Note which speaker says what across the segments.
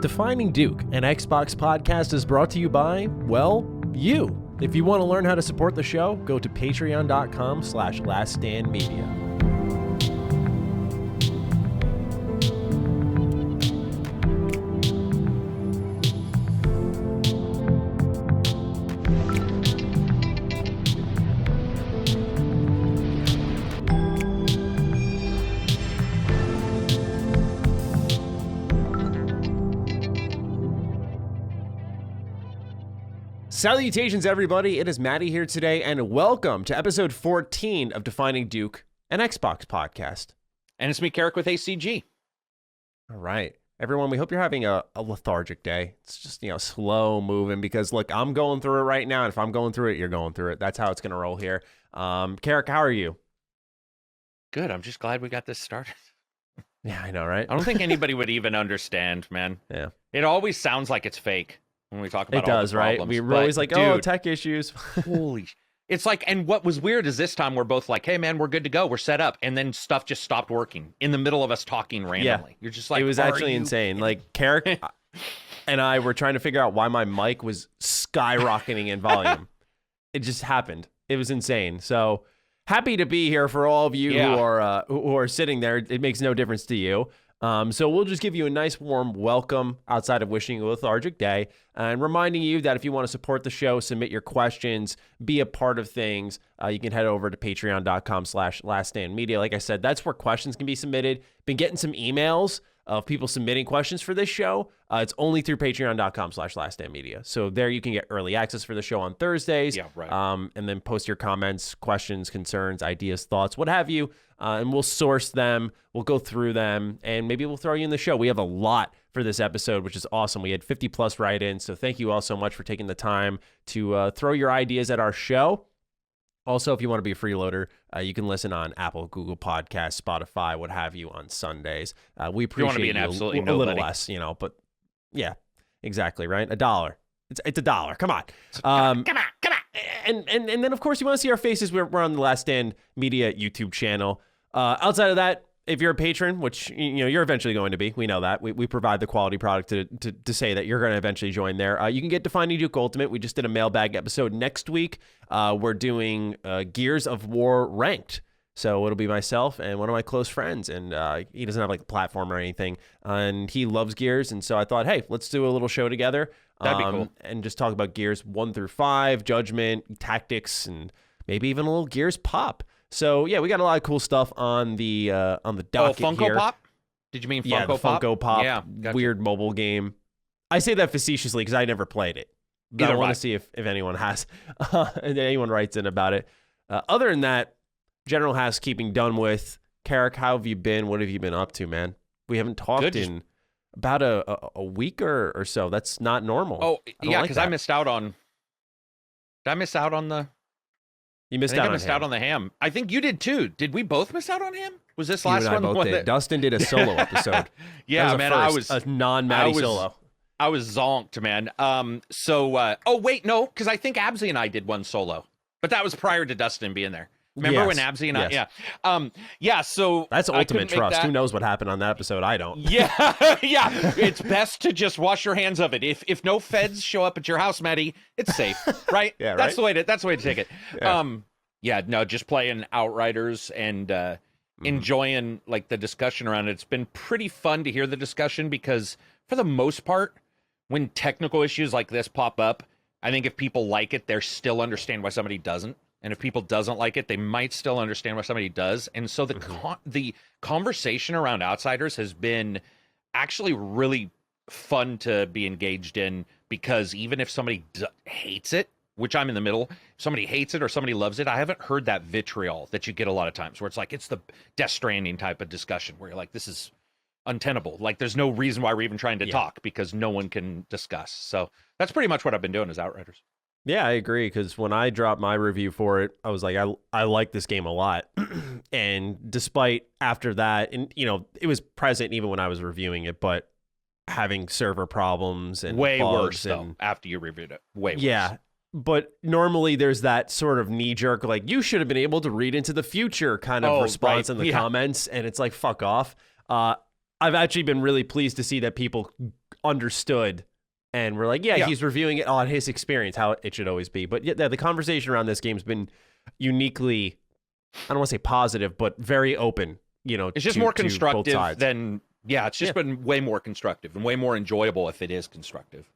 Speaker 1: Defining Duke, an Xbox podcast, is brought to you by, well, you. If you want to learn how to support the show, go to patreon.com/laststandmedia. Salutations, everybody. It is Matty here today, and welcome to episode 14 of Defining Duke, an Xbox podcast.
Speaker 2: And it's me, Carrick, with ACG.
Speaker 1: All right. Everyone, we hope you're having a lethargic day. It's just, slow moving because, look, I'm going through it right now, and if I'm going through it, you're going through it. That's how it's going to roll here. Carrick, how are you?
Speaker 2: Good. I'm just glad we got this started.
Speaker 1: Yeah, I know, right?
Speaker 2: I don't think anybody would even understand, man.
Speaker 1: Yeah.
Speaker 2: It always sounds like it's fake when we talk about
Speaker 1: it does,
Speaker 2: all the problems,
Speaker 1: right? We're always like,
Speaker 2: dude,
Speaker 1: tech issues.
Speaker 2: Holy it's like, and what was weird is this time we're both like, hey man, we're good to go, we're set up, and then stuff just stopped working in the middle of us talking randomly.
Speaker 1: Yeah.
Speaker 2: You're just like,
Speaker 1: it was actually insane. Like, Carrick and I were trying to figure out why my mic was skyrocketing in volume. It just happened. It was insane. So happy to be here for all of you who are sitting there. It makes no difference to you. So we'll just give you a nice warm welcome outside of wishing you a lethargic day and reminding you that if you want to support the show, submit your questions, be a part of things, you can head over to patreon.com/laststandmedia. Like I said, that's where questions can be submitted. Been getting some emails of people submitting questions for this show. It's only through patreon.com/laststandmedia. So there you can get early access for the show on Thursdays.
Speaker 2: Yeah, right.
Speaker 1: And then post your comments, questions, concerns, ideas, thoughts, what have you. And we'll source them, we'll go through them, and maybe we'll throw you in the show. We have a lot for this episode, which is awesome. We had 50 plus write-ins, so thank you all so much for taking the time to throw your ideas at our show. Also, if you want to be a freeloader, you can listen on Apple, Google Podcasts, Spotify, what have you, on Sundays. We appreciate
Speaker 2: you want to be an absolutely
Speaker 1: a little less, but yeah, exactly, right? $1. It's $1. Come on.
Speaker 2: Come on.
Speaker 1: And then, of course, you want to see our faces. We're on the Last Stand Media YouTube channel. Outside of that, if you're a patron, which you're eventually going to be, we know that. We provide the quality product to say that you're going to eventually join there. You can get Defining Duke Ultimate. We just did a mailbag episode. Next week, we're doing Gears of War Ranked. So it'll be myself and one of my close friends, and he doesn't have like a platform or anything, and he loves Gears, and so I thought, hey, let's do a little show together.
Speaker 2: That'd be cool.
Speaker 1: And just talk about Gears 1 through 5, Judgment, tactics, and maybe even a little Gears pop. So yeah, we got a lot of cool stuff on the docket
Speaker 2: Funko
Speaker 1: here.
Speaker 2: Pop? Did you mean Funko
Speaker 1: Yeah, the
Speaker 2: Pop?
Speaker 1: Funko Pop,
Speaker 2: Yeah, gotcha.
Speaker 1: Weird mobile game. I say that facetiously because I never played it. But I want to see if anyone has, and anyone writes in about it. Other than that, general housekeeping done with. Carrick, how have you been? What have you been up to, man? We haven't talked in about a week or so. That's not normal.
Speaker 2: Oh, yeah, because
Speaker 1: like
Speaker 2: I missed out on... Did I miss out on the...
Speaker 1: You missed
Speaker 2: I missed out on the ham. I think you did too. Did we both miss out on ham? Was this last one?
Speaker 1: Both did. Dustin did a solo episode.
Speaker 2: Yeah, man, I was
Speaker 1: a non-Matty solo.
Speaker 2: I was zonked, man. Oh wait, no, because I think Absy and I did one solo, but that was prior to Dustin being there. Remember when Absy and I? Yeah. So
Speaker 1: that's ultimate trust. Who knows what happened on that episode? I don't.
Speaker 2: Yeah. It's best to just wash your hands of it. If no feds show up at your house, Matty, it's safe, right?
Speaker 1: Yeah,
Speaker 2: that's the way to take it.
Speaker 1: Yeah.
Speaker 2: Just playing Outriders and enjoying like the discussion around it. It's been pretty fun to hear the discussion because for the most part, when technical issues like this pop up, I think if people like it, they still understand why somebody doesn't. And if people doesn't like it, they might still understand why somebody does. And so the conversation around Outsiders has been actually really fun to be engaged in, because even if somebody hates it, which I'm in the middle, if somebody hates it or somebody loves it, I haven't heard that vitriol that you get a lot of times where it's like, it's the Death Stranding type of discussion where you're like, this is untenable. Like there's no reason why we're even trying to talk because no one can discuss. So that's pretty much what I've been doing is Outriders.
Speaker 1: Yeah, I agree, because when I dropped my review for it, I was like, I like this game a lot. And despite after that, and it was present even when I was reviewing it, but having server problems and
Speaker 2: way
Speaker 1: bugs
Speaker 2: worse though after you reviewed it. Way worse.
Speaker 1: Yeah. But normally there's that sort of knee-jerk, like, you should have been able to read into the future kind of response in the comments, and it's like, fuck off. I've actually been really pleased to see that people understood. And we're like, he's reviewing it on his experience, how it should always be. But yeah, the conversation around this game's been uniquely, I don't want to say positive, but very open.
Speaker 2: It's just more constructive than, it's just been way more constructive and way more enjoyable if it is constructive.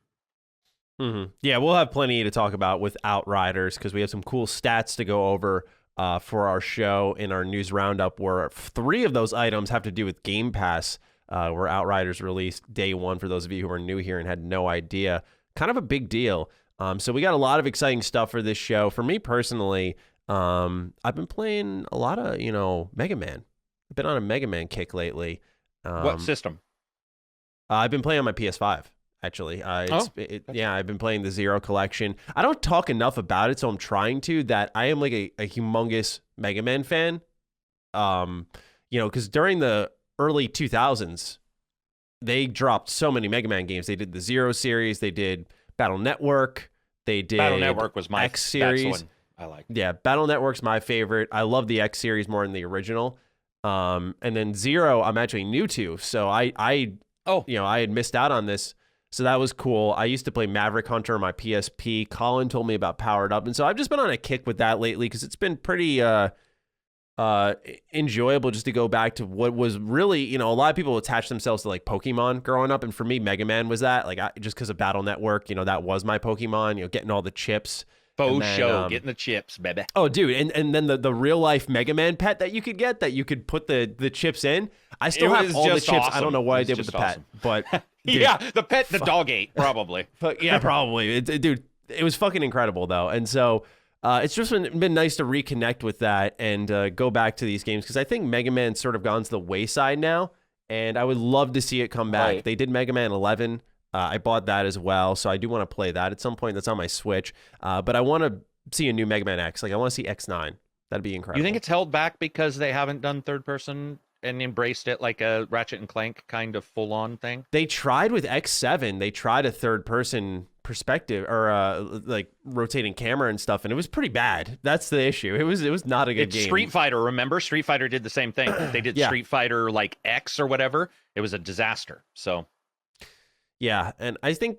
Speaker 1: Mm-hmm. Yeah, we'll have plenty to talk about with Outriders because we have some cool stats to go over for our show in our news roundup, where 3 of those items have to do with Game Pass. Where Outriders released day 1 for those of you who are new here and had no idea. Kind of a big deal. So we got a lot of exciting stuff for this show. For me personally, I've been playing a lot of, Mega Man. I've been on a Mega Man kick lately.
Speaker 2: What system?
Speaker 1: I've been playing on my PS5, actually. I've been playing the Zero Collection. I don't talk enough about it, so I'm trying to, that I am like a humongous Mega Man fan. Because during the early 2000s, they dropped so many Mega Man games. They did the Zero series, they did Battle Network, they did
Speaker 2: Battle Network was my
Speaker 1: X series.
Speaker 2: That's the one I like.
Speaker 1: Yeah, Battle Network's my favorite. I love the X series more than the original. And then Zero, I'm actually new to, so I had missed out on this, so that was cool. I used to play Maverick Hunter on my PSP. Colin told me about Powered Up, and so I've just been on a kick with that lately because it's been pretty enjoyable just to go back to what was really, a lot of people attach themselves to like Pokemon growing up, and for me Mega Man was that, like, just because of Battle Network, that was my Pokemon, getting all the chips.
Speaker 2: Getting the chips, baby.
Speaker 1: Oh, dude, and then the real life Mega Man pet that you could get, that you could put the chips in. I still have all the chips.
Speaker 2: Awesome.
Speaker 1: I don't know what I did with the pet, but dude,
Speaker 2: the pet the dog ate probably.
Speaker 1: Yeah, probably. Dude, it was fucking incredible though, and so. It's just been nice to reconnect with that and go back to these games because I think Mega Man's sort of gone to the wayside now, and I would love to see it come back.
Speaker 2: Right.
Speaker 1: They did Mega Man 11. I bought that as well, so I do want to play that at some point. That's on my Switch. But I want to see a new Mega Man X. Like, I want to see X9. That'd be incredible.
Speaker 2: You think it's held back because they haven't done third person and embraced it like a Ratchet and Clank kind of full-on thing?
Speaker 1: They tried with X7. They tried a third-person perspective or like rotating camera and stuff, and it was pretty bad. That's the issue. It was not a good game.
Speaker 2: Street Fighter, remember? Street Fighter did the same thing. They did Street Fighter like X or whatever. It was a disaster. So
Speaker 1: yeah, and I think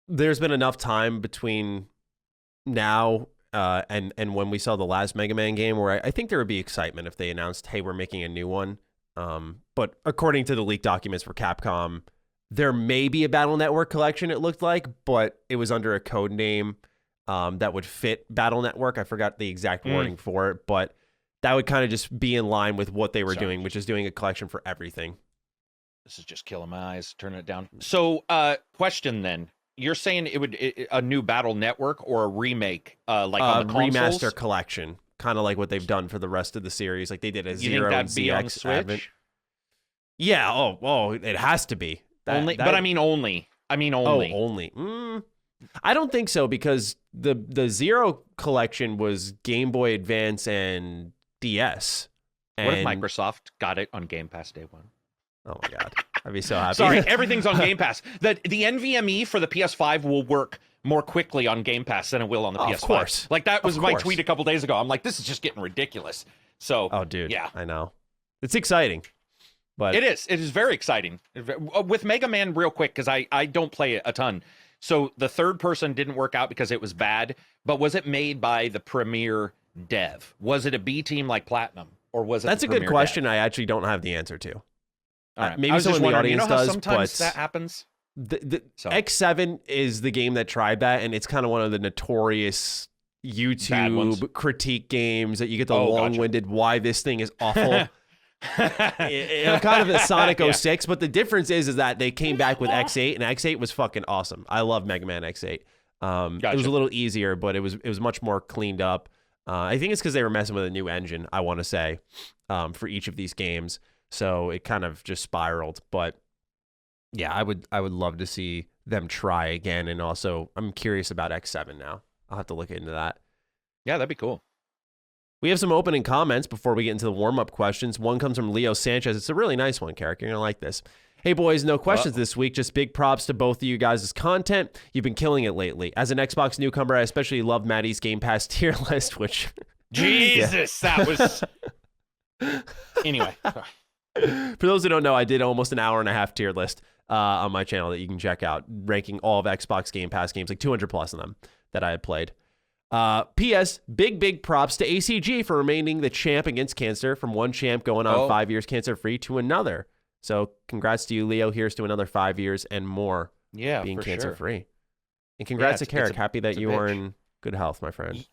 Speaker 1: there's been enough time between now and when we saw the last Mega Man game where I think there would be excitement if they announced, hey, we're making a new one. But according to the leaked documents for Capcom, there may be a Battle Network collection, it looked like, but it was under a code name that would fit Battle Network. I forgot the exact wording for it, but that would kind of just be in line with what they were doing, which is doing a collection for everything.
Speaker 2: This is just killing my eyes. Turn it down. So, question then. You're saying it would a new Battle Network or a remake, like on the consoles?
Speaker 1: Remaster collection, kind of like what they've done for the rest of the series. Like they did a Zero and
Speaker 2: that'd be on
Speaker 1: ZX
Speaker 2: Switch?
Speaker 1: Advent. Yeah. Oh, it has to be.
Speaker 2: But I mean only.
Speaker 1: Oh, only. I don't think so because the Zero collection was Game Boy Advance and DS.
Speaker 2: What if Microsoft got it on Game Pass day one?
Speaker 1: Oh my God, I'd be so happy.
Speaker 2: Sorry, everything's on Game Pass. The NVMe for the PS5 will work more quickly on Game Pass than it will on the PS5.
Speaker 1: Of course.
Speaker 2: Like that was my tweet a couple days ago. I'm like, this is just getting ridiculous. So,
Speaker 1: oh, dude,
Speaker 2: yeah,
Speaker 1: I know. It's exciting. But
Speaker 2: it is very exciting. With Mega Man, real quick, because I don't play it a ton. So the third person didn't work out because it was bad, but was it made by the premier dev? Was it a B team like Platinum? Or was it
Speaker 1: That's
Speaker 2: the
Speaker 1: a good
Speaker 2: premier
Speaker 1: question.
Speaker 2: dev?
Speaker 1: I actually don't have the answer to.
Speaker 2: Right.
Speaker 1: Maybe someone in the audience does,
Speaker 2: sometimes
Speaker 1: but
Speaker 2: that happens.
Speaker 1: X7 is the game that tried that, and it's kind of one of the notorious YouTube critique games that you get the long-winded why this thing is awful. Kind of the Sonic 06, but the difference is that they came back with X8, and X8 was fucking awesome. I love Mega Man X8. It was a little easier, but it was much more cleaned up. I think it's because they were messing with a new engine, I want to say, for each of these games. So it kind of just spiraled. But yeah, I would love to see them try again. And also, I'm curious about X7 now. I'll have to look into that.
Speaker 2: Yeah, that'd be cool.
Speaker 1: We have some opening comments before we get into the warm-up questions. One comes from Leo Sanchez. It's a really nice one, Carrick. You're going to like this. Hey, boys, no questions this week. Just big props to both of you guys' content. You've been killing it lately. As an Xbox newcomer, I especially love Matty's Game Pass tier list, which...
Speaker 2: Jesus, that was... Anyway.
Speaker 1: For those who don't know, I did almost an hour and a half tier list on my channel that you can check out, ranking all of Xbox Game Pass games, like 200 plus of them that I had played. P.S. Big props to ACG for remaining the champ against cancer, from one champ going on 5 years cancer-free to another. So congrats to you, Leo. Here's to another 5 years and more being cancer-free. Sure. And congrats to Carrick. Happy that you are in good health, my friend.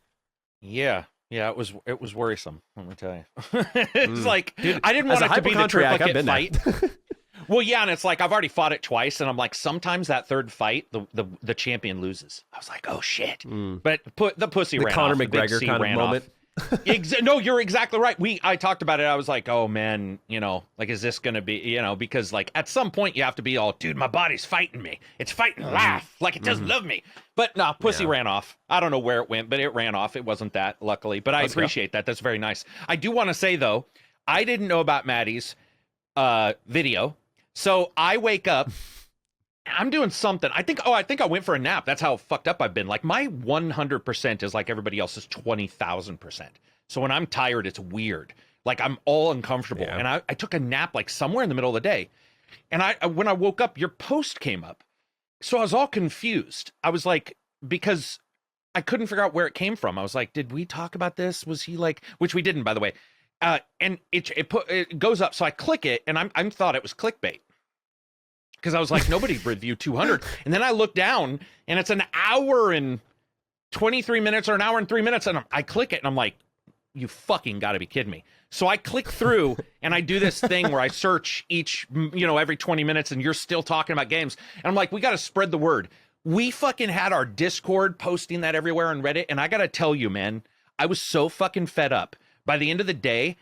Speaker 2: Yeah, it was worrisome, let me tell you. It's like, dude, I didn't want it to be the triplicate fight. Well, yeah, and it's like I've already fought it twice, and I'm like, sometimes that third fight, the champion loses. I was like, oh shit! But the pussy ran
Speaker 1: Conor
Speaker 2: off.
Speaker 1: McGregor kind of moment.
Speaker 2: No, you're exactly right. I talked about it. I was like, oh man, like, is this gonna be, because like at some point you have to be all, dude, my body's fighting me. It's fighting life, like it doesn't love me. But no, pussy ran off. I don't know where it went, but it ran off. It wasn't that, luckily. But I appreciate that. That's very nice. I do want to say though, I didn't know about Matty's video. So I wake up, I'm doing something. I think I went for a nap. That's how fucked up I've been. Like my 100% is like everybody else's 20,000%. So when I'm tired, it's weird. Like I'm all uncomfortable. Yeah. And I took a nap like somewhere in the middle of the day. And when I woke up, your post came up. So I was all confused. I was like, because I couldn't figure out where it came from. I was like, did we talk about this? Was he like, which we didn't, by the way. And it goes up. So I click it and I thought it was clickbait. Because I was like, nobody reviewed 200. And then I look down, and it's an hour and 23 minutes or an hour and 3 minutes. And I click it, and I'm like, you fucking got to be kidding me. So I click through, and I do this thing where I search every 20 minutes, and you're still talking about games. And I'm like, we got to spread the word. We fucking had our Discord posting that everywhere on Reddit. And I got to tell you, man, I was so fucking fed up. By the end of the day,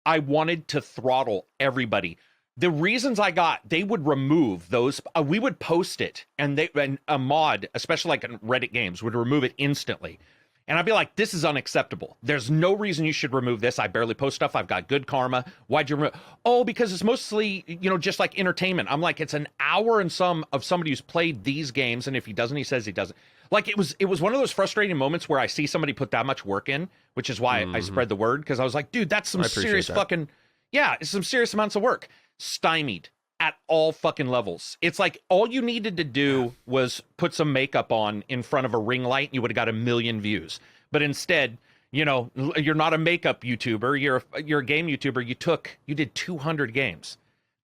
Speaker 2: I wanted to throttle everybody. The reasons they would remove those, we would post it, and a mod, especially like in Reddit games, would remove it instantly. And I'd be like, this is unacceptable. There's no reason you should remove this. I barely post stuff. I've got good karma. Why'd you remove? Oh, because it's mostly, just like entertainment. I'm like, it's an hour and some of somebody who's played these games, and if he doesn't, he says he doesn't. Like it was one of those frustrating moments where I see somebody put that much work in, which is why I spread the word, because I was like, dude, that's some serious fucking, it's some serious amounts of work. Stymied at all fucking levels. It's like all you needed to do was put some makeup on in front of a ring light and you would have got 1 million views. But instead, you're not a makeup YouTuber, you're a game YouTuber. You did 200 games.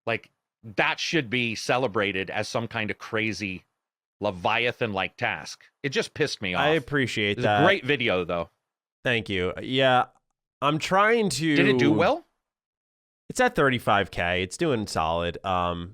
Speaker 2: Like that should be celebrated as some kind of crazy Leviathan-like task. It just pissed me off.
Speaker 1: I appreciate
Speaker 2: that.
Speaker 1: It's
Speaker 2: a great video though.
Speaker 1: Thank you. Yeah, I'm trying to.
Speaker 2: Did it do well?
Speaker 1: It's at 35K. It's doing solid. It's one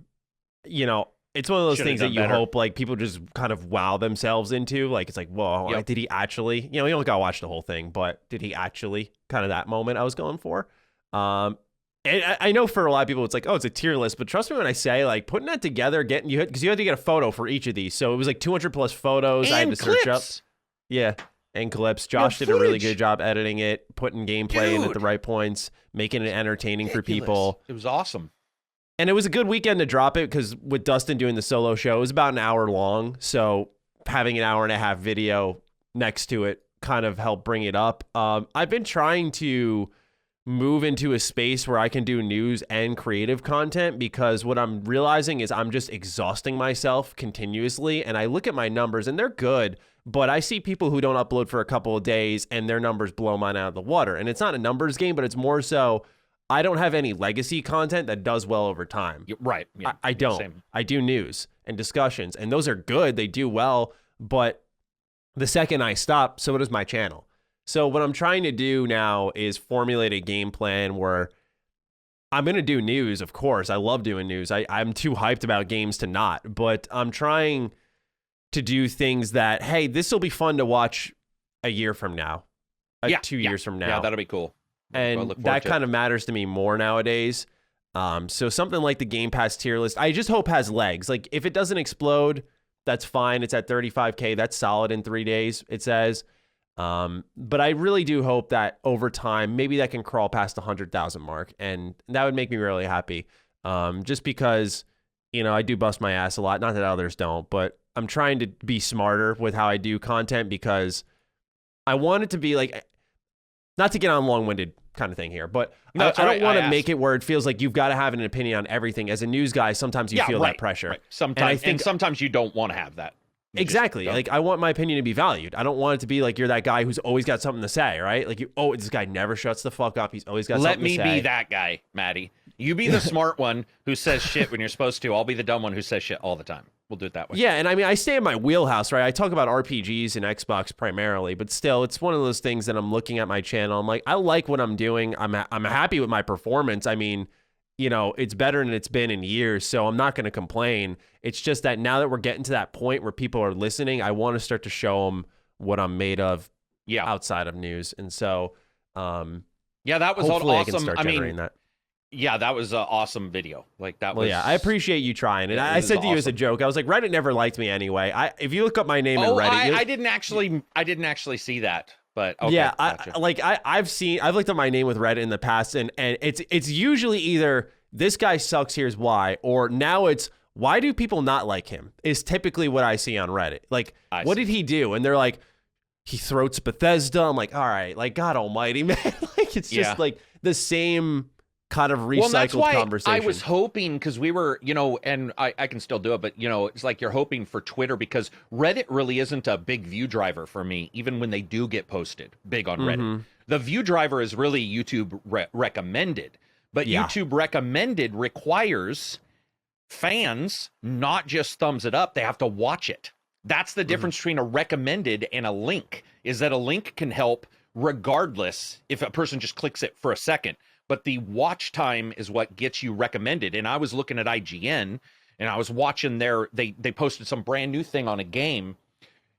Speaker 1: of those things that you hope like people just kind of wow themselves into. Like it's like, whoa, did he actually? You don't gotta watch the whole thing, but did he actually? Kind of that moment I was going for. And I know for a lot of people it's like, oh, it's a tier list, but trust me when I say like putting that together, because you had to get a photo for each of these, so it was like 200 plus photos.
Speaker 2: And
Speaker 1: I had to
Speaker 2: clips.
Speaker 1: search up. Yeah. And clips. Josh did a really good job editing it, putting gameplay in at the right points, making it entertaining for people.
Speaker 2: It was awesome.
Speaker 1: And it was a good weekend to drop it because with Dustin doing the solo show, it was about an hour long. So having an hour and a half video next to it kind of helped bring it up. I've been trying to move into a space where I can do news and creative content, because what I'm realizing is I'm just exhausting myself continuously. And I look at my numbers and they're good, but I see people who don't upload for a couple of days and their numbers blow mine out of the water. And it's not a numbers game, but it's more so I don't have any legacy content that does well over time.
Speaker 2: Right. Yeah.
Speaker 1: I don't. Same. I do news and discussions, and those are good. They do well. But the second I stop, so does my channel. So what I'm trying to do now is formulate a game plan where I'm going to do news, of course. I love doing news. I'm too hyped about games to not. But I'm trying to do things that, hey, this will be fun to watch a year from now, 2 years from now.
Speaker 2: Yeah, that'll be cool.
Speaker 1: And that kind of matters to me more nowadays. So something like the Game Pass tier list, I just hope has legs. Like if it doesn't explode, that's fine. It's at 35K. That's solid in 3 days, it says. But I really do hope that over time, maybe that can crawl past the 100,000 mark. And that would make me really happy. Just because, I do bust my ass a lot. Not that others don't, but I'm trying to be smarter with how I do content, because I want it to be like, not to get on long-winded kind of thing here. But
Speaker 2: No,
Speaker 1: I
Speaker 2: that's all
Speaker 1: don't
Speaker 2: right.
Speaker 1: want
Speaker 2: I
Speaker 1: to
Speaker 2: asked.
Speaker 1: make it where it feels like you've got to have an opinion on everything. As a news guy, sometimes you feel that pressure.
Speaker 2: Right.
Speaker 1: And I
Speaker 2: Sometimes,
Speaker 1: think
Speaker 2: and sometimes you don't want to have that. You just
Speaker 1: exactly.
Speaker 2: don't.
Speaker 1: Like I want my opinion to be valued. I don't want it to be like you're that guy who's always got something to say, right? Like this guy never shuts the fuck up. He's always got
Speaker 2: Let
Speaker 1: something
Speaker 2: me
Speaker 1: to say.
Speaker 2: be that guy, Matty. You be the smart one who says shit when you're supposed to. I'll be the dumb one who says shit all the time. We'll do it that way.
Speaker 1: Yeah, and I mean, I stay in my wheelhouse, right? I talk about RPGs and Xbox primarily, but still, it's one of those things that I'm looking at my channel. I'm like, I like what I'm doing. I'm happy with my performance. I mean, you know, it's better than it's been in years, so I'm not going to complain. It's just that now that we're getting to that point where people are listening, I want to start to show them what I'm made of outside of news. And so,
Speaker 2: yeah, that was
Speaker 1: hopefully
Speaker 2: awesome.
Speaker 1: I can start generating that.
Speaker 2: Yeah, that was an awesome video. Like that was.
Speaker 1: Yeah, I appreciate you trying. And I said to you as a joke, I was like, Reddit never liked me anyway. If you look up my name in Reddit,
Speaker 2: I didn't actually see that. But okay,
Speaker 1: yeah,
Speaker 2: gotcha.
Speaker 1: I've looked up my name with Reddit in the past, and it's usually either this guy sucks, here's why, or now it's why do people not like him is typically what I see on Reddit. Like, what did he do? And they're like, he throats Bethesda. I'm like, all right, like God Almighty, man. Like it's just like the same kind of recycled
Speaker 2: that's why
Speaker 1: conversation.
Speaker 2: I was hoping, because we were, and I can still do it, but it's like you're hoping for Twitter, because Reddit really isn't a big view driver for me, even when they do get posted big on Reddit. The view driver is really YouTube recommended, but YouTube recommended requires fans not just thumbs it up, they have to watch it. That's the difference between a recommended and a link, is that a link can help regardless if a person just clicks it for a second. But the watch time is what gets you recommended. And I was looking at IGN and I was watching they posted some brand new thing on a game.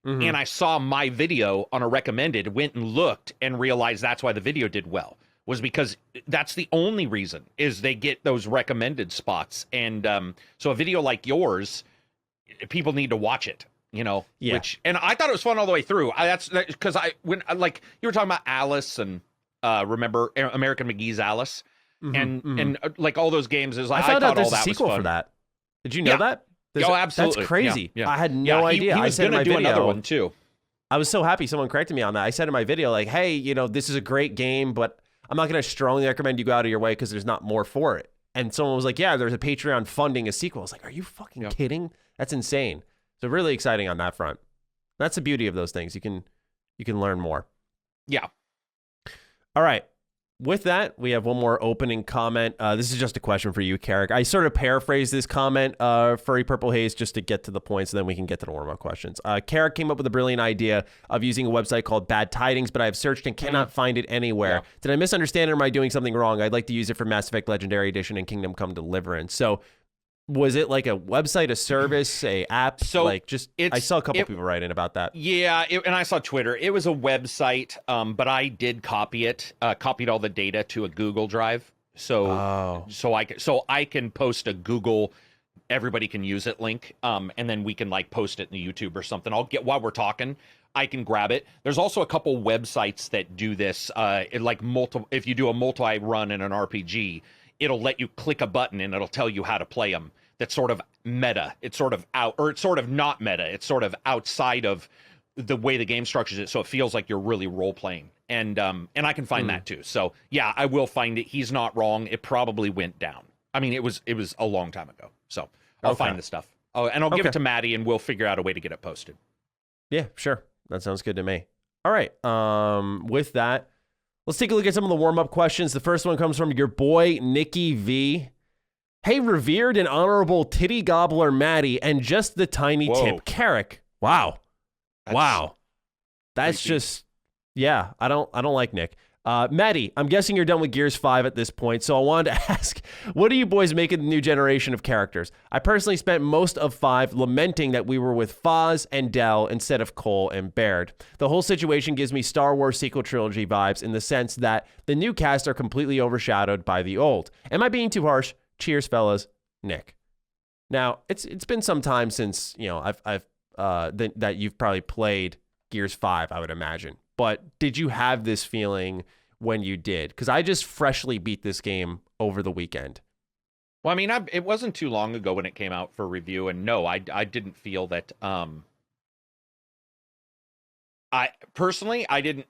Speaker 2: And I saw my video on a recommended, went and looked and realized that's why the video did well, was because that's the only reason, is they get those recommended spots. And so a video like yours, people need to watch it, which, and I thought it was fun all the way through. That's because when like you were talking about Alice and remember American McGee's Alice, and like all those games is like
Speaker 1: I found out there's
Speaker 2: all that
Speaker 1: a sequel
Speaker 2: was fun.
Speaker 1: For that. Did you know that?
Speaker 2: Absolutely.
Speaker 1: That's crazy.
Speaker 2: Yeah.
Speaker 1: I had no idea.
Speaker 2: He
Speaker 1: I
Speaker 2: was
Speaker 1: said in
Speaker 2: gonna
Speaker 1: my
Speaker 2: do
Speaker 1: video,
Speaker 2: another one too.
Speaker 1: I was so happy someone corrected me on that. I said in my video, like, hey, this is a great game, but I'm not going to strongly recommend you go out of your way because there's not more for it. And someone was like, yeah, there's a Patreon funding a sequel. I was like, are you fucking kidding? That's insane. So really exciting on that front. That's the beauty of those things. You can learn more. Yeah. All right. With that, we have one more opening comment. This is just a question for you, Carrick. I sort of paraphrased this comment, Furry Purple Haze, just to get to the point, so then we can get to the warm-up questions. Carrick came up with a brilliant idea of using a website called Bad Tidings, but I have searched and cannot find it anywhere. Did I misunderstand it, or am I doing something wrong? I'd like to use it for Mass Effect Legendary Edition and Kingdom Come Deliverance. So was it like a website, a service, a app?
Speaker 2: So
Speaker 1: like just I saw a couple people write in about that.
Speaker 2: Yeah, and I saw Twitter. It was a website, but I did copy it, copied all the data to a Google Drive. So I can post a Google, everybody can use it link, and then we can like post it in the YouTube or something. I'll get, while we're talking, I can grab it. There's also a couple websites that do this, if you do a multi-run in an RPG, it'll let you click a button and it'll tell you how to play them. That's sort of meta. It's sort of out, or it's sort of not meta. It's sort of outside of the way the game structures it, so it feels like you're really role playing. And I can find that too. So yeah, I will find it. He's not wrong. It probably went down. I mean, it was a long time ago. So I'll find the stuff. Oh, and I'll give it to Matty, and we'll figure out a way to get it posted. Yeah, sure. That sounds good to me. All right. With that, let's take a look at some of the warm-up questions. The first one comes from your boy, Nikki V. Hey, revered and honorable titty gobbler Matty, and just the tiny tip, Carrick. Wow. That's just, yeah, I don't like Nick. Matty, I'm guessing you're done with Gears 5 at this point, so I wanted to ask, what do you boys make of the new generation of characters? I personally spent most of 5 lamenting that we were with Foz and Dell instead of Cole and Baird. The whole situation gives me Star Wars sequel trilogy vibes in the sense that the new cast are completely overshadowed by the old. Am I being too harsh? Cheers, fellas. Nick. Now, it's been some time since, that you've probably played Gears 5, I would imagine. But did you have this feeling when you did? Because I just freshly beat this game over the weekend. Well, I mean, it wasn't too long ago when it came out for review, and no, I didn't feel that. I personally, I didn't.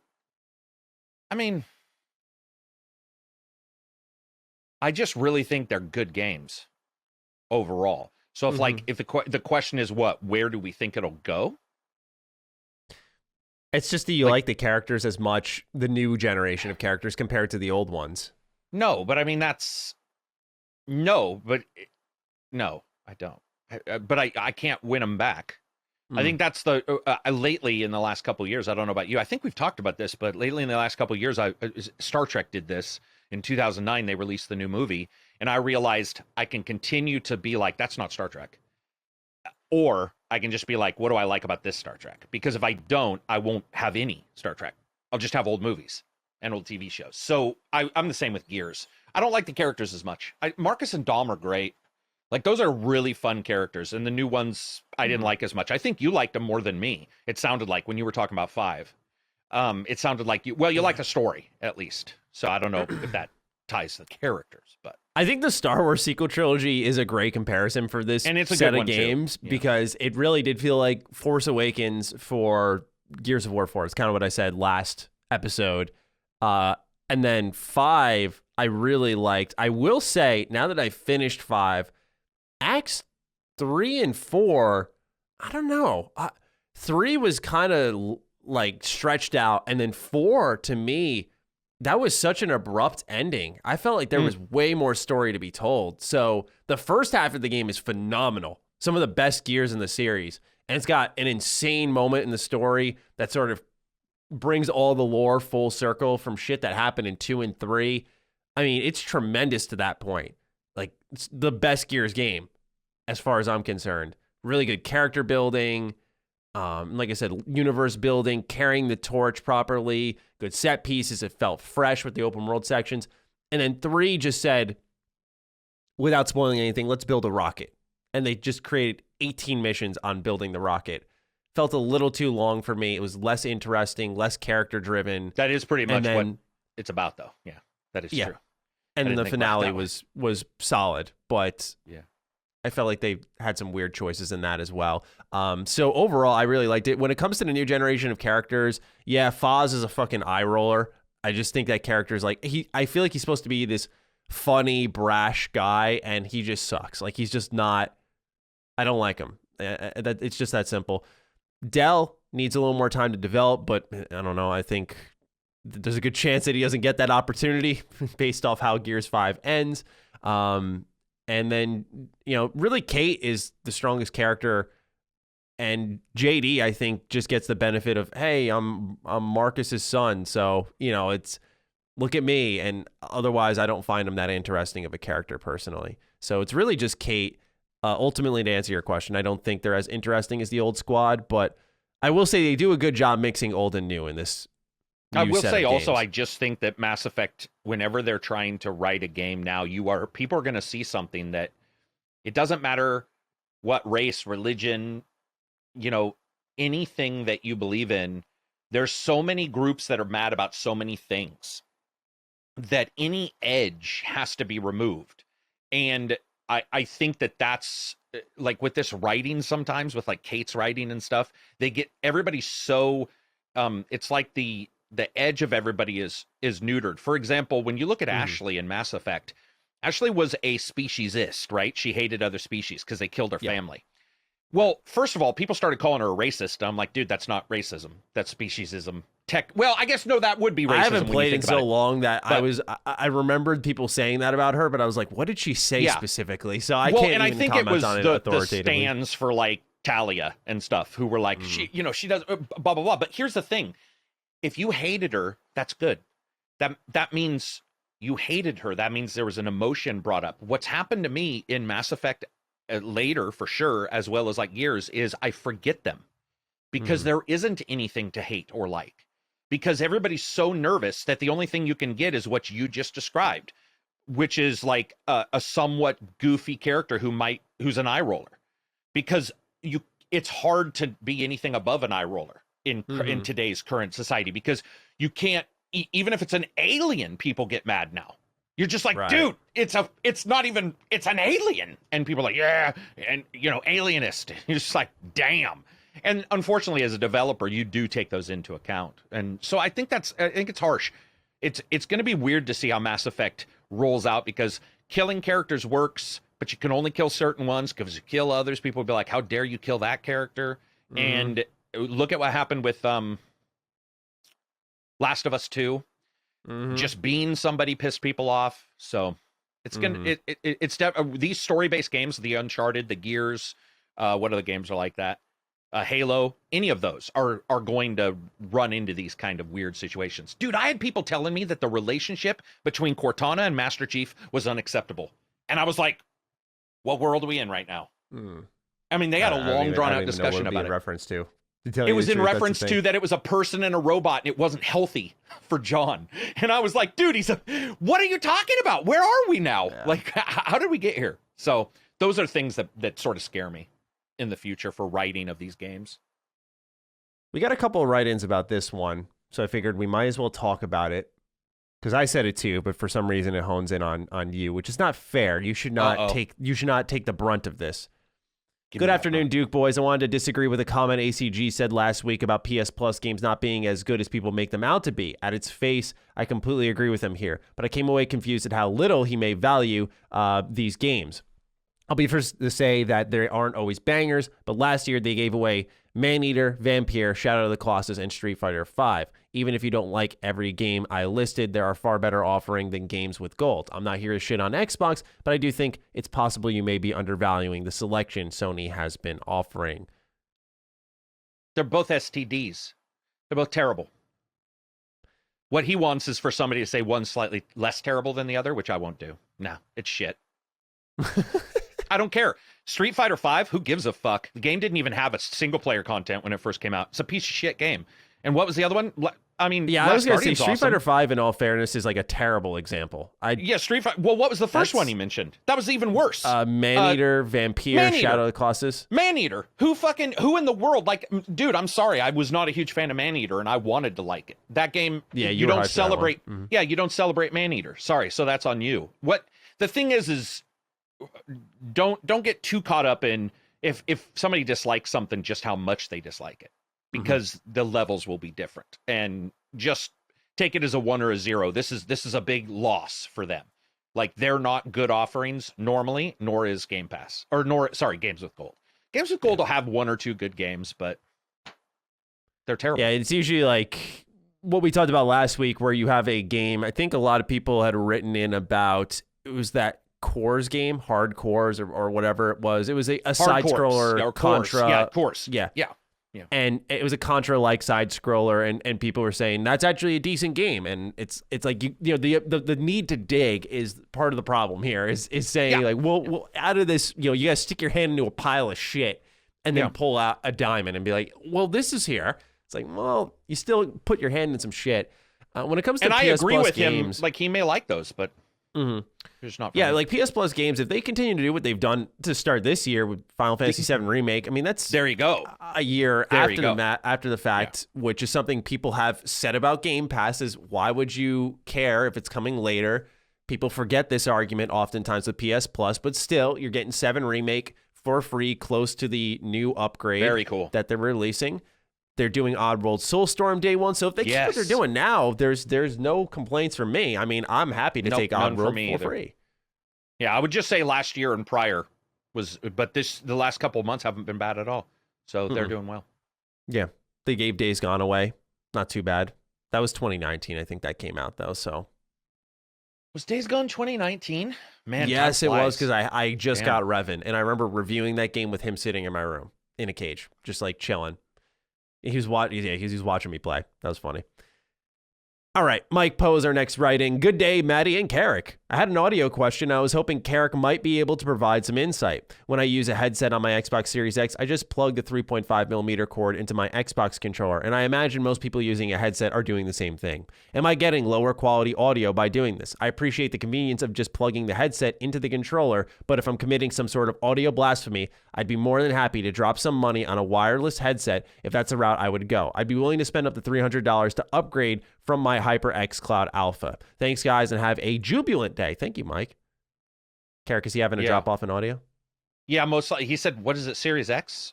Speaker 2: I mean, I just really think they're good games overall. So if like if the question is where do we think it'll go?
Speaker 1: It's just that you like the characters as much, the new generation of characters compared to the old ones.
Speaker 2: No, but I mean no, I don't. But I can't win them back. I think that's the lately in the last couple of years. I don't know about you. I think we've talked about this, but lately in the last couple of years, Star Trek did this in 2009. They released the new movie, and I realized I can continue to be like, that's not Star Trek, or I can just be like, what do I like about this Star Trek? Because if I don't, I won't have any Star Trek. I'll just have old movies and old TV shows. So I'm the same with Gears. I don't like the characters as much. Marcus and Dom are great. Like, those are really fun characters, and the new ones I didn't like as much. I think you liked them more than me. It sounded like when you were talking about 5. It sounded like you like the story, at least. So I don't know if that ties to the characters, but
Speaker 1: I think the Star Wars sequel trilogy is a great comparison for this
Speaker 2: and it's a
Speaker 1: set
Speaker 2: good
Speaker 1: of games
Speaker 2: yeah.
Speaker 1: because it really did feel like Force Awakens for Gears of War 4. It's kind of what I said last episode. And then 5, I really liked. I will say, now that I finished 5, Acts 3 and 4, I don't know. 3 was kind of like stretched out, and then 4, to me, that was such an abrupt ending. I felt like there was way more story to be told. So the first half of the game is phenomenal. Some of the best Gears in the series. And it's got an insane moment in the story that sort of brings all the lore full circle from shit that happened in 2 and 3. I mean, it's tremendous to that point. Like, it's the best Gears game, as far as I'm concerned. Really good character building. Like I said, universe building, carrying the torch properly, good set pieces. It felt fresh with the open world sections. And then 3 just said, without spoiling anything, let's build a rocket. And they just created 18 missions on building the rocket. Felt a little too long for me. It was less interesting, less character driven.
Speaker 2: That is pretty much what it's about, though. Yeah, that is true.
Speaker 1: And then the finale was solid, but
Speaker 2: yeah,
Speaker 1: I felt like they had some weird choices in that as well. So overall, I really liked it. When it comes to the new generation of characters, yeah, Foz is a fucking eye roller. I just think that character is like, I feel like he's supposed to be this funny, brash guy, and he just sucks. Like, he's just not, I don't like him. It's just that simple. Dell needs a little more time to develop, but I don't know. I think there's a good chance that he doesn't get that opportunity based off how Gears 5 ends. And then, really Kate is the strongest character, and JD, I think, just gets the benefit of, hey, I'm Marcus's son, so, it's look at me, and otherwise I don't find him that interesting of a character personally. So it's really just Kate. Ultimately, to answer your question, I don't think they're as interesting as the old squad, but I will say they do a good job mixing old and new in this.
Speaker 2: I will say also, I just think that Mass Effect, whenever they're trying to write a game now, people are going to see something that it doesn't matter what race, religion, anything that you believe in. There's so many groups that are mad about so many things that any edge has to be removed. And I think that's like with this writing sometimes, with like Kate's writing and stuff, they get everybody so it's like the edge of everybody is neutered. For example, when you look at Ashley in Mass Effect, Ashley was a speciesist, right? She hated other species because they killed her family. Well, first of all, people started calling her a racist. I'm like, dude, that's not racism. That's speciesism. Well, I guess, no, that would be racism. I
Speaker 1: haven't played in so long that I remembered people saying that about her, but I was like, what did she say specifically? So I can't even comment on it authoritatively.
Speaker 2: The stands for like Talia and stuff, who were like, she does blah, blah, blah. But here's the thing. If you hated her, that's good. That means you hated her. That means there was an emotion brought up. What's happened to me in Mass Effect later, for sure, as well as like Gears, is I forget them because there isn't anything to hate or like, because everybody's so nervous that the only thing you can get is what you just described, which is like a somewhat goofy character who's an eye roller, because it's hard to be anything above an eye roller in today's current society, because you can't, even if it's an alien, people get mad now. You're just like, dude, it's an alien. And people are like, yeah, and alienist. You're just like, damn. And unfortunately, as a developer, you do take those into account. And so I think it's harsh. It's going to be weird to see how Mass Effect rolls out, because killing characters works, but you can only kill certain ones, because you kill others, people will be like, how dare you kill that character? And look at what happened with Last of Us 2. Just being somebody pissed people off. So it's gonna these story-based games, the Uncharted, the Gears, what other games are like that? Halo, any of those are going to run into these kind of weird situations. Dude, I had people telling me that the relationship between Cortana and Master Chief was unacceptable. And I was like, what world are we in right now? I mean, they had a long, drawn-out discussion about it.
Speaker 1: Reference to.
Speaker 2: It was in reference to that it was a person and a robot, and it wasn't healthy for John. And I was like, dude, what are you talking about? Where are we now? Yeah. Like, how did we get here? So those are things that sort of scare me in the future for writing of these games.
Speaker 1: We got a couple of write-ins about this one, so I figured we might as well talk about it. Because I said it too, but for some reason it hones in on you, which is not fair. You should not take the brunt of this. Good afternoon, Duke boys. I wanted to disagree with a comment ACG said last week about PS Plus games not being as good as people make them out to be. At its face, I completely agree with him here, but I came away confused at how little he may value these games. I'll be first to say that there aren't always bangers, but last year they gave away Maneater, Vampire, Shadow of the Colossus, and Street Fighter V. Even if you don't like every game I listed, there are far better offering than games with gold. I'm not here to shit on Xbox, but I do think it's possible you may be undervaluing the selection Sony has been offering.
Speaker 2: They're both STDs. They're both terrible. What he wants is for somebody to say one's slightly less terrible than the other, which I won't do. No, it's shit. I don't care. Street Fighter V, who gives a fuck? The game didn't even have a single-player content when it first came out. It's a piece of shit game. And what was the other one? I mean,
Speaker 1: yeah, I was going to say Street Fighter V, in all fairness, is like a terrible example.
Speaker 2: Street Fighter. Well, what was the first one he mentioned? That was even worse.
Speaker 1: Maneater, Vampire, Shadow of the Colossus.
Speaker 2: Maneater. Who in the world? Like, dude, I'm sorry. I was not a huge fan of Maneater, and I wanted to like it. That game,
Speaker 1: yeah,
Speaker 2: you don't celebrate. Yeah, you don't celebrate Maneater. Sorry, so that's on you. What the thing is don't get too caught up in if somebody dislikes something, just how much they dislike it, because the levels will be different, and just take it as a 1 or a 0. This is a big loss for them. Like, they're not good offerings normally, nor is Game Pass, Games with Gold. Games with Gold will have 1 or 2 good games, but they're terrible.
Speaker 1: Yeah, it's usually like what we talked about last week, where you have a game. I think a lot of people had written in about, it was that Cores game, Hard Cores or whatever it was. It was a side scroller Contra.
Speaker 2: Yeah, Cores.
Speaker 1: Yeah.
Speaker 2: Yeah.
Speaker 1: And it was a Contra-like side scroller, and people were saying that's actually a decent game. And it's like the need to dig is part of the problem here. Is saying like, well, out of this, you guys stick your hand into a pile of shit and then pull out a diamond and be like, well, this is here. It's like, well, you still put your hand in some shit. When it comes to PS
Speaker 2: I agree
Speaker 1: Plus
Speaker 2: with
Speaker 1: games,
Speaker 2: him. Like, he may like those, but. It's not
Speaker 1: like PS Plus games, if they continue to do what they've done to start this year with Final Fantasy VII Remake, I mean, that's
Speaker 2: there you go.
Speaker 1: A year after the fact, which is something people have said about Game Pass is, why would you care if it's coming later? People forget this argument oftentimes with PS Plus, but still, you're getting 7 Remake for free, close to the new upgrade.
Speaker 2: Very cool.
Speaker 1: That they're releasing. They're doing Oddworld Soulstorm day 1, so if they keep what they're doing now, there's no complaints from me. I mean, I'm happy to take Oddworld for free.
Speaker 2: Yeah, I would just say last year and prior but the last couple of months haven't been bad at all. So they're doing well.
Speaker 1: Yeah, they gave Days Gone away. Not too bad. That was 2019, I think that came out though. So
Speaker 2: was Days Gone 2019? Man,
Speaker 1: yes, it was, because I just got Revan, and I remember reviewing that game with him sitting in my room in a cage, just like chilling. He was watching me play. That was funny. All right, Mike Poe is our next writing. Good day, Matty and Carrick. I had an audio question. I was hoping Carrick might be able to provide some insight. When I use a headset on my Xbox Series X, I just plug the 3.5mm cord into my Xbox controller, and I imagine most people using a headset are doing the same thing. Am I getting lower quality audio by doing this? I appreciate the convenience of just plugging the headset into the controller, but if I'm committing some sort of audio blasphemy, I'd be more than happy to drop some money on a wireless headset if that's a route I would go. I'd be willing to spend up to $300 to upgrade from my HyperX Cloud Alpha. Thanks, guys, and have a jubilant day. Thank you, Mike. Carrick, is he having a drop off in audio?
Speaker 2: Yeah, most likely. He said, what is it, Series X?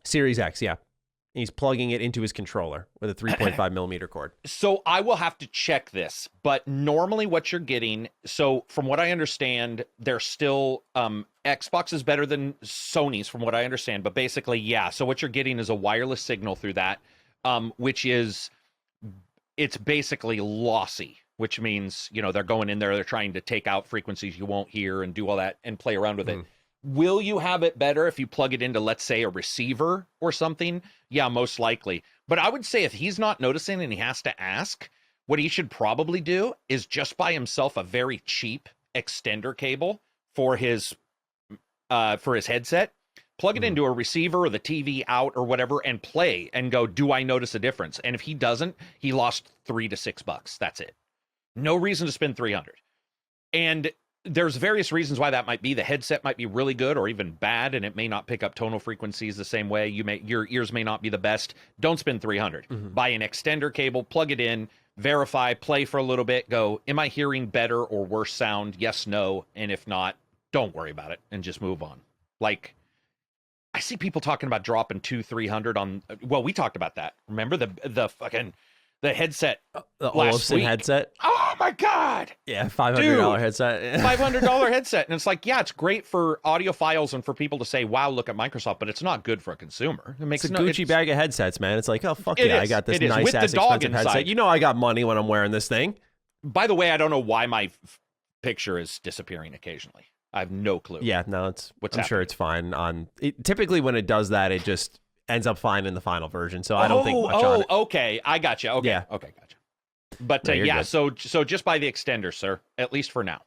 Speaker 1: Series X, yeah. He's plugging it into his controller with a 3.5 millimeter cord.
Speaker 2: So I will have to check this, but normally what you're getting, so from what I understand, they're still, Xbox is better than Sony's from what I understand, but basically, yeah. So what you're getting is a wireless signal through that, which is, it's basically lossy, which means, you know, they're going in there, they're trying to take out frequencies you won't hear and do all that and play around with it. Will you have it better if you plug it into, let's say, a receiver or something? Yeah, most likely. But I would say if he's not noticing and he has to ask, what he should probably do is just buy himself a very cheap extender cable for his headset, plug it into a receiver or the TV out or whatever, and play and go, do I notice a difference? And if he doesn't, he lost $3 to $6. That's it. No reason to spend 300. And there's various reasons why that might be. The headset might be really good or even bad, and it may not pick up tonal frequencies the same way. Your ears may not be the best. Don't spend 300. Buy an extender cable, plug it in, verify, play for a little bit, go, am I hearing better or worse sound? Yes, no. And if not, don't worry about it and just move on. Like, I see people talking about dropping 200-300 on, well, we talked about that. Remember the fucking the headset,
Speaker 1: the
Speaker 2: last
Speaker 1: Olufsen
Speaker 2: week?
Speaker 1: headset.
Speaker 2: Oh my God.
Speaker 1: Yeah, $500 headset.
Speaker 2: $500 headset. And it's like, yeah, it's great for audiophiles and for people to say, wow, look at Microsoft, but it's not good for a consumer. It makes
Speaker 1: It's a Gucci bag of headsets, man. It's like, oh, fuck yeah, I got this
Speaker 2: It is.
Speaker 1: nice
Speaker 2: With
Speaker 1: ass
Speaker 2: the dog
Speaker 1: expensive
Speaker 2: inside.
Speaker 1: headset. You know I got money when I'm wearing this thing.
Speaker 2: By the way, I don't know why my picture is disappearing occasionally. I have no clue.
Speaker 1: Yeah, no, I'm
Speaker 2: happening?
Speaker 1: sure it's fine. Typically when it does that, it just ends up fine in the final version. So I don't think much on it.
Speaker 2: Okay. I got you. Okay.
Speaker 1: Yeah.
Speaker 2: Okay, gotcha. But
Speaker 1: No, you're
Speaker 2: yeah,
Speaker 1: good.
Speaker 2: so just buy the extender, sir, at least for now.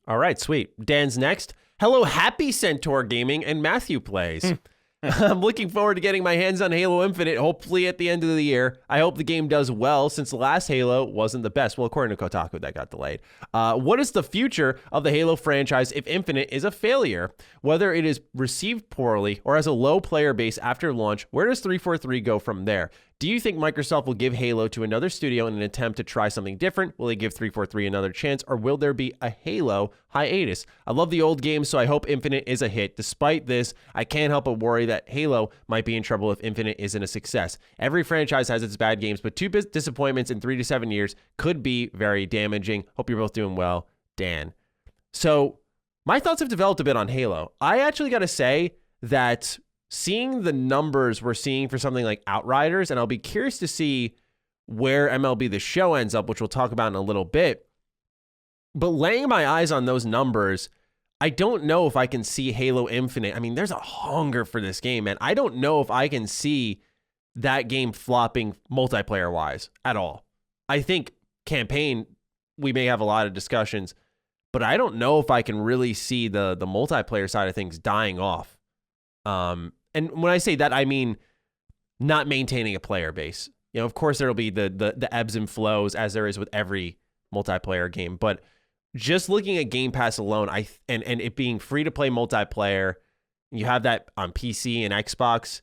Speaker 1: All right, sweet. Dan's next. Hello, happy Centaur Gaming, and Matthew plays. I'm looking forward to getting my hands on Halo Infinite, hopefully at the end of the year. I hope the game does well, since the last Halo wasn't the best. Well, according to Kotaku, that got delayed. What is the future of the Halo franchise if Infinite is a failure? Whether it is received poorly or has a low player base after launch, where does 343 go from there? Do you think Microsoft will give Halo to another studio in an attempt to try something different? Will they give 343 another chance, or will there be a Halo hiatus? I love the old games, so I hope Infinite is a hit. Despite this, I can't help but worry that Halo might be in trouble if Infinite isn't a success. Every franchise has its bad games, but two disappointments in 3 to 7 years could be very damaging. Hope you're both doing well, Dan. So my thoughts have developed a bit on Halo. I actually got to say that seeing the numbers we're seeing for something like Outriders, and I'll be curious to see where MLB The Show ends up, which we'll talk about in a little bit. But laying my eyes on those numbers, I don't know if I can see Halo Infinite. I mean, there's a hunger for this game, man. I don't know if I can see that game flopping multiplayer-wise at all. I think campaign, we may have a lot of discussions, but I don't know if I can really see the multiplayer side of things dying off. And when I say that, I mean not maintaining a player base. You know, of course, there'll be the ebbs and flows as there is with every multiplayer game. But just looking at Game Pass alone, and it being free to play multiplayer, you have that on PC and Xbox.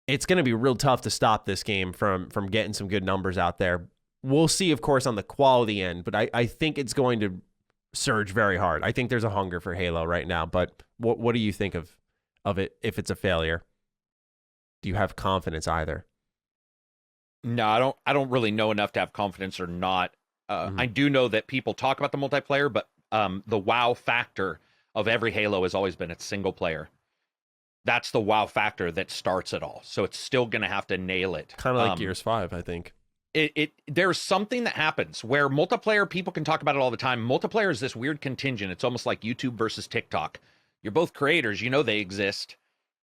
Speaker 1: It's going to be real tough to stop this game from getting some good numbers out there. We'll see, of course, on the quality end, but I think it's going to surge very hard. I think there's a hunger for Halo right now. But what do you think of it if it's a failure? Do you have confidence either?
Speaker 2: No, I don't really know enough to have confidence or not. I do know that people talk about the multiplayer, but the wow factor of every Halo has always been its single player. That's the wow factor that starts it all. So it's still going to have to nail it.
Speaker 1: Kind of like Gears 5, I think.
Speaker 2: There's something that happens where multiplayer, people can talk about it all the time. Multiplayer is this weird contingent. It's almost like YouTube versus TikTok. You're both creators, you know they exist,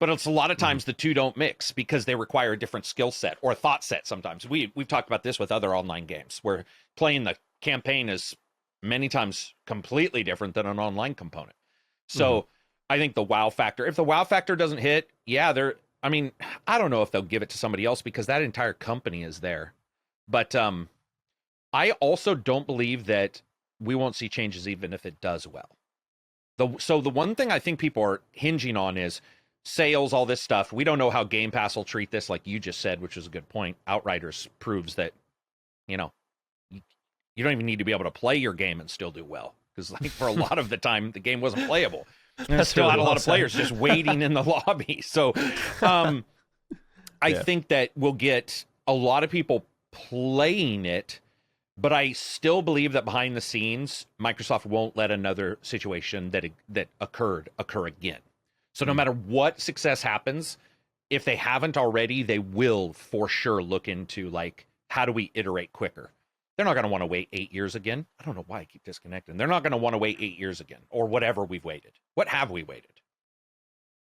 Speaker 2: but it's a lot of times the two don't mix because they require a different skill set or thought set sometimes. We've talked about this with other online games where playing the campaign is many times completely different than an online component. So I think the wow factor, if the wow factor doesn't hit, yeah, I don't know if they'll give it to somebody else because that entire company is there. But I also don't believe that we won't see changes even if it does well. So the one thing I think people are hinging on is sales, all this stuff. We don't know how Game Pass will treat this, like you just said, which is a good point. Outriders proves that, you don't even need to be able to play your game and still do well. Because like for a lot of the time, the game wasn't playable. And still had a lot of players just waiting in the lobby. So I think that we'll get a lot of people playing it, but I still believe that behind the scenes, Microsoft won't let another situation that occur again. So no matter what success happens, if they haven't already, they will for sure look into like, how do we iterate quicker? They're not going to want to wait 8 years again. I don't know why I keep disconnecting. They're not going to want to wait 8 years again, or whatever we've waited. What have we waited?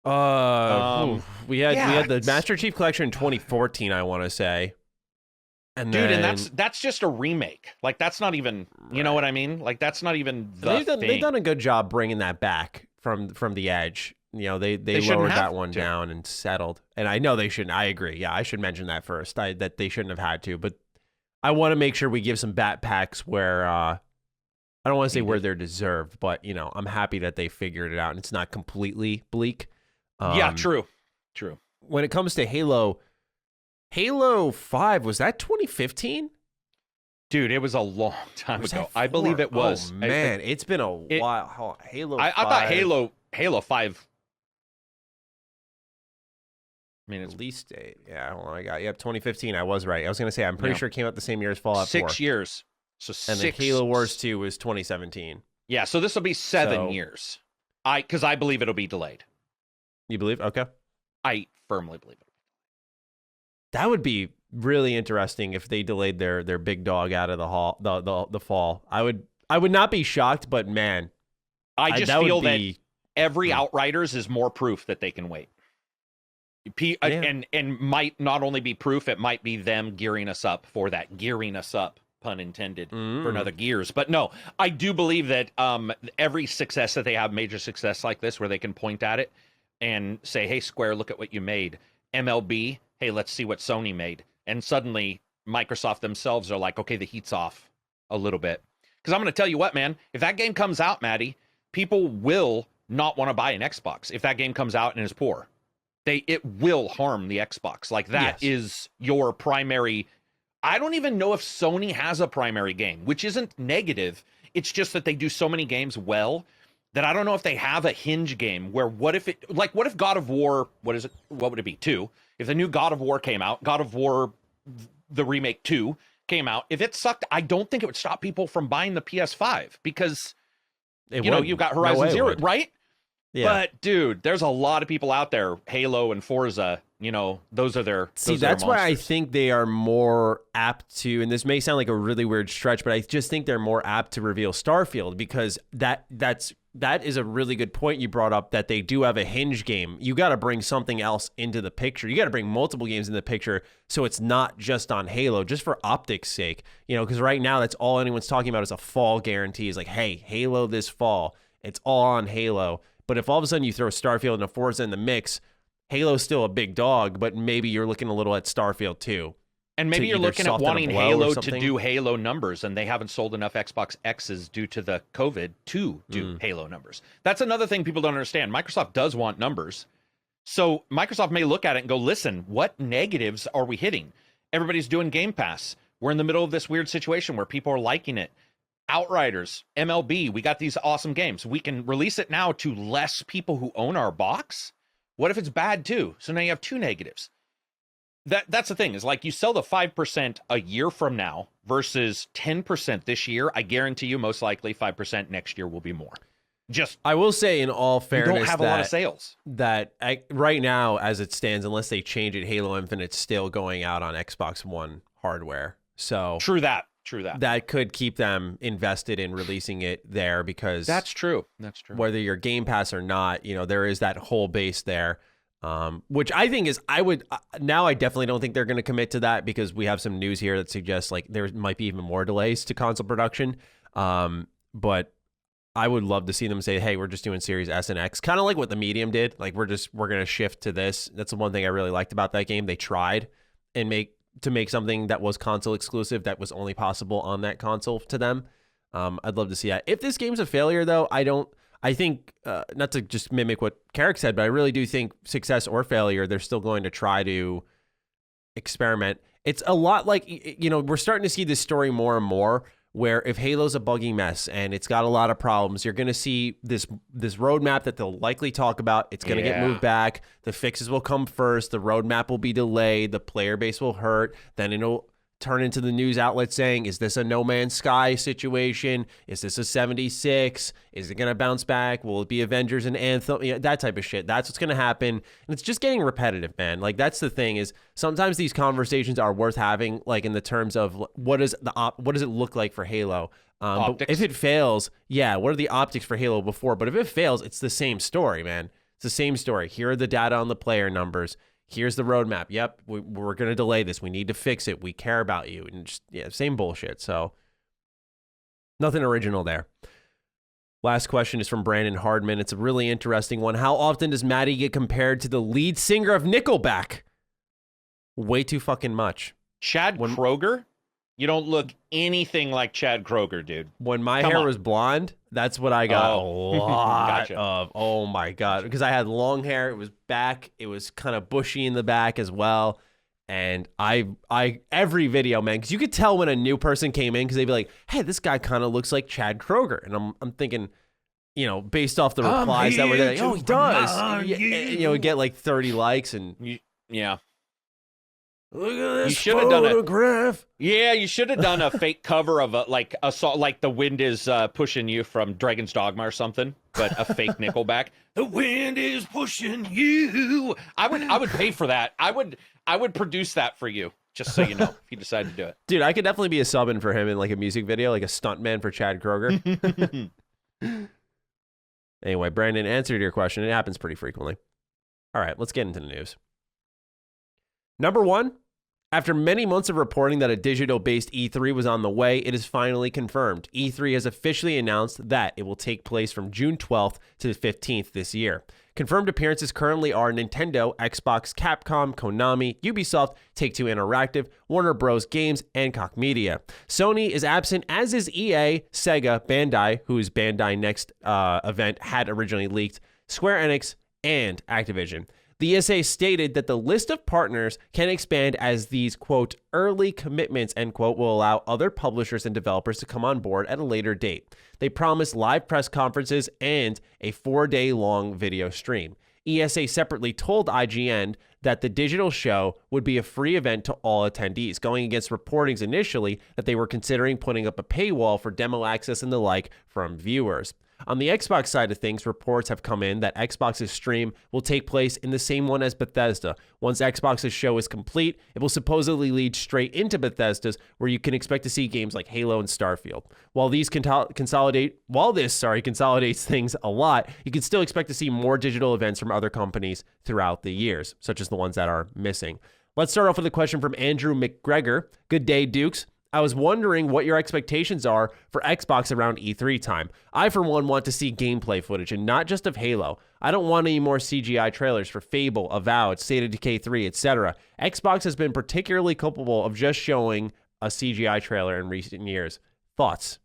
Speaker 1: We had the Master Chief Collection in 2014, I want to say. And
Speaker 2: dude, and that's just a remake. Like, that's not even, you know what I mean? Like, that's not even the thing.
Speaker 1: They've done a good job bringing that back from the edge. You know, they lowered that one down and settled. And I know they shouldn't. I agree. Yeah, I should mention that first. That they shouldn't have had to. But I want to make sure we give some bat packs where I don't want to say where they're deserved, but you know, I'm happy that they figured it out and it's not completely bleak.
Speaker 2: Yeah, true.
Speaker 1: When it comes to Halo 5, was that 2015?
Speaker 2: Dude, it was a long time ago. I believe it was.
Speaker 1: Oh, man, it's been a while. Halo 5.
Speaker 2: I thought Halo 5. I mean, it's
Speaker 1: release date. Yeah, hold on, 2015. I was right. I was going to say, I'm pretty sure it came out the same year as Fallout 4.
Speaker 2: 6 years. So
Speaker 1: and then Halo Wars 2 was 2017.
Speaker 2: Yeah, so this will be 7 years. Because I believe it'll be delayed.
Speaker 1: You believe? Okay.
Speaker 2: I firmly believe it.
Speaker 1: That would be really interesting if they delayed their big dog out of the fall. I would not be shocked, but man,
Speaker 2: I just feel that every Outriders is more proof that they can wait. And might not only be proof, it might be them gearing us up for that. Gearing us up, pun intended, for another Gears. But no, I do believe that every success that they have, major success like this, where they can point at it and say, hey, Square, look at what you made. MLB, hey, let's see what Sony made. And suddenly Microsoft themselves are like, okay, the heat's off a little bit. Because I'm going to tell you what, man, if that game comes out, Matty, people will not want to buy an Xbox if that game comes out and is poor. It will harm the Xbox. Like, that is your primary. I don't even know if Sony has a primary game, which isn't negative. It's just that they do so many games well that I don't know if they have a hinge game where what if God of War, what would it be, 2? If the new God of War came out, God of War, the remake 2 came out, if it sucked, I don't think it would stop people from buying the PS5 because, you've got Horizon Zero, right? Yeah. But, dude, there's a lot of people out there, Halo and Forza, those are their
Speaker 1: See, that's why I think they are more apt to, and this may sound like a really weird stretch, but I just think they're more apt to reveal Starfield because that is a really good point you brought up, that they do have a hinge game. You got to bring something else into the picture. You got to bring multiple games in the picture so it's not just on Halo, just for optics' sake. Because right now that's all anyone's talking about is a fall guarantee. Is like, hey, Halo this fall. It's all on Halo. But if all of a sudden you throw Starfield and a Forza in the mix, Halo's still a big dog, but maybe you're looking a little at Starfield too.
Speaker 2: And maybe you're looking at wanting Halo to do Halo numbers, and they haven't sold enough Xbox X's due to the COVID to do Halo numbers. That's another thing people don't understand. Microsoft does want numbers. So Microsoft may look at it and go, listen, what negatives are we hitting? Everybody's doing Game Pass. We're in the middle of this weird situation where people are liking it. Outriders, MLB, we got these awesome games. We can release it now to less people who own our box. What if it's bad too? So now you have two negatives. That's the thing, is like you sell the 5% a year from now versus 10% this year. I guarantee you most likely 5% next year will be more. I will say in all fairness, you don't have a lot of sales.
Speaker 1: Right now, as it stands, unless they change it, Halo Infinite's still going out on Xbox One hardware. So
Speaker 2: True that.
Speaker 1: That could keep them invested in releasing it there because
Speaker 2: that's true.
Speaker 1: Whether you're Game Pass or not, there is that whole base there, which I think is I definitely don't think they're going to commit to that because we have some news here that suggests like there might be even more delays to console production. But I would love to see them say, hey, we're just doing Series S and X, kind of like what the Medium did. Like we're going to shift to this. That's the one thing I really liked about that game. They tried and make something that was console exclusive that was only possible on that console to them. I'd love to see that. If this game's a failure, though, I think, not to just mimic what Carrick said, but I really do think success or failure, they're still going to try to experiment. It's a lot like, we're starting to see this story more and more where if Halo's a buggy mess and it's got a lot of problems, you're going to see this roadmap that they'll likely talk about. It's going to get moved back. The fixes will come first. The roadmap will be delayed. The player base will hurt. Then it'll turn into the news outlet saying, is this a No Man's Sky situation? Is this a 76? Is it going to bounce back? Will it be Avengers and Anthem? That type of shit. That's what's going to happen. And it's just getting repetitive, man. Like, that's the thing, is sometimes these conversations are worth having, like, in the terms of what does it look like for Halo? But if it fails, what are the optics for Halo before? But if it fails, it's the same story, man. It's the same story. Here are the data on the player numbers. Here's the roadmap. Yep, we're going to delay this. We need to fix it. We care about you. And just, same bullshit. So nothing original there. Last question is from Brandon Hardman. It's a really interesting one. How often does Matty get compared to the lead singer of Nickelback? Way too fucking much.
Speaker 2: Chad Kroeger? You don't look anything like Chad Kroeger, dude.
Speaker 1: When my hair was blonde, that's what I got a lot
Speaker 2: Gotcha.
Speaker 1: of. Oh my God. Because I had long hair. It was back. It was kind of bushy in the back as well. And I every video, man, because you could tell when a new person came in because they'd be like, hey, this guy kind of looks like Chad Kroeger. And I'm thinking, based off the replies that were there, like, oh, he does. Get like 30 likes and.
Speaker 2: Yeah.
Speaker 1: Look at this
Speaker 2: you should have done
Speaker 1: photograph.
Speaker 2: You should have done a fake cover of a song like "The Wind Is Pushing You" from Dragon's Dogma or something, but a fake Nickelback. The wind is pushing you. I would pay for that. I would produce that for you, just so you know, if you decide to do it.
Speaker 1: Dude, I could definitely be a sub-in for him in like a music video, like a stuntman for Chad Kroeger. Anyway, Brandon, answer to your question. It happens pretty frequently. All right, let's get into the news. Number one, after many months of reporting that a digital-based E3 was on the way, it is finally confirmed. E3 has officially announced that it will take place from June 12th to the 15th this year. Confirmed appearances currently are Nintendo, Xbox, Capcom, Konami, Ubisoft, Take-Two Interactive, Warner Bros. Games, and Koch Media. Sony is absent, as is EA, Sega, Bandai, whose Bandai Next event had originally leaked, Square Enix, and Activision. The ESA stated that the list of partners can expand as these, quote, early commitments, end quote, will allow other publishers and developers to come on board at a later date. They promised live press conferences and a 4-day-long video stream. ESA separately told IGN that the digital show would be a free event to all attendees, going against reportings initially that they were considering putting up a paywall for demo access and the like from viewers. On the Xbox side of things, reports have come in that Xbox's stream will take place in the same one as Bethesda. Once Xbox's show is complete, it will supposedly lead straight into Bethesda's, where you can expect to see games like Halo and Starfield. While this consolidates things a lot, you can still expect to see more digital events from other companies throughout the years, such as the ones that are missing. Let's start off with a question from Andrew McGregor. Good day, Dukes. I was wondering what your expectations are for Xbox around E3 time. I, for one, want to see gameplay footage, and not just of Halo. I don't want any more CGI trailers for Fable, Avowed, State of Decay 3, etc. Xbox has been particularly culpable of just showing a CGI trailer in recent years. Thoughts?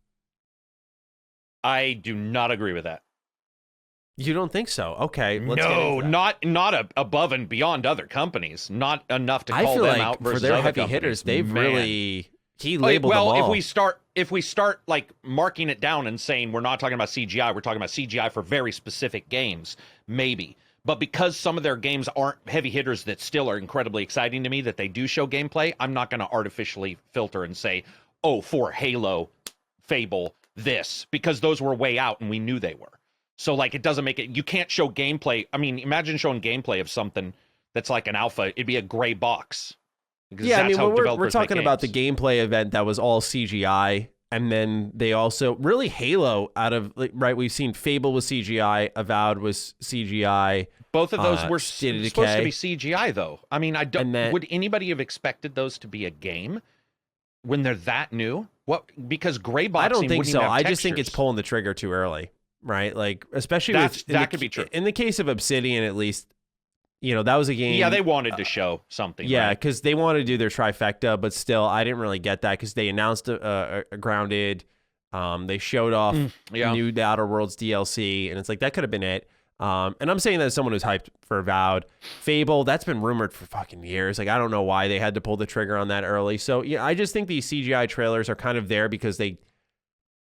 Speaker 2: I do not agree with that.
Speaker 1: You don't think so? Okay, let's
Speaker 2: no,
Speaker 1: get
Speaker 2: not above and beyond other companies. Not enough to call them out versus
Speaker 1: for their
Speaker 2: other
Speaker 1: heavy
Speaker 2: companies.
Speaker 1: hitters, they've
Speaker 2: Man.
Speaker 1: really... He labeled
Speaker 2: well,
Speaker 1: them all.
Speaker 2: if we start like marking it down and saying we're not talking about CGI, we're talking about CGI for very specific games, maybe. But because some of their games aren't heavy hitters that still are incredibly exciting to me, that they do show gameplay, I'm not going to artificially filter and say, oh, for Halo, Fable, this, because those were way out and we knew they were. So like it doesn't make it, you can't show gameplay. I mean, imagine showing gameplay of something that's like an alpha. It'd be a gray box.
Speaker 1: Yeah, I mean, we're talking about the gameplay event that was all CGI, and then they also really Halo out of right. We've seen Fable was CGI, Avowed was CGI.
Speaker 2: Both of those were supposed to be CGI, though. I mean, would anybody have expected those to be a game when they're that new? What? Because gray boxing.
Speaker 1: I don't think so. I just think
Speaker 2: textures.
Speaker 1: it's pulling the trigger too early, right? Like especially
Speaker 2: that could be true
Speaker 1: in the case of Obsidian, at least. You know, that was a game.
Speaker 2: Yeah, they wanted to show something.
Speaker 1: Yeah,
Speaker 2: right?
Speaker 1: because they wanted to do their trifecta, but still, I didn't really get that because they announced a Grounded. They showed off new The Outer Worlds DLC, and it's like, that could have been it. And I'm saying that as someone who's hyped for Avowed. Fable, that's been rumored for fucking years. Like, I don't know why they had to pull the trigger on that early. So, yeah, I just think these CGI trailers are kind of there because they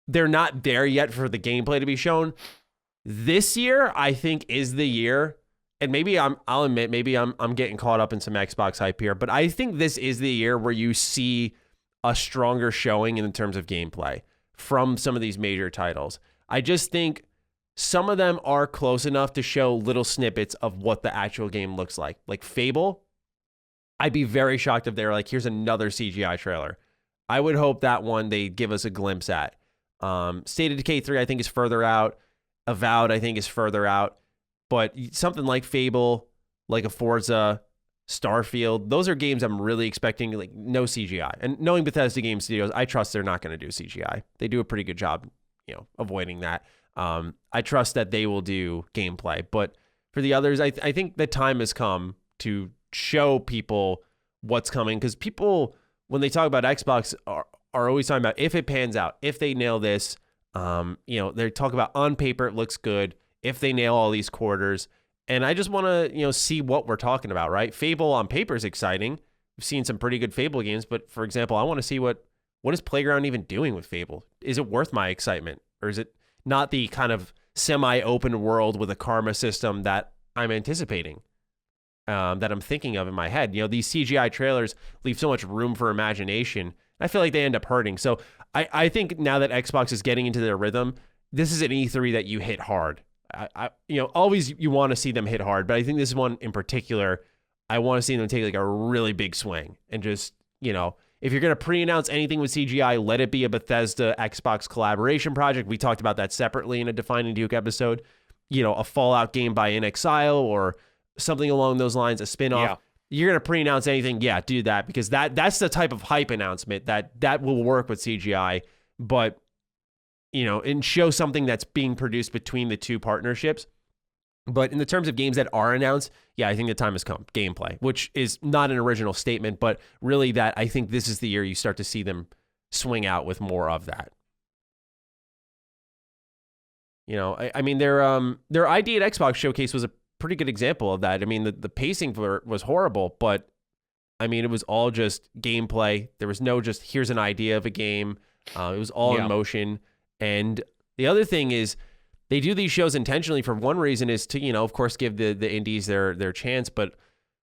Speaker 1: they're not there yet for the gameplay to be shown. This year, I think, is the year, and maybe I'll admit, maybe I'm getting caught up in some Xbox hype here, but I think this is the year where you see a stronger showing in terms of gameplay from some of these major titles. I just think some of them are close enough to show little snippets of what the actual game looks like. Like Fable, I'd be very shocked if they were like, here's another CGI trailer. I would hope that one they give us a glimpse at. State of Decay 3, I think, is further out. Avowed, I think, is further out. But something like Fable, like a Forza, Starfield, those are games I'm really expecting, like, no CGI. And knowing Bethesda Game Studios, I trust they're not going to do CGI. They do a pretty good job, avoiding that. I trust that they will do gameplay. But for the others, I think the time has come to show people what's coming. Because people, when they talk about Xbox, are always talking about if it pans out, if they nail this. They talk about on paper it looks good, if they nail all these quarters. And I just want to, see what we're talking about, right? Fable on paper is exciting. We've seen some pretty good Fable games, but for example, I want to see what is Playground even doing with Fable? Is it worth my excitement? Or is it not the kind of semi-open world with a karma system that I'm anticipating, that I'm thinking of in my head? These CGI trailers leave so much room for imagination. I feel like they end up hurting. So I think now that Xbox is getting into their rhythm, this is an E3 that you hit hard. Always you want to see them hit hard, but I think this one in particular, I want to see them take like a really big swing and just, if you're going to pre-announce anything with CGI, let it be a Bethesda Xbox collaboration project. We talked about that separately in a Defining Duke episode. A Fallout game by inXile or something along those lines, a spin-off. Yeah. You're going to pre-announce anything, yeah, do that, because that's the type of hype announcement that will work with CGI. But and show something that's being produced between the two partnerships. But in the terms of games that are announced, yeah, I think the time has come. Gameplay, which is not an original statement, but really that I think this is the year you start to see them swing out with more of that. I mean, their ID at Xbox showcase was a pretty good example of that. I mean, the pacing for it was horrible, but I mean, it was all just gameplay. There was no just here's an idea of a game. It was all in motion. And the other thing is they do these shows intentionally for one reason is to, of course, give the indies their chance. But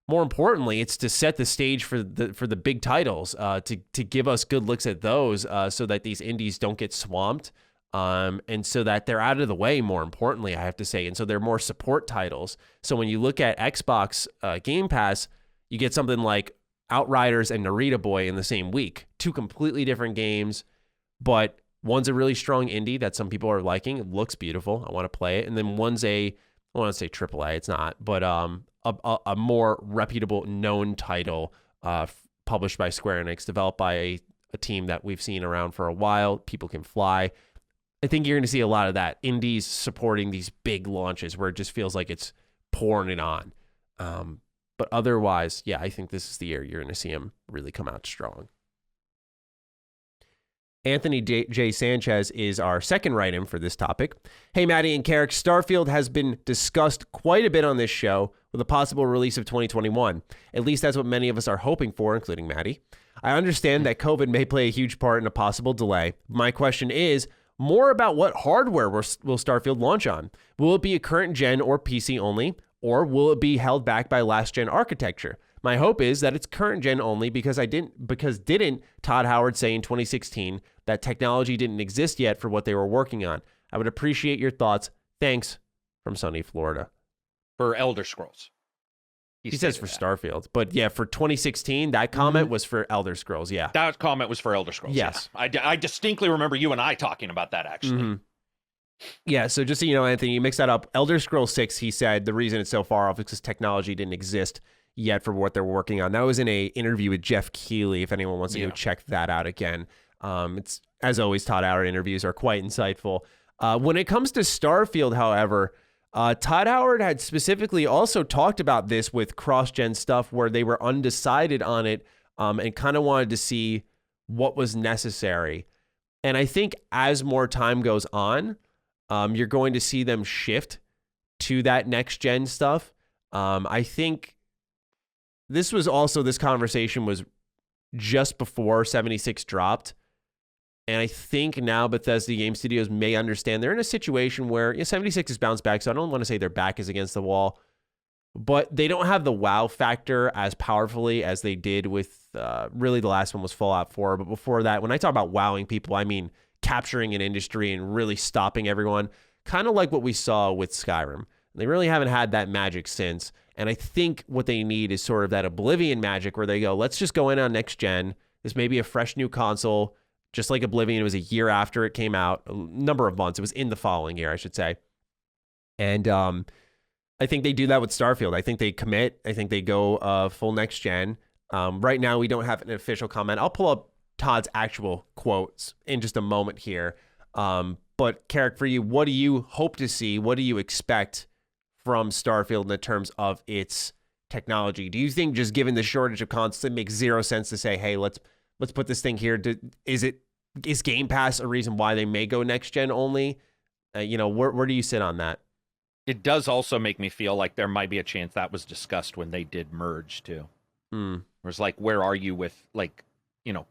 Speaker 1: more importantly, it's to set the stage for the big titles, to give us good looks at those so that these indies don't get swamped. And so that they're out of the way, more importantly, I have to say. And so they're more support titles. So when you look at Xbox Game Pass, you get something like Outriders and Narita Boy in the same week. Two completely different games, but one's a really strong indie that some people are liking. It looks beautiful. I want to play it. And then one's I want to say AAA. It's not, but a more reputable, known title published by Square Enix, developed by a team that we've seen around for a while. People Can Fly. I think you're going to see a lot of that. Indies supporting these big launches where it just feels like it's pouring it on. But otherwise, yeah, I think this is the year you're going to see them really come out strong. Anthony J. Sanchez is our second write-in for this topic. Hey, Matty and Carrick, Starfield has been discussed quite a bit on this show with a possible release of 2021. At least that's what many of us are hoping for, including Matty. I understand that COVID may play a huge part in a possible delay. My question is more about what hardware will Starfield launch on. Will it be a current gen or PC only, or will it be held back by last gen architecture? My hope is that it's current gen only because didn't Todd Howard say in 2016 that technology didn't exist yet for what they were working on? I would appreciate your thoughts. Thanks, from sunny Florida.
Speaker 2: For Elder Scrolls.
Speaker 1: He says for Starfield, but yeah, for 2016, that comment was for Elder Scrolls. Yeah,
Speaker 2: that comment was for Elder Scrolls.
Speaker 1: Yes,
Speaker 2: yeah. I distinctly remember you and I talking about that actually.
Speaker 1: Mm-hmm. Yeah, so just so you know, Anthony, you mixed that up. Elder Scrolls 6, he said the reason it's so far off is because technology didn't exist yet for what they're working on. That was in a interview with Jeff Keighley, if anyone wants to go check that out again. It's, as always, Todd Howard interviews are quite insightful. When it comes to Starfield, however, Todd Howard had specifically also talked about this with cross-gen stuff where they were undecided on it and kind of wanted to see what was necessary. And I think as more time goes on, you're going to see them shift to that next-gen stuff. I think this conversation was just before 76 dropped. And I think now Bethesda Game Studios may understand they're in a situation where 76 is bounced back, so I don't want to say their back is against the wall, but they don't have the wow factor as powerfully as they did with really the last one was Fallout 4. But before that, when I talk about wowing people, I mean capturing an industry and really stopping everyone, kind of like what we saw with Skyrim. They really haven't had that magic since. And I think what they need is sort of that Oblivion magic where they go, let's just go in on next gen. This may be a fresh new console. Just like Oblivion, it was a year after it came out, a number of months. It was in the following year, I should say. And I think they do that with Starfield. I think they commit. I think they go full next gen. Right now, we don't have an official comment. I'll pull up Todd's actual quotes in just a moment here. But, Carrick, for you, what do you hope to see? What do you expect from Starfield in terms of its technology? Do you think just given the shortage of consoles, it makes zero sense to say, hey, let's put this thing here? Is Game Pass a reason why they may go next gen only? Where do you sit on that?
Speaker 2: It does also make me feel like there might be a chance that was discussed when they did merge too. Where it's like, where are you with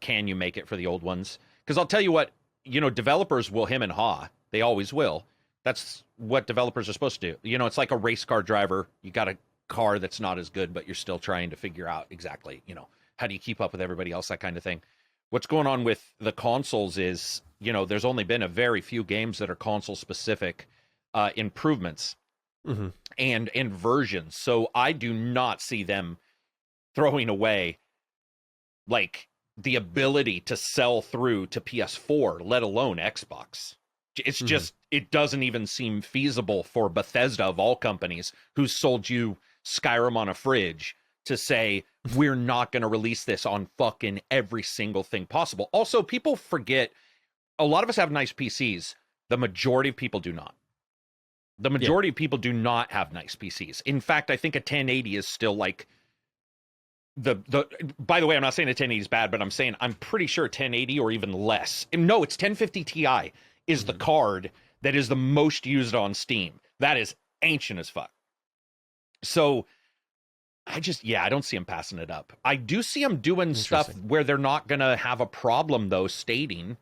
Speaker 2: can you make it for the old ones? Because I'll tell you what, developers will hem and haw. They always will. That's what developers are supposed to do. It's like a race car driver. You got a car that's not as good, but you're still trying to figure out exactly, how do you keep up with everybody else, that kind of thing. What's going on with the consoles is, there's only been a very few games that are console specific improvements and versions. So I do not see them throwing away like the ability to sell through to PS4, let alone Xbox. It's just, it doesn't even seem feasible for Bethesda of all companies who's sold you Skyrim on a fridge to say, we're not going to release this on fucking every single thing possible. Also, people forget, a lot of us have nice PCs. The majority of people do not. The majority of people do not have nice PCs. In fact, I think a 1080 is still like by the way, I'm not saying a 1080 is bad, but I'm saying I'm pretty sure 1080 or even less. No, it's 1050 Ti is the card that is the most used on Steam. That is ancient as fuck. So I don't see them passing it up. I do see them doing stuff where they're not going to have a problem, though, stating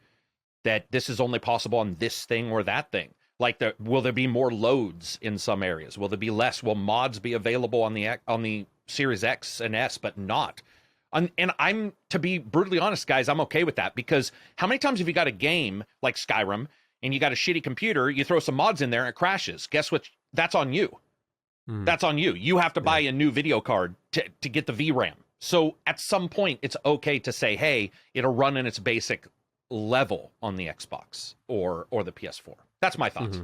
Speaker 2: that this is only possible on this thing or that thing. Like, will there be more loads in some areas? Will there be less? Will mods be available on the Series X and S, but not? And I'm, to be brutally honest, guys, I'm okay with that, because how many times have you got a game like Skyrim and you got a shitty computer, you throw some mods in there and it crashes? Guess what? That's on you. That's on you. You have to buy a new video card to get the VRAM. So at some point, it's okay to say, hey, it'll run in its basic level on the Xbox or the PS4. That's my thoughts.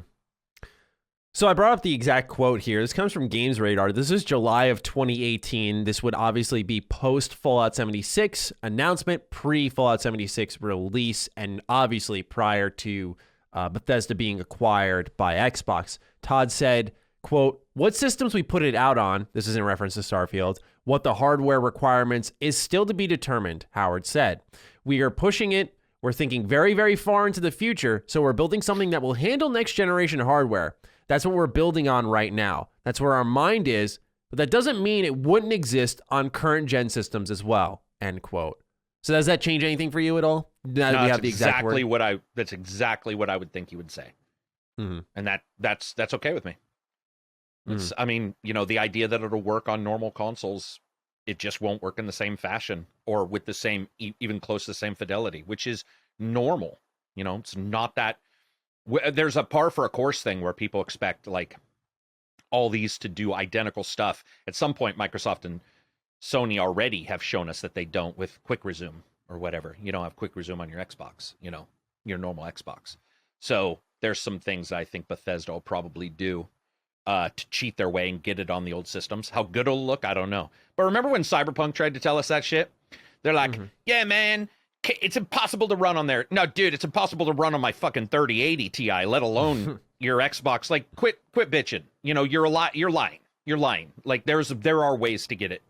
Speaker 1: So I brought up the exact quote here. This comes from Games Radar. This is July of 2018. This would obviously be post Fallout 76 announcement, pre Fallout 76 release, and obviously prior to Bethesda being acquired by Xbox. Todd said, quote, what systems we put it out on, this is in reference to Starfield, what the hardware requirements is still to be determined, Howard said. We are pushing it. We're thinking very, very far into the future, so we're building something that will handle next generation hardware. That's what we're building on right now. That's where our mind is, but that doesn't mean it wouldn't exist on current gen systems as well, end quote. So does that change anything for you at all? Now that we have the exact word?
Speaker 2: That's exactly what I would think you would say. And that's okay with me. It's, I mean, the idea that it'll work on normal consoles, it just won't work in the same fashion or with the same, even close to the same fidelity, which is normal. It's not that. There's a par for a course thing where people expect like all these to do identical stuff. At some point, Microsoft and Sony already have shown us that they don't with Quick Resume or whatever. You don't have Quick Resume on your Xbox, your normal Xbox. So there's some things I think Bethesda will probably do to cheat their way and get it on the old systems. How good it'll look, I don't know. But remember when Cyberpunk tried to tell us that shit? They're like, yeah, man, it's impossible to run on there. No, dude, it's impossible to run on my fucking 3080 Ti, let alone your Xbox. Like, quit bitching. You're lying. Like, there are ways to get it,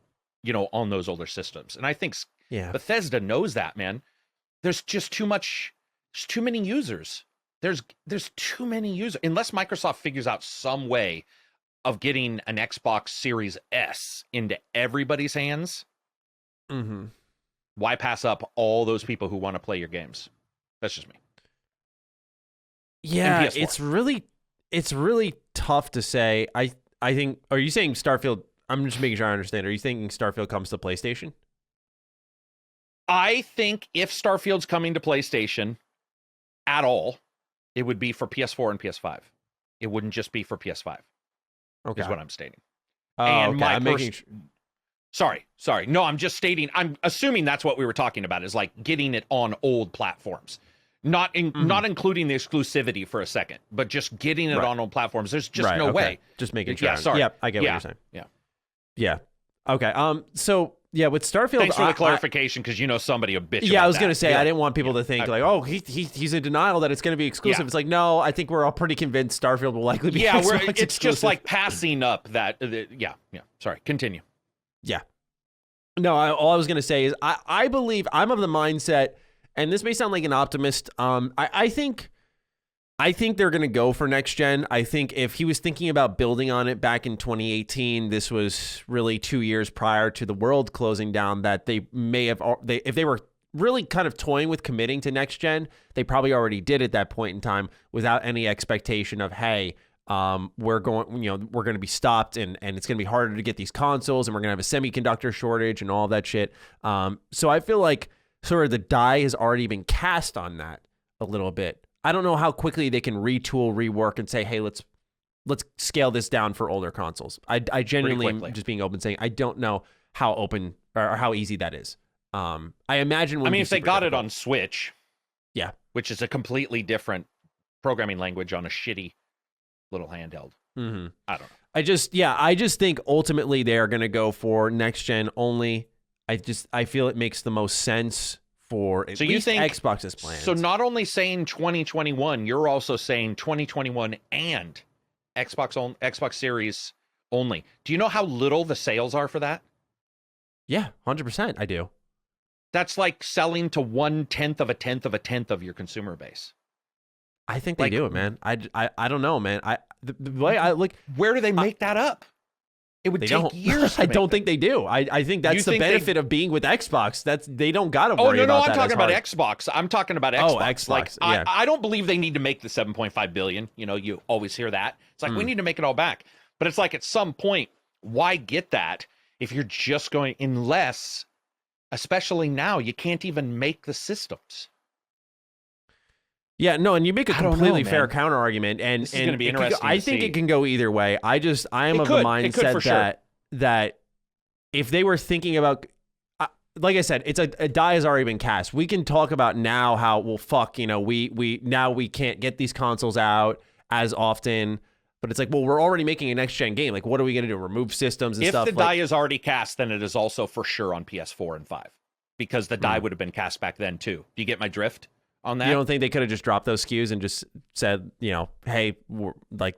Speaker 2: on those older systems. And I think Bethesda knows that, man. There's just too many users. There's too many users. Unless Microsoft figures out some way of getting an Xbox Series S into everybody's hands, why pass up all those people who want to play your games? That's just me.
Speaker 1: Yeah,
Speaker 2: PS4.
Speaker 1: it's really tough to say. I think. Are you saying Starfield? I'm just making sure I understand. Are you thinking Starfield comes to PlayStation?
Speaker 2: I think if Starfield's coming to PlayStation at all, it would be for PS4 and PS5. It wouldn't just be for PS5.
Speaker 1: Okay,
Speaker 2: is what I'm stating.
Speaker 1: Oh,
Speaker 2: And
Speaker 1: okay. I'm making.
Speaker 2: Sorry. No, I'm just stating. I'm assuming that's what we were talking about. Is like getting it on old platforms, not including the exclusivity for a second, but just getting it on old platforms. There's just no way.
Speaker 1: Just making sure.
Speaker 2: Yeah, sorry.
Speaker 1: Yep, I get what you're saying.
Speaker 2: Yeah.
Speaker 1: Okay. So yeah, with Starfield.
Speaker 2: Thanks for the clarification, because somebody would bitch.
Speaker 1: Yeah,
Speaker 2: about
Speaker 1: I was going to
Speaker 2: that.
Speaker 1: say, I didn't want people to think like, oh, he's in denial that it's going to be exclusive.
Speaker 2: Yeah.
Speaker 1: It's like, no, I think we're all pretty convinced Starfield will likely be Xbox
Speaker 2: it's
Speaker 1: exclusive.
Speaker 2: just like passing up that. Yeah. Sorry, continue.
Speaker 1: Yeah. No, all I was going to say is I believe I'm of the mindset, and this may sound like an optimist. I think they're going to go for next gen. I think if he was thinking about building on it back in 2018, this was really 2 years prior to the world closing down, that they may have, if they were really kind of toying with committing to next gen, they probably already did at that point in time without any expectation of, hey, we're going to be stopped and it's going to be harder to get these consoles and we're going to have a semiconductor shortage and all that shit. So I feel like sort of the die has already been cast on that a little bit. I don't know how quickly they can retool, rework, and say, hey, let's scale this down for older consoles. I genuinely am just being open, saying I don't know how open or how easy that is. I imagine.
Speaker 2: If they got it on Switch,
Speaker 1: yeah,
Speaker 2: which is a completely different programming language on a shitty little handheld.
Speaker 1: Mm-hmm.
Speaker 2: I don't know.
Speaker 1: I just think ultimately they are going to go for next gen only. I feel it makes the most sense. For at least Xbox's plans.
Speaker 2: So not only saying 2021, you're also saying 2021 and Xbox Series only. Do you know how little the sales are for that?
Speaker 1: Yeah, 100%. I do.
Speaker 2: That's like selling to 1/10 of your consumer base.
Speaker 1: I think they do it, man. I don't know, man. The way I look,
Speaker 2: where do they make that up? It would take years.
Speaker 1: I don't think they do. I think that's the benefit of being with Xbox. They don't got to worry about that.
Speaker 2: I'm talking about Xbox. I'm talking about Xbox.
Speaker 1: Oh, Xbox.
Speaker 2: Like, I don't believe they need to make the $7.5 billion. You always hear that. It's like, we need to make it all back. But it's like, at some point, why get that if you're just going, unless, especially now, you can't even make the systems.
Speaker 1: Yeah, no, and you make a completely fair counter argument, and
Speaker 2: this is going to be interesting.
Speaker 1: I think it can go either way. I am of the mindset that if they were thinking about, like I said, it's a die has already been cast. We can talk about now how we can't get these consoles out as often, but it's like, well, we're already making a next gen game. Like, what are we going to do? Remove systems and stuff?
Speaker 2: If the die is already cast, then it is also for sure on PS4 and 5, because the die would have been cast back then too. Do you get my drift on that?
Speaker 1: You don't think they could have just dropped those SKUs and just said, hey,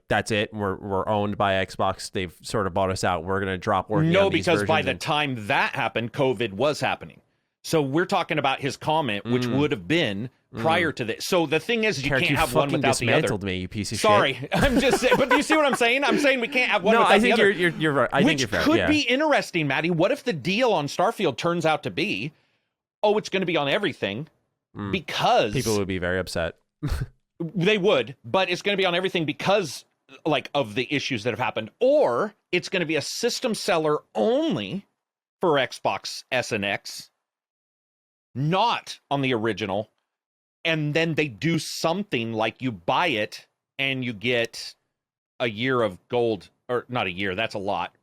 Speaker 1: that's it. We're owned by Xbox. They've sort of bought us out. We're going to drop working on these
Speaker 2: because by
Speaker 1: versions
Speaker 2: the time that happened, COVID was happening. So we're talking about his comment, which would have been prior to this. So the thing is, you can't have one without the other.
Speaker 1: Dismantled me, you piece of shit.
Speaker 2: Sorry, I'm just saying. But do you see what I'm saying? I'm saying we can't have one without the other.
Speaker 1: No, I think you're right. I think you're fair.
Speaker 2: Which could be interesting, Matty. What if the deal on Starfield turns out to be, it's going to be on everything? Because
Speaker 1: people would be very upset.
Speaker 2: They would, but it's going to be on everything because of the issues that have happened, or it's going to be a system seller only for Xbox S and X, not on the original. And then they do something like you buy it and you get a year of gold, or not a year. That's a lot.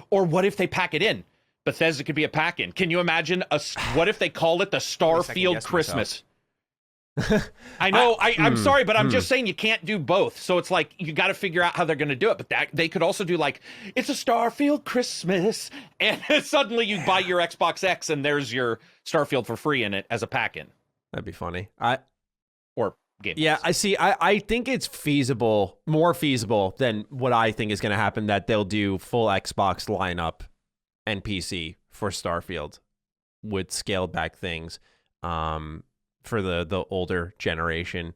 Speaker 2: Or what if they pack it in? Bethesda could be a pack-in. Can you imagine what if they call it the Starfield Christmas? I know. I'm sorry, but I'm just saying you can't do both. So it's like you got to figure out how they're going to do it. But they could also do it's a Starfield Christmas, and suddenly you buy your Xbox X and there's your Starfield for free in it as a pack-in.
Speaker 1: That'd be funny.
Speaker 2: Or Game Pass.
Speaker 1: Yeah, I see. I think it's feasible, more feasible than what I think is going to happen, that they'll do full Xbox lineup and PC for Starfield with scaled back things for the older generation.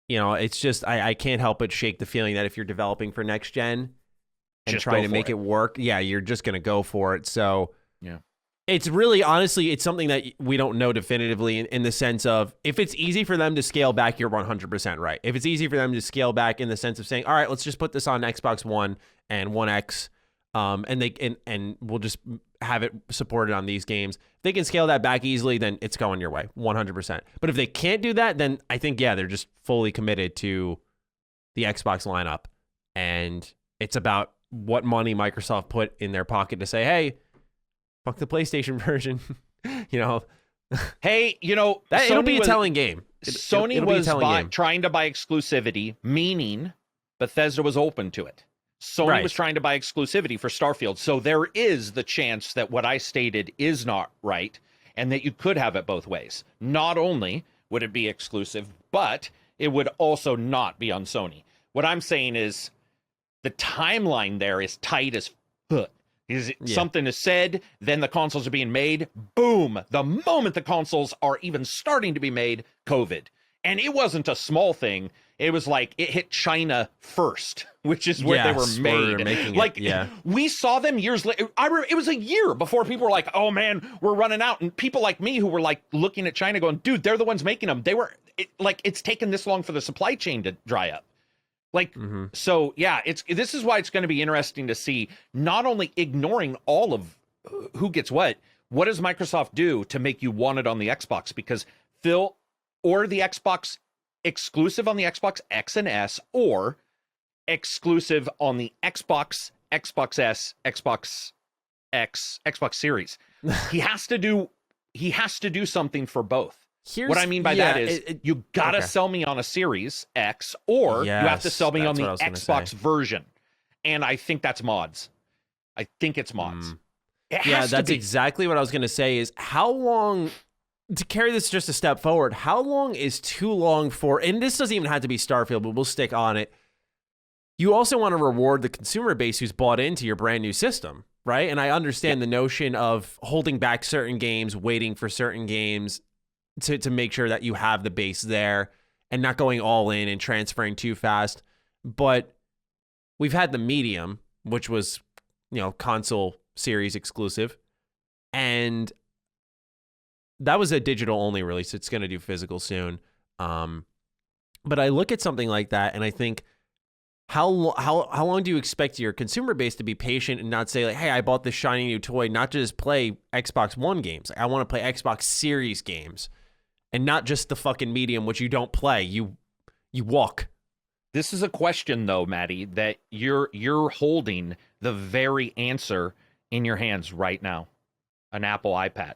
Speaker 1: It's just I can't help but shake the feeling that if you're developing for next gen and
Speaker 2: just
Speaker 1: trying to make it work, yeah, you're just going to go for it. So
Speaker 2: yeah,
Speaker 1: It's really, honestly, it's something that we don't know definitively in the sense of if it's easy for them to scale back, you're 100% right. If it's easy for them to scale back in the sense of saying, all right, let's just put this on Xbox One and One X, and we'll just have it supported on these games. If they can scale that back easily, then it's going your way, 100%. But if they can't do that, then I think, yeah, they're just fully committed to the Xbox lineup. And it's about what money Microsoft put in their pocket to say, hey, fuck the PlayStation version.
Speaker 2: Hey,
Speaker 1: it'll be a telling game.
Speaker 2: Sony was trying to buy exclusivity, meaning Bethesda was open to it. Sony was trying to buy exclusivity for Starfield. So there is the chance that what I stated is not right and that you could have it both ways. Not only would it be exclusive, but it would also not be on Sony. What I'm saying is the timeline there is tight as fuck. Something is said, then the consoles are being made. Boom! The moment the consoles are even starting to be made, COVID. And it wasn't a small thing. It was like it hit China first, which is where they were made. We saw them years later. It was a year before people were like, "Oh man, we're running out." And people like me who were like looking at China, going, "Dude, they're the ones making them." It's taken this long for the supply chain to dry up. So yeah, this is why it's going to be interesting to see, not only ignoring all of who gets what does Microsoft do to make you want it on the Xbox? Because or the Xbox exclusive on the Xbox X and S, or exclusive on the Xbox, Xbox S, Xbox X, Xbox Series. He has to do something for both. What I mean by that is you gotta sell me on a Series X, or you have to sell me on the Xbox version. And I think that's mods. I think it's mods.
Speaker 1: That's exactly what I was gonna say is how long, to carry this just a step forward, how long is too long for, and this doesn't even have to be Starfield, but we'll stick on it. You also want to reward the consumer base who's bought into your brand new system, right? And I understand the notion of holding back certain games, waiting for certain games, to make sure that you have the base there and not going all in and transferring too fast. But we've had the medium, which was, console series exclusive. And that was a digital only release. It's going to do physical soon. But I look at something like that and I think, how long do you expect your consumer base to be patient and not say like, hey, I bought this shiny new toy, not just play Xbox One games. I want to play Xbox Series games. And not just the fucking medium, which you don't play. You walk.
Speaker 2: This is a question, though, Matty, that you're holding the very answer in your hands right now. An Apple iPad.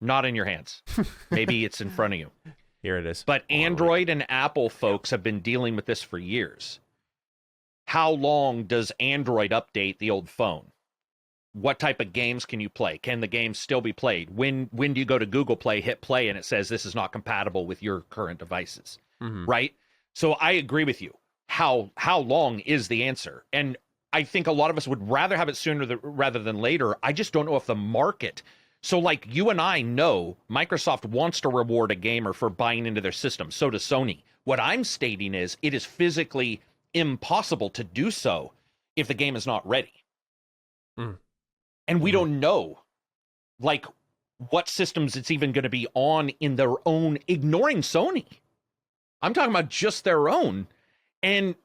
Speaker 2: Not in your hands. Maybe it's in front of you.
Speaker 1: Here it is.
Speaker 2: But Android and Apple folks have been dealing with this for years. How long does Android update the old phone? What type of games can you play? Can the games still be played? When do you go to Google Play, hit play, and it says this is not compatible with your current devices, right? So I agree with you. How long is the answer? And I think a lot of us would rather have it sooner rather than later. I just don't know if the market. So like you and I know Microsoft wants to reward a gamer for buying into their system. So does Sony. What I'm stating is it is physically impossible to do so if the game is not ready. And we don't know, like, what systems it's even going to be on in their own, ignoring Sony. I'm talking about just their own, and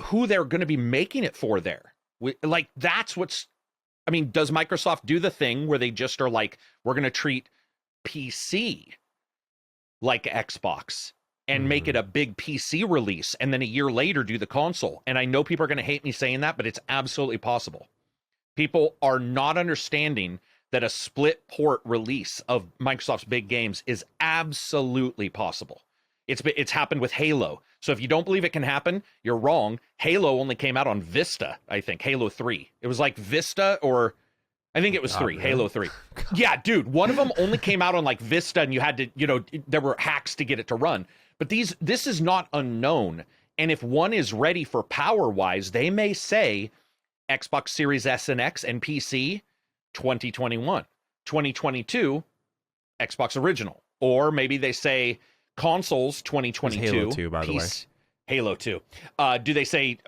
Speaker 2: who they're going to be making it for there. That's what's, I mean, does Microsoft do the thing where they just are like, we're going to treat PC like Xbox and make it a big PC release, and then a year later do the console? And I know people are going to hate me saying that, but it's absolutely possible. People are not understanding that a split port release of Microsoft's big games is absolutely possible. It's happened with Halo. So if you don't believe it can happen, you're wrong. Halo only came out on Vista, I think. Halo 3. It was like Vista, or I think it was 3. Really? Halo 3. Yeah, dude. One of them only came out on like Vista, and you had to, there were hacks to get it to run. But this is not unknown. And if one is ready for power-wise, they may say Xbox Series S and X and PC 2021, 2022 Xbox Original, or maybe they say consoles 2022.
Speaker 1: Halo 2, by the way.
Speaker 2: Halo 2. Do they say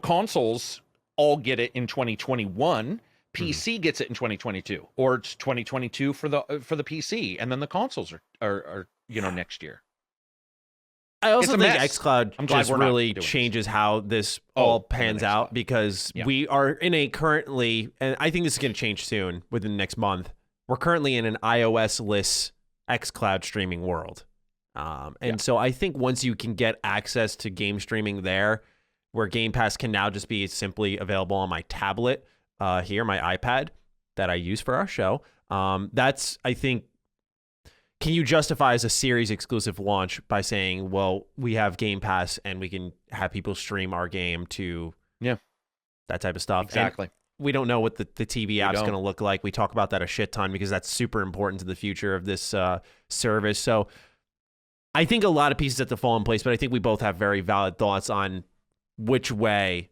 Speaker 2: consoles all get it in 2021, PC gets it in 2022, or it's 2022 for the PC, and then the consoles are next year.
Speaker 1: I also think
Speaker 2: mess.
Speaker 1: xCloud just really changes how this all pans out, because we are in a currently, and I think this is going to change soon within the next month, we're currently in an iOS-less xCloud streaming world. So I think once you can get access to game streaming there, where Game Pass can now just be simply available on my tablet here, my iPad that I use for our show, that's, I think, can you justify as a series exclusive launch by saying, well, we have Game Pass and we can have people stream our game to that type of stuff.
Speaker 2: Exactly.
Speaker 1: And we don't know what the TV app's going to look like. We talk about that a shit ton because that's super important to the future of this service. So I think a lot of pieces have to fall in place, but I think we both have very valid thoughts on which way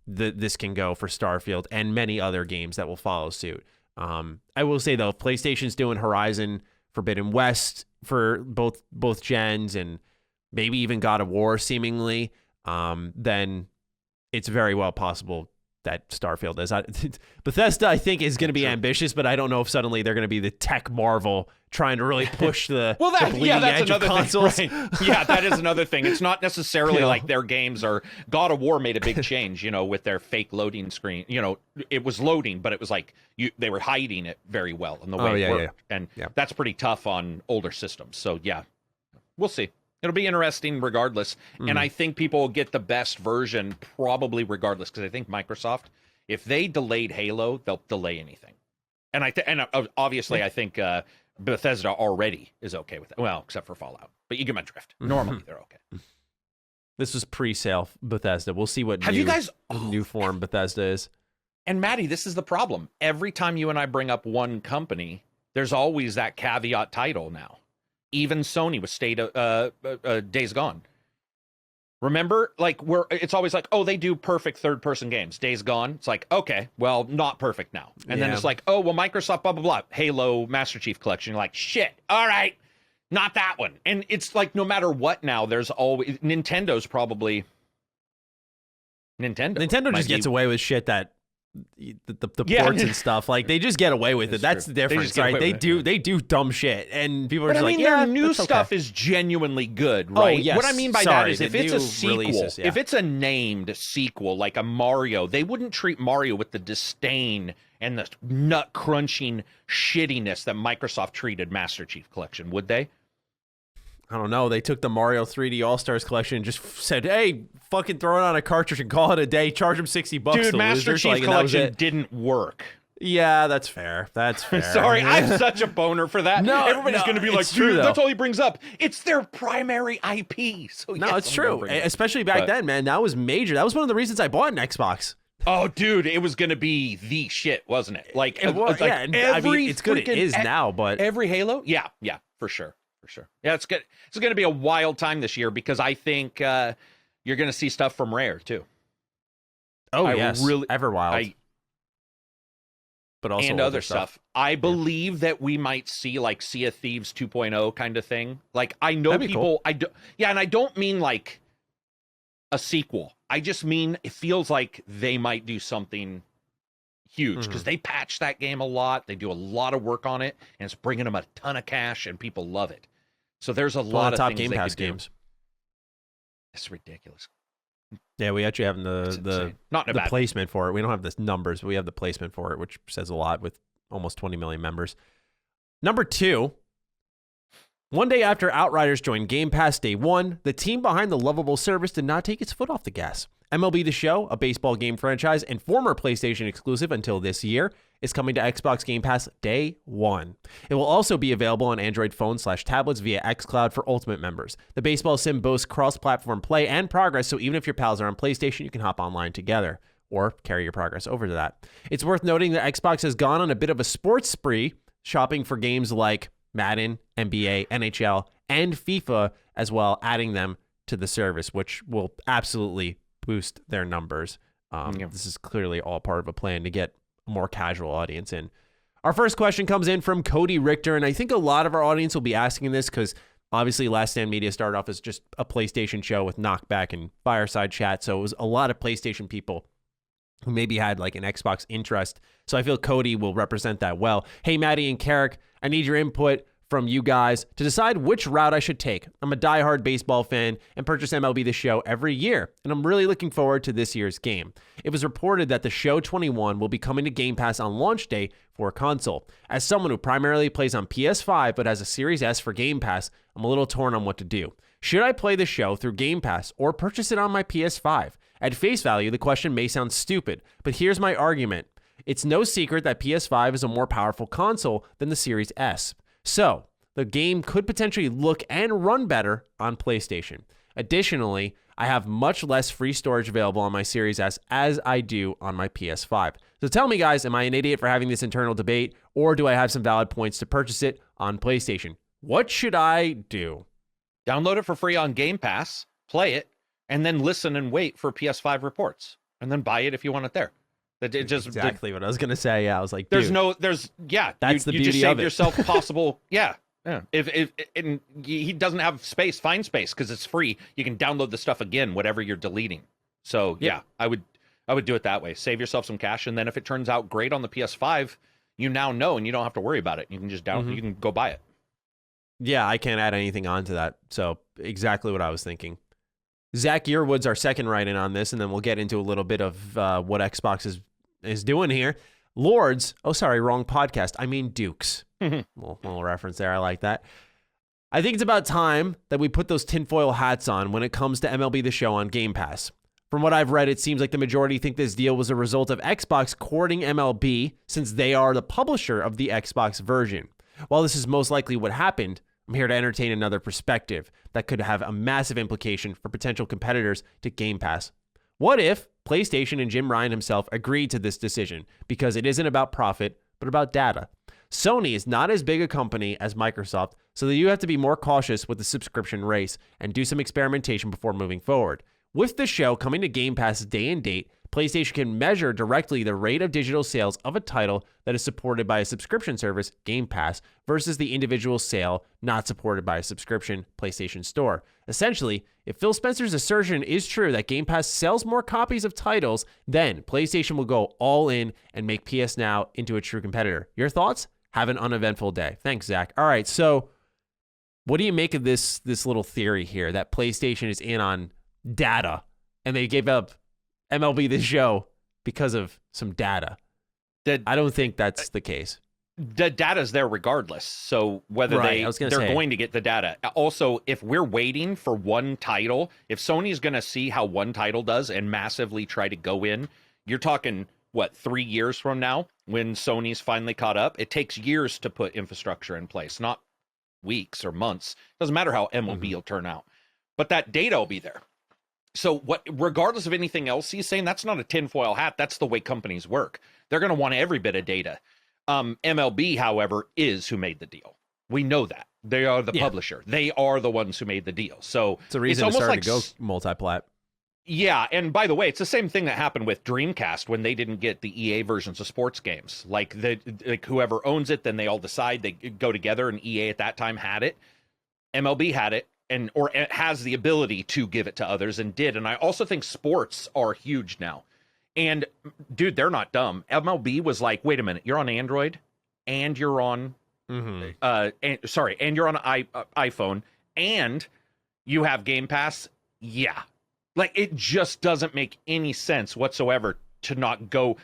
Speaker 1: this can go for Starfield and many other games that will follow suit. I will say, though, if PlayStation's doing Horizon Forbidden West for both gens and maybe even God of War seemingly, then it's very well possible that Starfield is. Bethesda, I think, is going to be ambitious, but I don't know if suddenly they're going to be the tech marvel trying to really push the bleeding edge of consoles.
Speaker 2: Thing, right? Yeah, that is another thing. It's not necessarily like their games are. God of War made a big change, with their fake loading screen. It was loading, but it was like they were hiding it very well in the way it worked. And that's pretty tough on older systems. So, we'll see. It'll be interesting regardless. And I think people will get the best version probably regardless, because I think Microsoft, if they delayed Halo, they'll delay anything. And obviously I think Bethesda already is okay with it. Well, except for Fallout. But you get my drift. Normally they're okay.
Speaker 1: This was pre-sale Bethesda. We'll see what new form Bethesda is.
Speaker 2: And Matty, this is the problem. Every time you and I bring up one company, there's always that caveat title now. Even Sony with Days Gone. Remember, it's always like, oh, they do perfect third-person games. Days Gone, it's like, okay, well, not perfect now. And then it's like, oh, well, Microsoft, blah, blah, blah. Halo, Master Chief Collection. You're like, shit, all right, not that one. And it's like, no matter what now, there's always... Nintendo's probably...
Speaker 1: Nintendo just gets away with shit that... The ports and stuff, like, they just get away with it. That's the difference, right? They do dumb shit, and people are just like,
Speaker 2: their new stuff is genuinely good, right?
Speaker 1: Oh, yes.
Speaker 2: What I mean by that is, if it's a sequel, if it's a named sequel, like a Mario, they wouldn't treat Mario with the disdain and the nut crunching shittiness that Microsoft treated Master Chief Collection, would they?
Speaker 1: I don't know. They took the Mario 3D All-Stars collection and just said, hey, fucking throw it on a cartridge and call it a day. Charge them $60.
Speaker 2: Dude, Master Chief Collection didn't work.
Speaker 1: Yeah, that's fair. That's fair.
Speaker 2: Sorry, I'm such a boner for that. Everybody's going to be like,
Speaker 1: true,
Speaker 2: that's all he brings up. It's their primary IP. So
Speaker 1: no, it's true. Especially back then, man. That was major. That was one of the reasons I bought an Xbox.
Speaker 2: Oh, dude, it was going to be the shit, wasn't it? Like,
Speaker 1: it's good. It is now, but
Speaker 2: every Halo? Yeah, for sure. For sure. Yeah, it's good. It's going to be a wild time this year, because I think you're going to see stuff from Rare too.
Speaker 1: Oh, yes. Everwild. But also
Speaker 2: and other stuff. I believe that we might see like Sea of Thieves 2.0 kind of thing. Like, I know people, cool. And I don't mean like a sequel. I just mean it feels like they might do something huge, because they patch that game a lot. They do a lot of work on it, and it's bringing them a ton of cash, and people love it. So there's a lot of
Speaker 1: top
Speaker 2: things
Speaker 1: Game
Speaker 2: they
Speaker 1: Pass
Speaker 2: could do.
Speaker 1: games.
Speaker 2: It's ridiculous.
Speaker 1: Yeah, we actually have the placement for it. We don't have the numbers, but we have the placement for it, which says a lot with almost 20 million members. Number 2, one day after Outriders joined Game Pass day 1, the team behind the lovable service did not take its foot off the gas. MLB The Show, a baseball game franchise and former PlayStation exclusive until this year, is coming to Xbox Game Pass day 1. It will also be available on Android phones/tablets via xCloud for Ultimate members. The baseball sim boasts cross-platform play and progress, so even if your pals are on PlayStation, you can hop online together or carry your progress over to that. It's worth noting that Xbox has gone on a bit of a sports spree, shopping for games like Madden, NBA, NHL, and FIFA as well, adding them to the service, which will absolutely boost their numbers. This is clearly all part of a plan to get a more casual audience in. Our first question comes in from Cody Richter, and I think a lot of our audience will be asking this because obviously Last Stand Media started off as just a PlayStation show with knockback and fireside chat, so it was a lot of PlayStation people who maybe had like an Xbox interest. So I feel Cody will represent that well. Hey, Matty and Carrick, I need your input from you guys to decide which route I should take. I'm a diehard baseball fan and purchase MLB The Show every year, and I'm really looking forward to this year's game. It was reported that The Show 21 will be coming to Game Pass on launch day for a console. As someone who primarily plays on PS5 but has a Series S for Game Pass, I'm a little torn on what to do. Should I play The Show through Game Pass or purchase it on my PS5? At face value, the question may sound stupid, but here's my argument. It's no secret that PS5 is a more powerful console than the Series S. So, the game could potentially look and run better on PlayStation. Additionally, I have much less free storage available on my Series S as I do on my PS5. So tell me, guys, am I an idiot for having this internal debate, or do I have some valid points to purchase it on PlayStation? What should I do?
Speaker 2: Download it for free on Game Pass, play it, and then listen and wait for PS5 reports, and then buy it if you want it there. It just
Speaker 1: exactly what I was gonna say. Yeah, I was like,
Speaker 2: that's
Speaker 1: you
Speaker 2: the
Speaker 1: beauty
Speaker 2: you just saved
Speaker 1: of it.
Speaker 2: yourself possible. Yeah. If and he doesn't have space, find space because it's free. You can download the stuff again, whatever you're deleting. So yeah, I would do it that way. Save yourself some cash, and then if it turns out great on the PS5, you now know, and you don't have to worry about it. You can just you can go buy it.
Speaker 1: Yeah, I can't add anything onto that. So exactly what I was thinking. Zach Yearwood's our second write-in on this, and then we'll get into a little bit of what Xbox is doing here. Lords, wrong podcast. I mean Dukes. Little reference there. I like that. I think it's about time that we put those tinfoil hats on when it comes to MLB The Show on Game Pass. From what I've read, it seems like the majority think this deal was a result of Xbox courting MLB since they are the publisher of the Xbox version. While this is most likely what happened, I'm here to entertain another perspective that could have a massive implication for potential competitors to Game Pass. What if PlayStation and Jim Ryan himself agreed to this decision because it isn't about profit, but about data? Sony is not as big a company as Microsoft, so that you have to be more cautious with the subscription race and do some experimentation before moving forward. With the show coming to Game Pass day and date, PlayStation can measure directly the rate of digital sales of a title that is supported by a subscription service, Game Pass, versus the individual sale not supported by a subscription, PlayStation Store. Essentially, if Phil Spencer's assertion is true that Game Pass sells more copies of titles, then PlayStation will go all in and make PS Now into a true competitor. Your thoughts? Have an uneventful day. Thanks, Zach. All right, so what do you make of this little theory here that PlayStation is in on data and they gave up MLB The Show because of some data? I don't think that's the case.
Speaker 2: The data's there regardless. So whether they're going to get the data. Also, if we're waiting for one title, if Sony's going to see how one title does and massively try to go in, you're talking, 3 years from now when Sony's finally caught up? It takes years to put infrastructure in place, not weeks or months. Doesn't matter how MLB will turn out. But that data will be there. So regardless of anything else he's saying, that's not a tinfoil hat. That's the way companies work. They're going to want every bit of data. MLB, however, is who made the deal. We know that. They are the publisher. They are the ones who made the deal. So
Speaker 1: it's a reason
Speaker 2: it's
Speaker 1: it started to go multi-plat.
Speaker 2: Yeah, and by the way, it's the same thing that happened with Dreamcast when they didn't get the EA versions of sports games. Like whoever owns it, then they all decide they go together, and EA at that time had it. MLB had it. Or it has the ability to give it to others and did. And I also think sports are huge now. And dude, they're not dumb. MLB was like, wait a minute, you're on Android and you're on, and you're on iPhone and you have Game Pass. Yeah. Like it just doesn't make any sense whatsoever to not go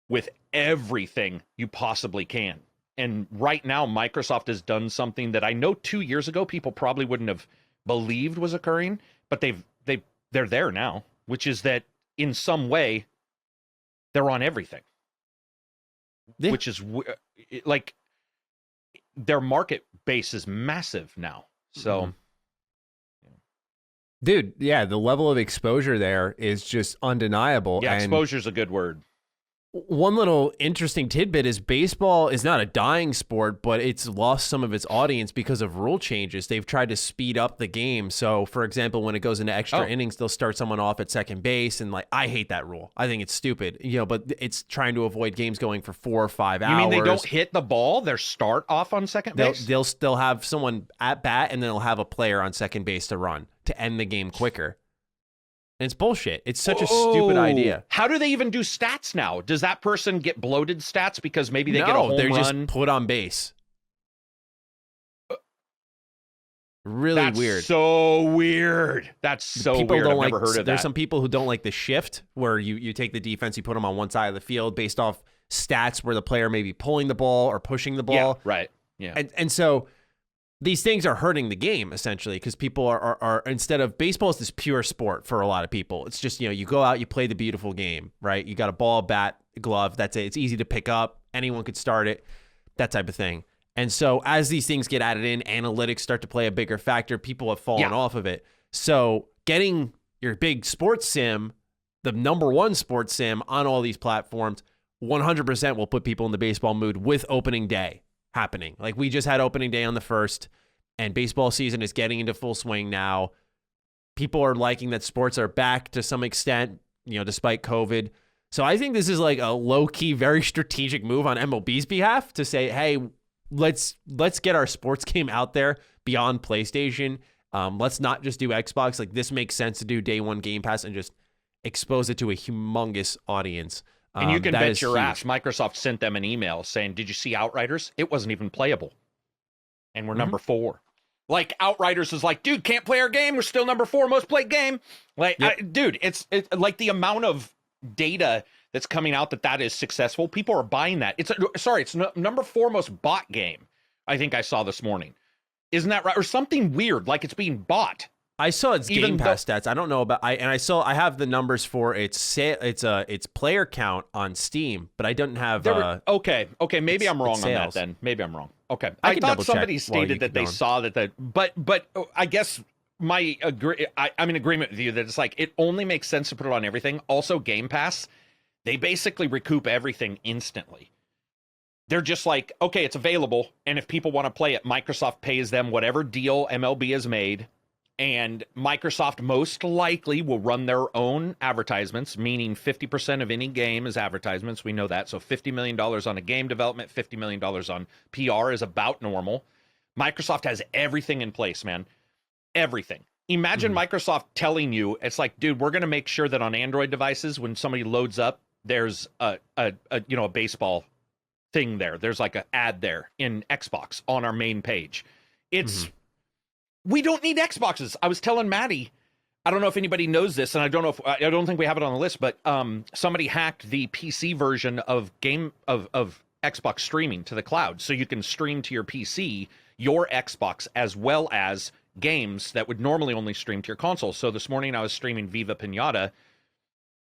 Speaker 2: with everything you possibly can. And right now, Microsoft has done something that I know 2 years ago people probably wouldn't have believed was occurring, but they're there now, which is that in some way they're on everything, which is like their market base is massive now. So,
Speaker 1: dude, yeah, the level of exposure there is just undeniable.
Speaker 2: Yeah, exposure is a good word.
Speaker 1: One little interesting tidbit is baseball is not a dying sport, but it's lost some of its audience because of rule changes. They've tried to speed up the game. So, for example, when it goes into extra innings, they'll start someone off at second base. And I hate that rule. I think it's stupid, but it's trying to avoid games going for 4 or 5 hours.
Speaker 2: You mean they don't hit the ball? They start off on second base?
Speaker 1: They'll still have someone at bat, and then they'll have a player on second base to run to end the game quicker. And it's bullshit. It's such a stupid idea.
Speaker 2: How do they even do stats now? Does that person get bloated stats because maybe they get a home
Speaker 1: they're
Speaker 2: run?
Speaker 1: Just put on base. Really
Speaker 2: That's
Speaker 1: weird.
Speaker 2: So weird. That's so
Speaker 1: people
Speaker 2: weird.
Speaker 1: Don't
Speaker 2: I've
Speaker 1: like,
Speaker 2: never heard of that.
Speaker 1: There's some people who don't like the shift where you take the defense, you put them on one side of the field based off stats where the player may be pulling the ball or pushing the ball.
Speaker 2: Yeah, right. Yeah.
Speaker 1: And so these things are hurting the game essentially because people are instead of baseball is this pure sport for a lot of people. It's just, you go out, you play the beautiful game, right? You got a ball, bat, glove. That's it. It's easy to pick up. Anyone could start it, that type of thing. And so as these things get added in, analytics start to play a bigger factor. People have fallen off of it. So getting your big sports sim, the number one sports sim on all these platforms, 100% will put people in the baseball mood with opening day happening. Like we just had opening day on the 1st, and baseball season is getting into full swing now. People are liking that sports are back to some extent, despite COVID. So I think this is like a low-key, very strategic move on MLB's behalf to say, hey, let's get our sports game out there beyond PlayStation. Let's not just do Xbox. Like this makes sense to do day one Game Pass and just expose it to a humongous audience.
Speaker 2: And you can bet your
Speaker 1: huge.
Speaker 2: ass Microsoft sent them an email saying, did you see Outriders? It wasn't even playable. And we're number 4. Like Outriders is like, dude, can't play our game. We're still number 4 most played game. Like, dude, it's like the amount of data that's coming out that is successful. People are buying that. It's number 4 most bought game. I think I saw this morning. Isn't that right? Or something weird, like it's being bought.
Speaker 1: I saw its Game Pass stats. I don't know about I have the numbers for its player count on Steam, but I don't have
Speaker 2: okay, maybe I'm wrong on that then. Maybe I'm wrong. Okay. I thought somebody stated that they saw that but I guess I'm in agreement with you that it's like it only makes sense to put it on everything. Also Game Pass, they basically recoup everything instantly. They're just like, okay, it's available, and if people want to play it, Microsoft pays them whatever deal MLB has made. And Microsoft most likely will run their own advertisements, meaning 50% of any game is advertisements. We know that. So $50 million on a game development, $50 million on PR is about normal. Microsoft has everything in place, man. Everything. Imagine Microsoft telling you, it's like, dude, we're going to make sure that on Android devices, when somebody loads up, there's a baseball thing there. There's like an ad there in Xbox on our main page. It's... We don't need Xboxes. I was telling Matty, I don't know if anybody knows this, and I don't think we have it on the list, but somebody hacked the PC version of Xbox streaming to the cloud, so you can stream to your PC your Xbox as well as games that would normally only stream to your console. So this morning I was streaming Viva Pinata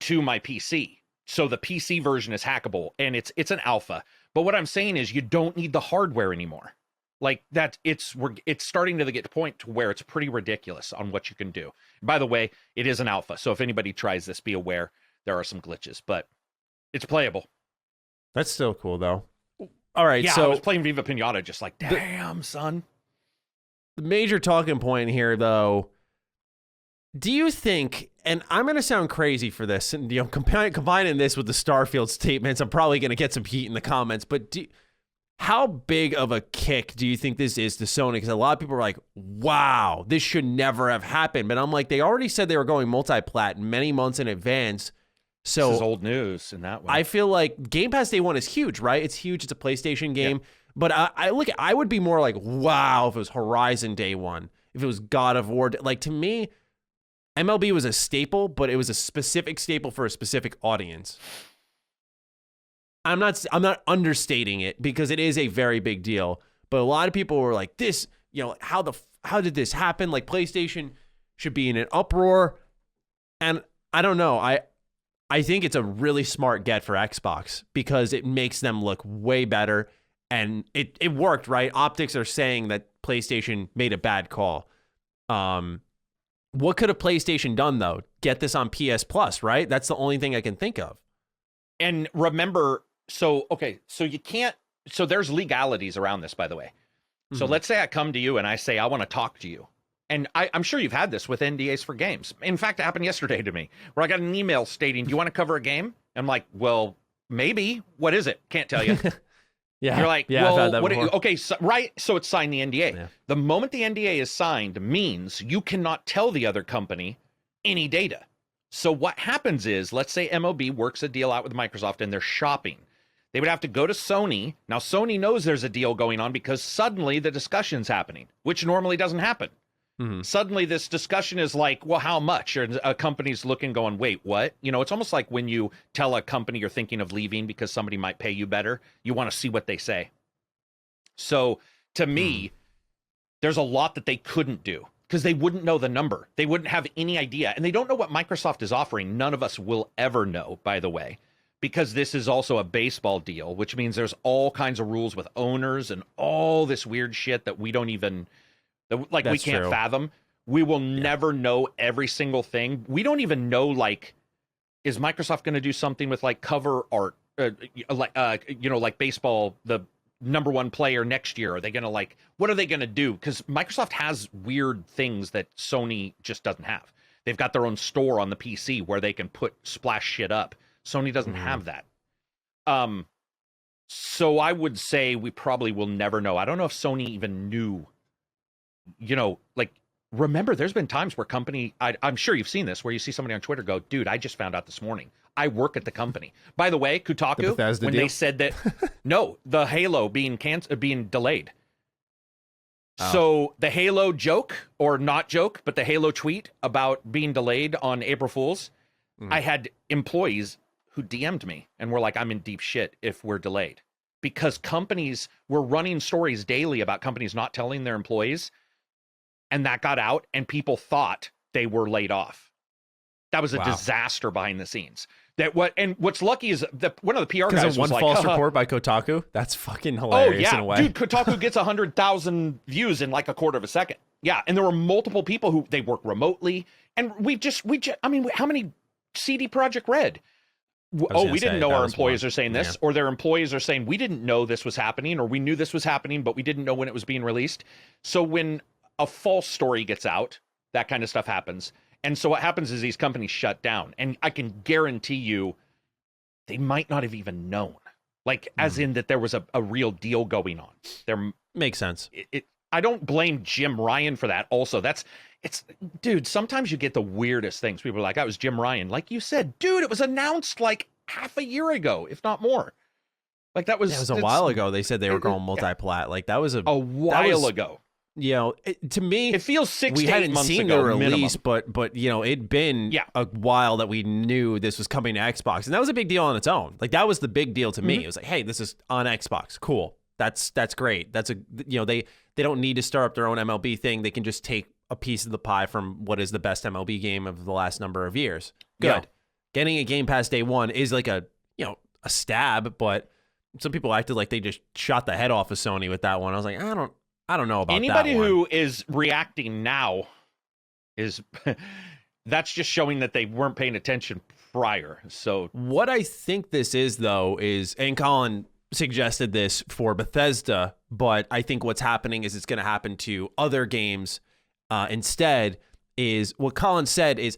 Speaker 2: to my PC. So the PC version is hackable, and it's an alpha. But what I'm saying is you don't need the hardware anymore. Like that, it's starting to get to point to where it's pretty ridiculous on what you can do. By the way, it is an alpha, so if anybody tries this, be aware there are some glitches, but it's playable.
Speaker 1: That's still cool, though. All right,
Speaker 2: yeah,
Speaker 1: so
Speaker 2: I was playing Viva Pinata, just like, damn, son.
Speaker 1: The major talking point here, though, do you think? And I'm going to sound crazy for this, and combining this with the Starfield statements, I'm probably going to get some heat in the comments, but how big of a kick do you think this is to Sony? Because a lot of people are like, wow, this should never have happened. But I'm like, they already said they were going multi-plat many months in advance. So
Speaker 2: this is old news in that way.
Speaker 1: I feel like Game Pass Day 1 is huge, right? It's huge. It's a PlayStation game. Yeah. But I would be more like, wow, if it was Horizon Day 1, if it was God of War. Like, to me, MLB was a staple, but it was a specific staple for a specific audience. I'm not understating it because it is a very big deal, but a lot of people were like, this, how did this happen? Like PlayStation should be in an uproar. And I don't know. I think it's a really smart get for Xbox because it makes them look way better, and it worked, right? Optics are saying that PlayStation made a bad call. What could a PlayStation done though? Get this on PS Plus, right? That's the only thing I can think of.
Speaker 2: And remember, so you can't, so there's legalities around this, by the way. So let's say I come to you and I say, I want to talk to you. And I'm sure you've had this with NDAs for games. In fact, it happened yesterday to me where I got an email stating, do you want to cover a game? I'm like, well, maybe. What is it? Can't tell you.
Speaker 1: Yeah.
Speaker 2: You're like,
Speaker 1: yeah,
Speaker 2: well, okay, so, right. So it's signed the NDA.
Speaker 1: Yeah.
Speaker 2: The moment the NDA is signed means you cannot tell the other company any data. So what happens is, let's say MLB works a deal out with Microsoft and they're shopping. They would have to go to Sony. Now, Sony knows there's a deal going on because suddenly the discussion's happening, which normally doesn't happen. Suddenly this discussion is like, well, how much? Or a company's looking going, wait, what? You know, it's almost like when you tell a company you're thinking of leaving because somebody might pay you better. You want to see what they say. So to me, there's a lot that they couldn't do because they wouldn't know the number. They wouldn't have any idea. And they don't know what Microsoft is offering. None of us will ever know, by the way, because this is also a baseball deal, which means there's all kinds of rules with owners and all this weird shit that we don't even... Like, we can't fathom. We will never know every single thing. We don't even know, like, is Microsoft going to do something with, like, cover art, like baseball, the number one player next year? Are they going to, like, what are they going to do? Because Microsoft has weird things that Sony just doesn't have. They've got their own store on the PC where they can splash shit up. Sony doesn't have that. So I would say we probably will never know. I don't know if Sony even knew. You know, like, remember, there's been times where I'm sure you've seen this, where you see somebody on Twitter go, dude, I just found out this morning. I work at the company. By the way, Kotaku, when they said that, no, the Halo being delayed. Oh. So the Halo joke, or not joke, but the Halo tweet about being delayed on April Fool's, I had employees who DM'd me and were like, I'm in deep shit if we're delayed. Because companies were running stories daily about companies not telling their employees, and that got out, and people thought they were laid off. That was a disaster behind the scenes. What's lucky is that one of the PR guys was like,
Speaker 1: one false report by Kotaku. That's fucking hilarious in a way.
Speaker 2: Dude, Kotaku gets 100,000 views in like a quarter of a second. Yeah, and there were multiple people who they work remotely, and I mean, how many CD Projekt Red? We didn't know our employees are saying this, or their employees are saying we didn't know this was happening, or we knew this was happening, but we didn't know when it was being released. So when a false story gets out, that kind of stuff happens. And so what happens is these companies shut down. And I can guarantee you they might not have even known. Like, as in that there was a real deal going on. There
Speaker 1: makes sense.
Speaker 2: I don't blame Jim Ryan for that. Also, dude, sometimes you get the weirdest things. People are like, that was Jim Ryan. Like you said, dude, it was announced like half a year ago, if not more. Like that was a
Speaker 1: while ago. They said they were going multi-plat. Like that was a
Speaker 2: while ago.
Speaker 1: You know, to me,
Speaker 2: it feels 6
Speaker 1: to 8 months ago. We hadn't seen the release, but you know, it'd been a while that we knew this was coming to Xbox, and that was a big deal on its own. Like that was the big deal to me. It was like, hey, this is on Xbox. Cool. That's great. That's they don't need to start up their own MLB thing. They can just take a piece of the pie from what is the best MLB game of the last number of years. Good. Yeah. Getting a Game Pass day one is like a stab, but some people acted like they just shot the head off of Sony with that one. I was like, I don't know about
Speaker 2: anybody
Speaker 1: that one.
Speaker 2: Who is reacting now is that's just showing that they weren't paying attention prior. So
Speaker 1: what I think this is, though, is, and Colin suggested this for Bethesda, but I think what's happening is it's going to happen to other games instead, is what Colin said is,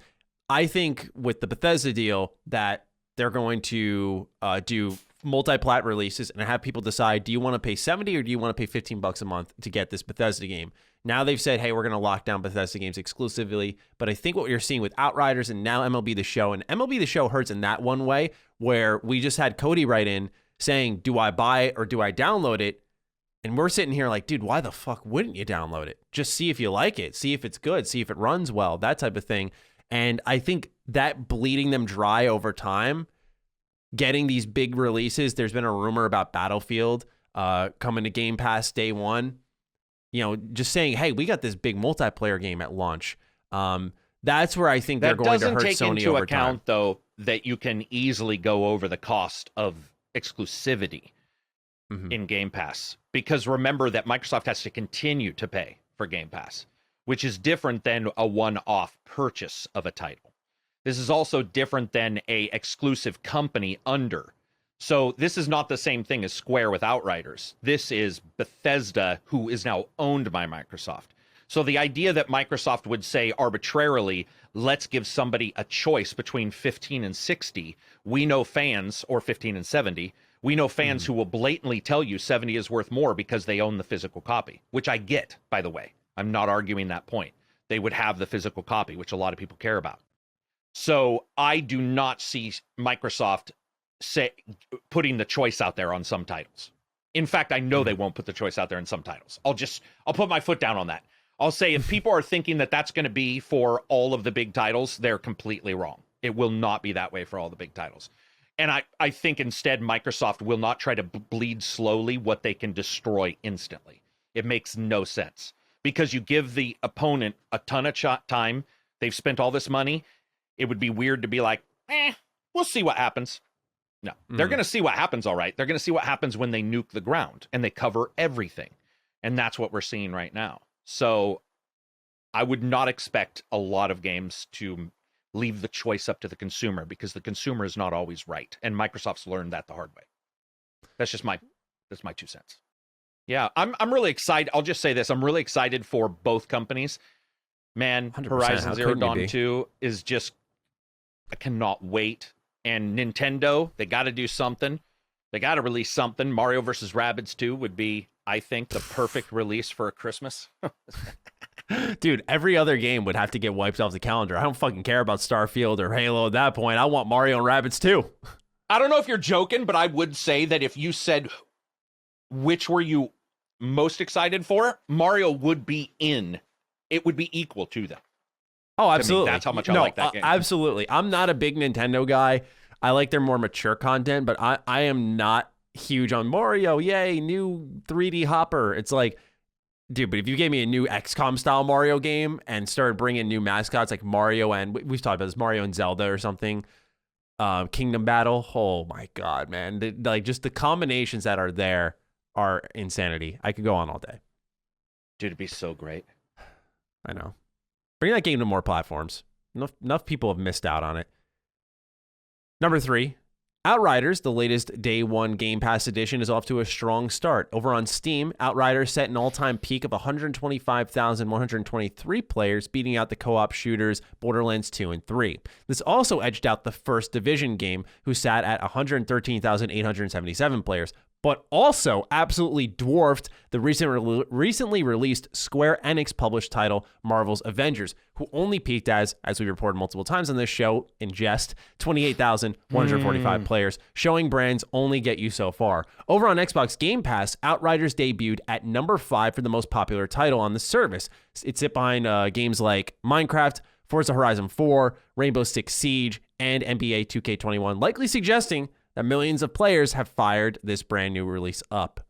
Speaker 1: I think with the Bethesda deal that they're going to do multi-plat releases and have people decide, do you want to pay $70 or do you want to pay $15 a month to get this Bethesda game? Now they've said, hey, we're going to lock down Bethesda games exclusively. But I think what you're seeing with Outriders and now MLB The Show, and MLB The Show hurts in that one way where we just had Cody write in saying, do I buy it or do I download it? And we're sitting here like, dude, why the fuck wouldn't you download it? Just see if you like it, see if it's good, see if it runs well, that type of thing. And I think that bleeding them dry over time, getting these big releases, there's been a rumor about Battlefield coming to Game Pass day one, just saying, hey, we got this big multiplayer game at launch. That's where I think they're going to hurt Sony over time. That doesn't take into account,
Speaker 2: though, that you can easily go over the cost of exclusivity in Game Pass. Because remember that Microsoft has to continue to pay for Game Pass, which is different than a one-off purchase of a title. This is also different than a exclusive company under. So this is not the same thing as Square with Outriders. This is Bethesda, who is now owned by Microsoft. So the idea that Microsoft would say arbitrarily, let's give somebody a choice between 15 and 60, we know fans, or 15 and 70, we know fans who will blatantly tell you 70 is worth more because they own the physical copy, which I get, by the way. I'm not arguing that point. They would have the physical copy, which a lot of people care about. So I do not see Microsoft putting the choice out there on some titles. In fact, I know they won't put the choice out there in some titles. I'll put my foot down on that. I'll say if people are thinking that that's going to be for all of the big titles, they're completely wrong. It will not be that way for all the big titles. And I think instead Microsoft will not try to bleed slowly what they can destroy instantly. It makes no sense because you give the opponent a ton of time. They've spent all this money. It would be weird to be like, we'll see what happens. No, they're going to see what happens, all right. They're going to see what happens when they nuke the ground and they cover everything. And that's what we're seeing right now. So I would not expect a lot of games to leave the choice up to the consumer because the consumer is not always right. And Microsoft's learned that the hard way. That's my 2 cents. Yeah, I'm really excited. I'll just say this. I'm really excited for both companies. Man, Horizon Zero Dawn 2 is just, I cannot wait. And Nintendo, they got to do something. They got to release something. Mario vs. Rabbids 2 would be, I think, the perfect release for a Christmas.
Speaker 1: Dude, every other game would have to get wiped off the calendar. I don't fucking care about Starfield or Halo at that point. I want Mario and Rabbids too.
Speaker 2: I don't know if you're joking, but I would say that if you said which were you most excited for, Mario would be in. It would be equal to them.
Speaker 1: Oh, absolutely.
Speaker 2: That's how much I like that game.
Speaker 1: Absolutely. I'm not a big Nintendo guy. I like their more mature content, but I am not huge on Mario. Yay, new 3D hopper. It's like, dude, but if you gave me a new XCOM style Mario game and started bringing new mascots like Mario and we've talked about this, Mario and Zelda or something, Kingdom Battle. Oh my God, man. Just the combinations that are there are insanity. I could go on all day.
Speaker 2: Dude, it'd be so great.
Speaker 1: I know. Bring that game to more platforms. Enough people have missed out on it. Number 3, Outriders, the latest Day 1 Game Pass edition, is off to a strong start. Over on Steam, Outriders set an all-time peak of 125,123 players, beating out the co-op shooters Borderlands 2 and 3. This also edged out the first Division game, who sat at 113,877 players, but also absolutely dwarfed the recently released Square Enix-published title Marvel's Avengers, who only peaked as we reported multiple times on this show in jest, 28,145 players, showing brands only get you so far. Over on Xbox Game Pass, Outriders debuted at number 5 for the most popular title on the service. It sit behind games like Minecraft, Forza Horizon 4, Rainbow Six Siege, and NBA 2K21, likely suggesting that millions of players have fired this brand new release up,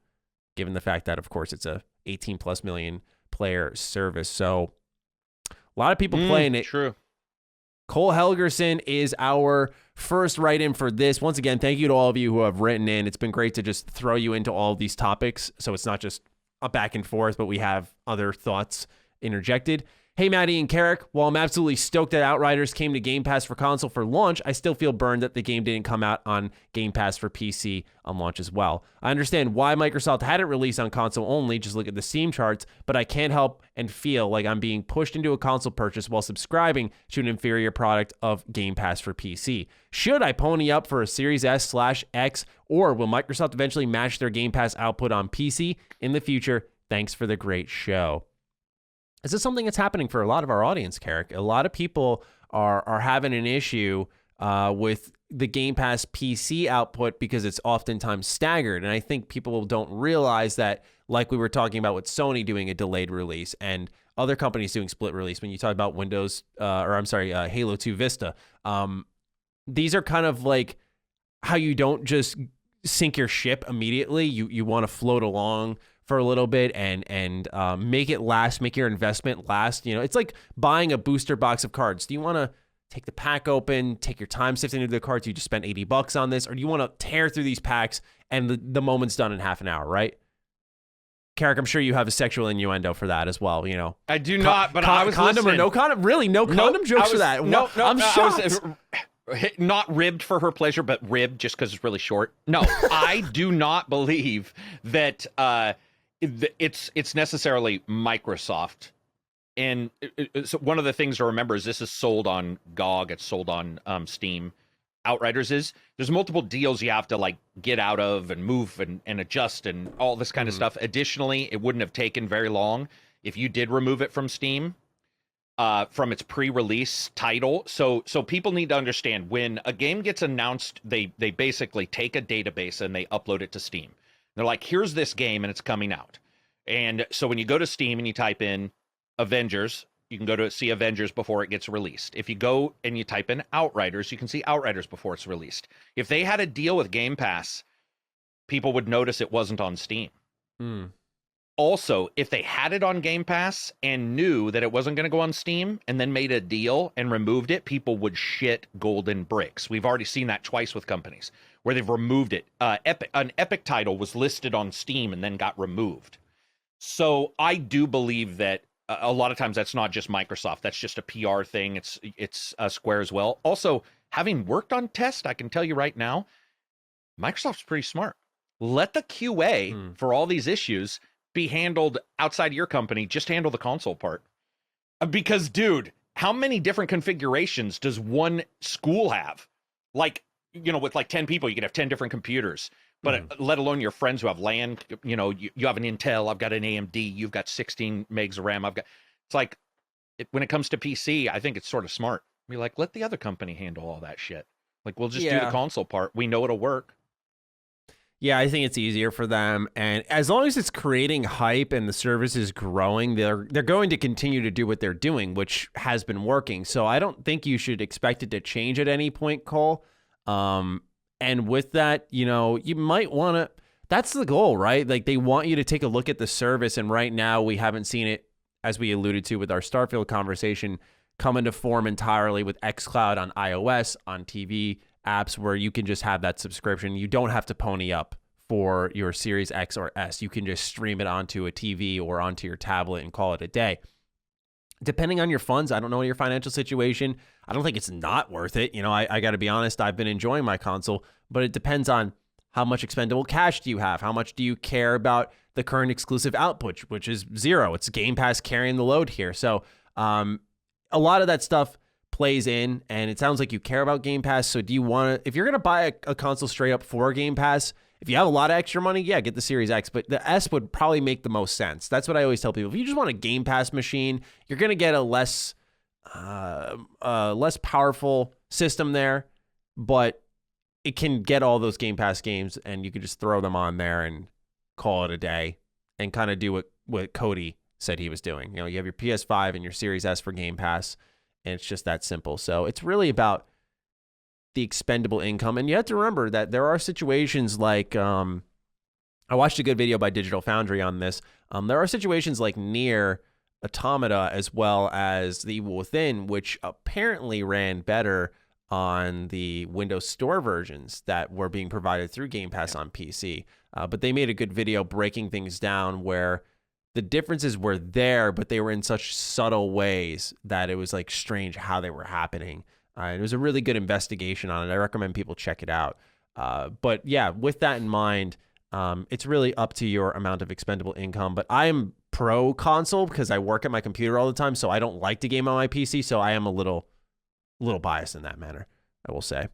Speaker 1: given the fact that, of course, it's a 18 plus million player service. So a lot of people playing it.
Speaker 2: True.
Speaker 1: Cole Helgerson is our first write-in for this. Once again, thank you to all of you who have written in. It's been great to just throw you into all of these topics. So it's not just a back and forth, but we have other thoughts interjected. Hey, Matty and Carrick, while I'm absolutely stoked that Outriders came to Game Pass for console for launch, I still feel burned that the game didn't come out on Game Pass for PC on launch as well. I understand why Microsoft had it released on console only, just look at the Steam charts, but I can't help and feel like I'm being pushed into a console purchase while subscribing to an inferior product of Game Pass for PC. Should I pony up for a Series S/X, or will Microsoft eventually match their Game Pass output on PC in the future? Thanks for the great show. This is something that's happening for a lot of our audience, Carrick. A lot of people are having an issue with the Game Pass PC output because it's oftentimes staggered. And I think people don't realize that, like we were talking about with Sony doing a delayed release and other companies doing split release, when you talk about Halo 2 Vista, these are kind of like how you don't just sink your ship immediately. You want to float along for a little bit and make it last, make your investment last. You know, it's like buying a booster box of cards. Do you want to take the pack open, take your time sifting into the cards? You just spent $80 on this, or do you want to tear through these packs and the moment's done in half an hour, right? Carrick, I'm sure you have a sexual innuendo for that as well, you know.
Speaker 2: I do not, but I was
Speaker 1: condom
Speaker 2: listening.
Speaker 1: or no condom? Really, no condom jokes for that?
Speaker 2: No,
Speaker 1: I'm shocked.
Speaker 2: Not ribbed for her pleasure, but ribbed just because it's really short. No, I do not believe that it's necessarily Microsoft. And so one of the things to remember is this is sold on GOG, it's sold on Steam. Outriders there's multiple deals you have to like get out of and move and adjust and all this kind of stuff. Additionally, it wouldn't have taken very long if you did remove it from Steam. from its pre-release title. So people need to understand when a game gets announced, they basically take a database and they upload it to Steam. They're like, here's this game and it's coming out. And so when you go to Steam and you type in Avengers, you can go to see Avengers before it gets released. If you go and you type in Outriders, you can see Outriders before it's released. If they had a deal with Game Pass, people would notice it wasn't on Steam. Also, if they had it on Game Pass and knew that it wasn't going to go on Steam and then made a deal and removed it, people would shit golden bricks. We've already seen that twice with companies where they've removed it. An Epic title was listed on Steam and then got removed. So I do believe that a lot of times that's not just Microsoft. That's just a PR thing. It's Square as well. Also, having worked on test, I can tell you right now, Microsoft's pretty smart. Let the QA for all these issues be handled outside your company. Just handle the console part. Because, dude, how many different configurations does one school have? Like, with like 10 people, you could have 10 different computers. But let alone your friends who have LAN, you have an Intel, I've got an AMD, you've got 16 megs of RAM. It's like, when it comes to PC, I think it's sort of smart. Be like, let the other company handle all that shit. Like, we'll just do the console part. We know it'll work.
Speaker 1: Yeah, I think it's easier for them, and as long as it's creating hype and the service is growing, they're going to continue to do what they're doing, which has been working. So I don't think you should expect it to change at any point, Cole. And with that, you might want to. That's the goal, right? Like they want you to take a look at the service, and right now we haven't seen it, as we alluded to with our Starfield conversation, come into form entirely with xCloud on iOS, on TV apps where you can just have that subscription. You don't have to pony up for your Series X or S. You can just stream it onto a TV or onto your tablet and call it a day. Depending on your funds, I don't know your financial situation. I don't think it's not worth it. I got to be honest, I've been enjoying my console, but it depends on how much expendable cash do you have? How much do you care about the current exclusive output, which is zero? It's Game Pass carrying the load here. So a lot of that stuff plays in, and it sounds like you care about Game Pass. So do you want to, if you're going to buy a console straight up for Game Pass, if you have a lot of extra money, yeah, get the Series X, but the S would probably make the most sense. That's what I always tell people. If you just want a Game Pass machine, you're going to get a less powerful system there, but it can get all those Game Pass games, and you can just throw them on there and call it a day and kind of do what Cody said he was doing. You have your PS5 and your Series S for Game Pass, and it's just that simple. So it's really about the expendable income. And you have to remember that there are situations like, I watched a good video by Digital Foundry on this. There are situations like Nier Automata as well as The Evil Within, which apparently ran better on the Windows Store versions that were being provided through Game Pass on PC. But they made a good video breaking things down where the differences were there, but they were in such subtle ways that it was like strange how they were happening. It was a really good investigation on it. I recommend people check it out. But yeah, with that in mind, it's really up to your amount of expendable income. But I am pro console because I work at my computer all the time, so I don't like to game on my PC. So I am a little biased in that manner, I will say.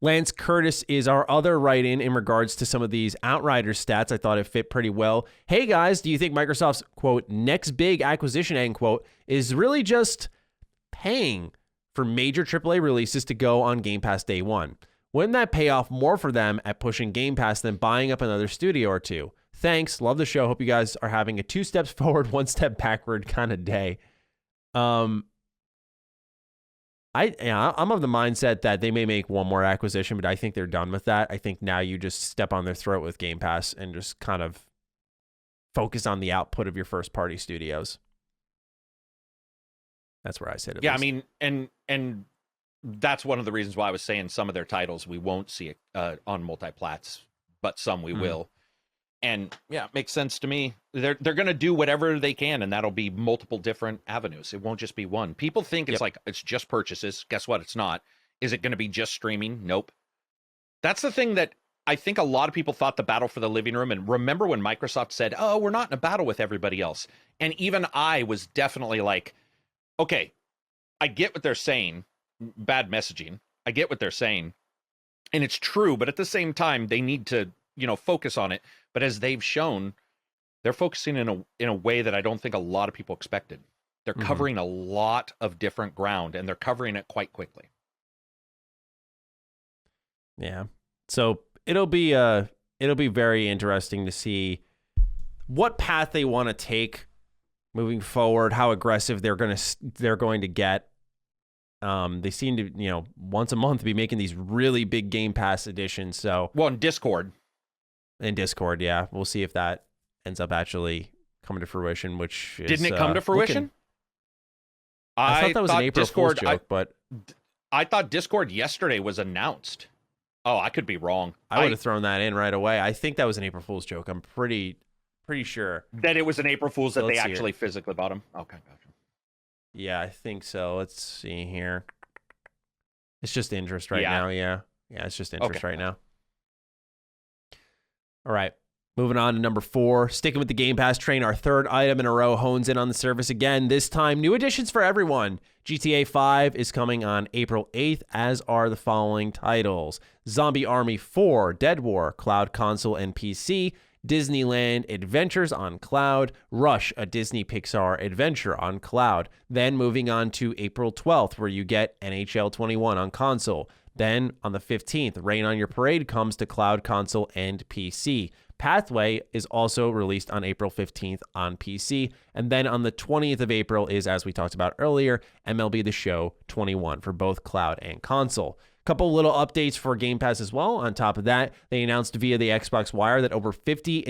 Speaker 1: Lance Curtis is our other write-in in regards to some of these Outriders stats. I thought it fit pretty well. Hey guys, do you think Microsoft's, quote, next big acquisition, end quote, is really just paying for major AAA releases to go on Game Pass day one? Wouldn't that pay off more for them at pushing Game Pass than buying up another studio or two? Thanks. Love the show. Hope you guys are having a 2 steps forward, 1 step backward kind of day. I'm of the mindset that they may make one more acquisition, but I think they're done with that. I think now you just step on their throat with Game Pass and just kind of focus on the output of your first party studios. That's where I sit.
Speaker 2: Yeah, least. I mean, and that's one of the reasons why I was saying some of their titles we won't see on multi-plats, but some we will. And yeah, it makes sense to me. They're going to do whatever they can, and that'll be multiple different avenues. It won't just be one. People think it's like it's just purchases. Guess what? It's not. Is it going to be just streaming? Nope. That's the thing that I think a lot of people thought the battle for the living room. And remember when Microsoft said, "Oh, we're not in a battle with everybody else," and even I was definitely like, "Okay, I get what they're saying. Bad messaging. I get what they're saying, and it's true. But at the same time, they need to." Focus on it. But as they've shown, they're focusing in a way that I don't think a lot of people expected. They're covering a lot of different ground, and they're covering it quite quickly.
Speaker 1: Yeah. So it'll be very interesting to see what path they want to take moving forward, how aggressive they're going to get. They seem to, once a month be making these really big Game Pass editions. So,
Speaker 2: well, in Discord,
Speaker 1: yeah, we'll see if that ends up actually coming to fruition. Which
Speaker 2: didn't it come to fruition?
Speaker 1: I thought that was an April Fool's joke, but
Speaker 2: I thought Discord yesterday was announced. Oh, I could be wrong.
Speaker 1: I would have thrown that in right away. I think that was an April Fool's joke. I'm pretty sure
Speaker 2: that it was an April Fool's that they actually physically bought him. Okay, gotcha.
Speaker 1: Yeah, I think so. Let's see here. It's just interest right now. Yeah, it's just interest right now. All right. Moving on to number 4, sticking with the Game Pass train, our third item in a row hones in on the service again. This time, new additions for everyone. GTA 5 is coming on April 8th, as are the following titles: Zombie Army 4, Dead War, Cloud Console and PC, Disneyland Adventures on Cloud, Rush, a Disney Pixar adventure on Cloud. Then moving on to April 12th, where you get NHL 21 on console. Then on the 15th, Rain on Your Parade comes to Cloud, Console, and PC. Pathway is also released on April 15th on PC. And then on the 20th of April is, as we talked about earlier, MLB The Show 21 for both Cloud and Console. Couple little updates for Game Pass as well. On top of that, they announced via the Xbox Wire that over 50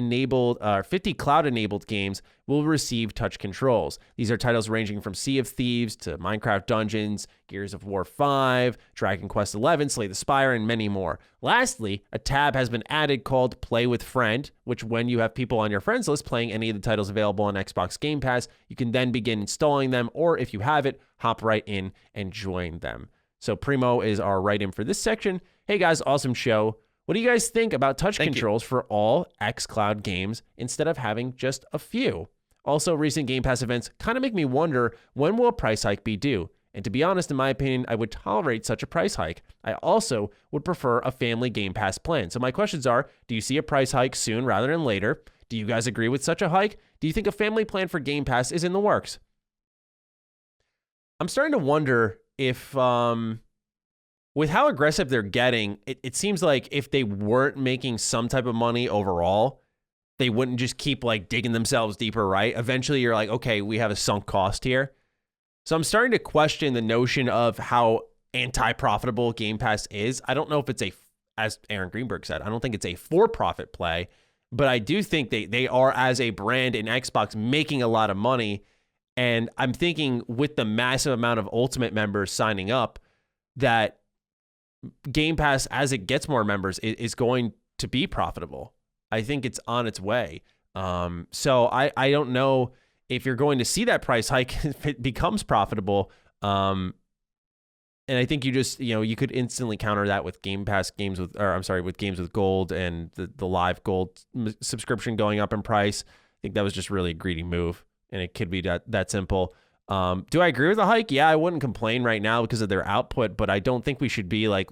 Speaker 1: cloud-enabled games will receive touch controls. These are titles ranging from Sea of Thieves to Minecraft Dungeons, Gears of War 5, Dragon Quest XI, Slay the Spire, and many more. Lastly, a tab has been added called Play with Friend, which when you have people on your friends list playing any of the titles available on Xbox Game Pass, you can then begin installing them, or if you have it, hop right in and join them. So Primo is our write-in for this section. Hey guys, awesome show. What do you guys think about touch controls for all xCloud games instead of having just a few? Also, recent Game Pass events kind of make me wonder, when will a price hike be due? And to be honest, in my opinion, I would tolerate such a price hike. I also would prefer a family Game Pass plan. So my questions are, do you see a price hike soon rather than later? Do you guys agree with such a hike? Do you think a family plan for Game Pass is in the works? I'm starting to wonder if, with how aggressive they're getting, it seems like if they weren't making some type of money overall, they wouldn't just keep like digging themselves deeper, right? Eventually you're like, okay, we have a sunk cost here. So I'm starting to question the notion of how anti-profitable Game Pass is. I don't know if it's as Aaron Greenberg said, I don't think it's a for-profit play, but I do think they are, as a brand in Xbox, making a lot of money. And I'm thinking with the massive amount of Ultimate members signing up, that Game Pass, as it gets more members, is going to be profitable. I think it's on its way. So I don't know if you're going to see that price hike if it becomes profitable. And I think you just, you could instantly counter that with Game Pass games with games with gold and the live gold subscription going up in price. I think that was just really a greedy move. And it could be that simple. Do I agree with the hike? Yeah, I wouldn't complain right now because of their output, but I don't think we should be like,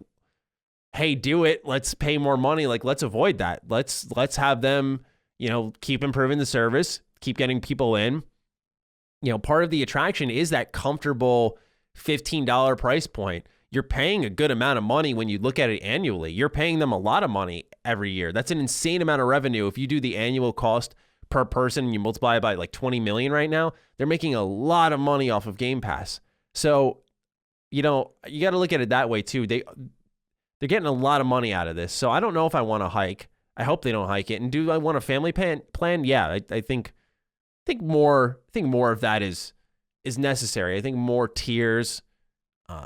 Speaker 1: hey, do it. Let's pay more money. Like, let's avoid that. Let's have them, keep improving the service, keep getting people in. Part of the attraction is that comfortable $15 price point. You're paying a good amount of money when you look at it annually. You're paying them a lot of money every year. That's an insane amount of revenue. If you do the annual cost per person and you multiply it by like 20 million right now, they're making a lot of money off of Game Pass. So, you got to look at it that way too. They're getting a lot of money out of this. So I don't know if I want to hike. I hope they don't hike it. And do I want a family plan? Yeah, I think more of that is necessary. I think more tiers,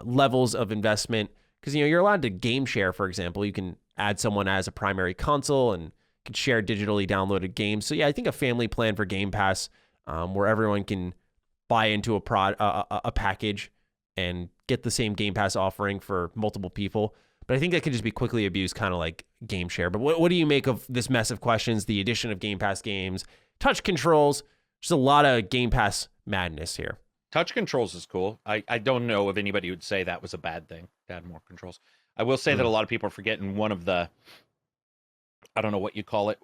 Speaker 1: levels of investment, because you're allowed to game share, for example. You can add someone as a primary console and can share digitally downloaded games. So yeah, I think a family plan for Game Pass, where everyone can buy into a package and get the same Game Pass offering for multiple people. But I think that could just be quickly abused, kind of like game share. But what do you make of this mess of questions, the addition of Game Pass games, touch controls? Just a lot of Game Pass madness here.
Speaker 2: Touch controls is cool. I don't know if anybody would say that was a bad thing to add more controls. I will say that a lot of people are forgetting one of the, I don't know what you call it.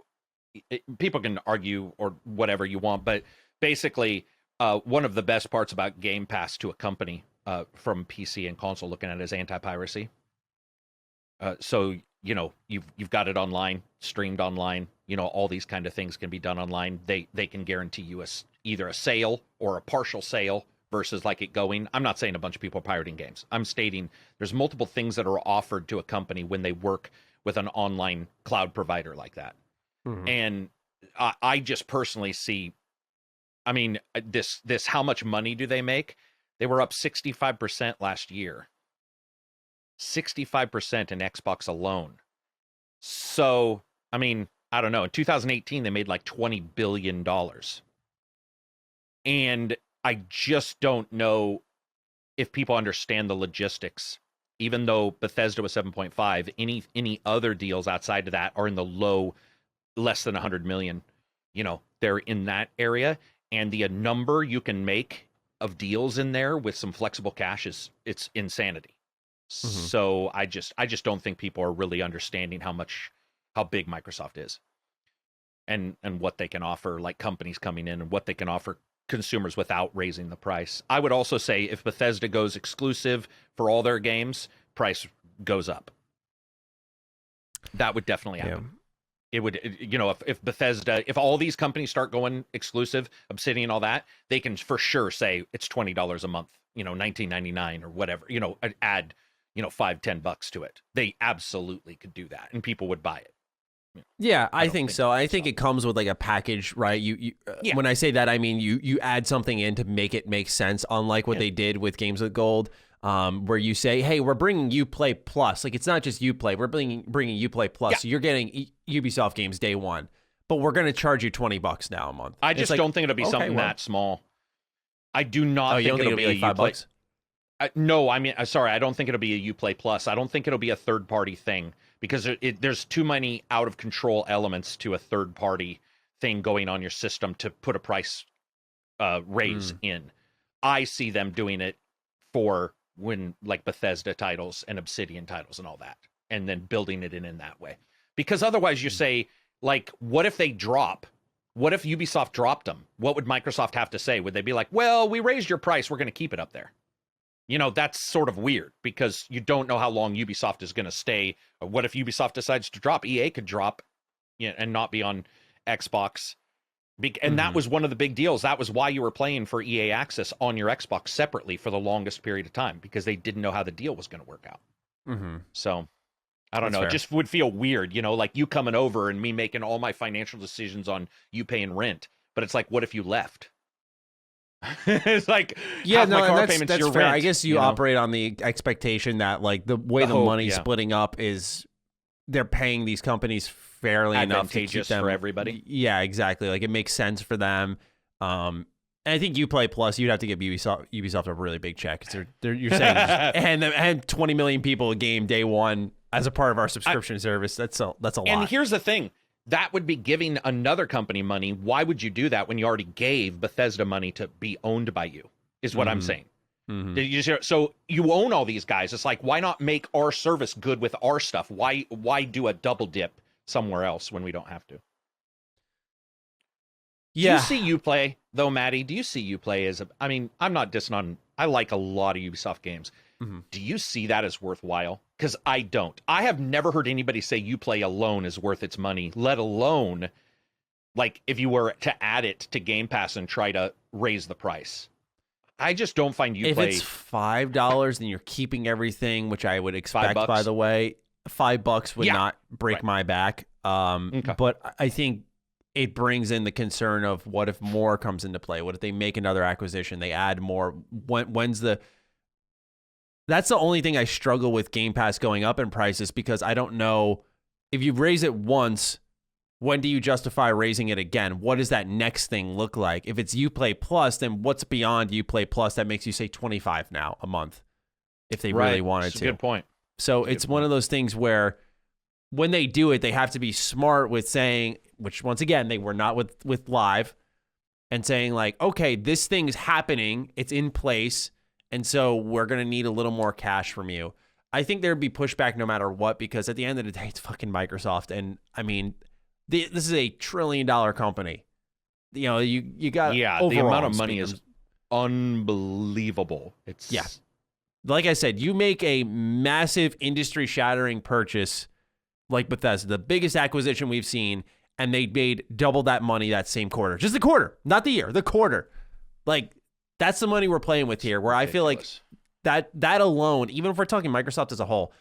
Speaker 2: People can argue or whatever you want, but basically one of the best parts about Game Pass to a company from PC and console looking at it is anti-piracy. So you've got it online, streamed online. All these kind of things can be done online. They can guarantee you either a sale or a partial sale versus like it going. I'm not saying a bunch of people are pirating games. I'm stating there's multiple things that are offered to a company when they work with an online cloud provider like that. Mm-hmm. And I just personally see, I mean, this how much money do they make? They were up 65% last year. 65% in Xbox alone. So, I mean, I don't know. In 2018, they made like $20 billion. And I just don't know if people understand the logistics. Even though Bethesda was 7.5, any other deals outside of that are in the low, less than 100 million. They're in that area. And the number you can make of deals in there with some flexible cash it's insanity. Mm-hmm. So I just don't think people are really understanding how big Microsoft is and what they can offer, like companies coming in and what they can offer consumers without raising the price. I would also say if Bethesda goes exclusive for all their games, price goes up. That would definitely happen. Yeah. It would, if Bethesda, if all these companies start going exclusive, Obsidian, all that, they can for sure say it's $20 a month, $19.99 or whatever, add, $5-10 to it. They absolutely could do that and people would buy it.
Speaker 1: Yeah, I think so. I think it comes with like a package, right? When I say that, I mean you add something in to make it make sense, unlike what they did with Games with Gold, where you say, hey, we're bringing Uplay Plus. Like, it's not just Uplay. We're bringing Uplay Plus. Yeah. So you're getting Ubisoft games day one, but we're going to charge you $20 now a month.
Speaker 2: I just don't think it'll be something that small. I do not think it'll be like $5. No, I mean, sorry, I don't think it'll be a Uplay Plus. I don't think it'll be a third-party thing because there's too many out-of-control elements to a third-party thing going on your system to put a price raise in. I see them doing it for when like Bethesda titles and Obsidian titles and all that, and then building it in that way. Because otherwise you say, like, what if they drop? What if Ubisoft dropped them? What would Microsoft have to say? Would they be like, well, we raised your price, we're going to keep it up there? That's sort of weird because you don't know how long Ubisoft is going to stay. Or what if Ubisoft decides to drop? EA could drop and not be on Xbox. And that was one of the big deals. That was why you were playing for EA Access on your Xbox separately for the longest period of time because they didn't know how the deal was going to work out. Mm-hmm. So, I don't know. Fair. It just would feel weird, like you coming over and me making all my financial decisions on you paying rent. But it's like, what if you left? It's like,
Speaker 1: my car payments, that's your fair. Rent, I guess you operate on the expectation that like the way the money's splitting up is they're paying these companies fairly enough to keep them
Speaker 2: for everybody.
Speaker 1: Yeah, exactly. Like it makes sense for them. And I think Uplay Plus, you'd have to give Ubisoft a really big check because you're saying and 20 million people a game day one as a part of our subscription service. That's a lot.
Speaker 2: And here's the thing. That would be giving another company money. Why would you do that when you already gave Bethesda money to be owned by you, is what I'm saying. Mm-hmm. So you own all these guys. It's like, why not make our service good with our stuff? Why do a double dip somewhere else when we don't have to? Yeah. Do you see Uplay, though, Matty? Do you see Uplay as I mean, I'm not dissing on, I like a lot of Ubisoft games. Mm-hmm. Do you see that as worthwhile? Because I don't. I have never heard anybody say Uplay alone is worth its money, let alone, like, if you were to add it to Game Pass and try to raise the price. I just don't find Uplay...
Speaker 1: If it's $5 and you're keeping everything, which I would expect, by the way, $5 would not break my back. Okay. But I think it brings in the concern of what if more comes into play? What if they make another acquisition? They add more? When's the... That's the only thing I struggle with Game Pass going up in prices because I don't know if you raise it once, when do you justify raising it again? What does that next thing look like? If it's Uplay Plus, then what's beyond Uplay Plus that makes you say $25 now a month if they really wanted to?
Speaker 2: Good point.
Speaker 1: So it's one of those things where when they do it, they have to be smart with saying, which once again, they were not with Live, and saying like, okay, this thing's happening, it's in place, and so we're going to need a little more cash from you. I think there'd be pushback no matter what, because at the end of the day, it's fucking Microsoft. And I mean, this is a $1 trillion company. You know, you got
Speaker 2: the amount of money is unbelievable. It's
Speaker 1: like I said, you make a massive industry-shattering purchase like Bethesda, the biggest acquisition we've seen, and they made double that money that same quarter. Just the quarter, not the year, the quarter. Like, that's the money we're playing with here, where I feel like that alone, even if we're talking Microsoft as a whole,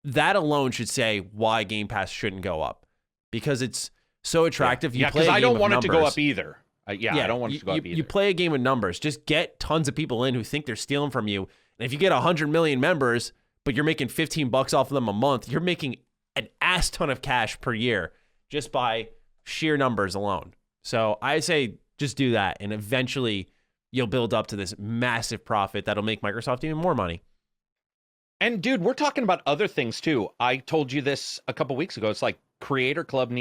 Speaker 1: that alone should say why Game Pass shouldn't go up. Because it's so attractive.
Speaker 2: Yeah, because I don't want it to go up either. I don't want it to go up either.
Speaker 1: You play a game with numbers. Just get tons of people in who think they're stealing from you. And if you get 100 million members, but you're making $15 off of them a month, you're making an ass ton of cash per year just by sheer numbers alone. So I say just do that, and eventually you'll build up to this massive profit that'll make Microsoft even more money.
Speaker 2: And dude, we're talking about other things too. I told you this a couple weeks ago. It's like Creator Club they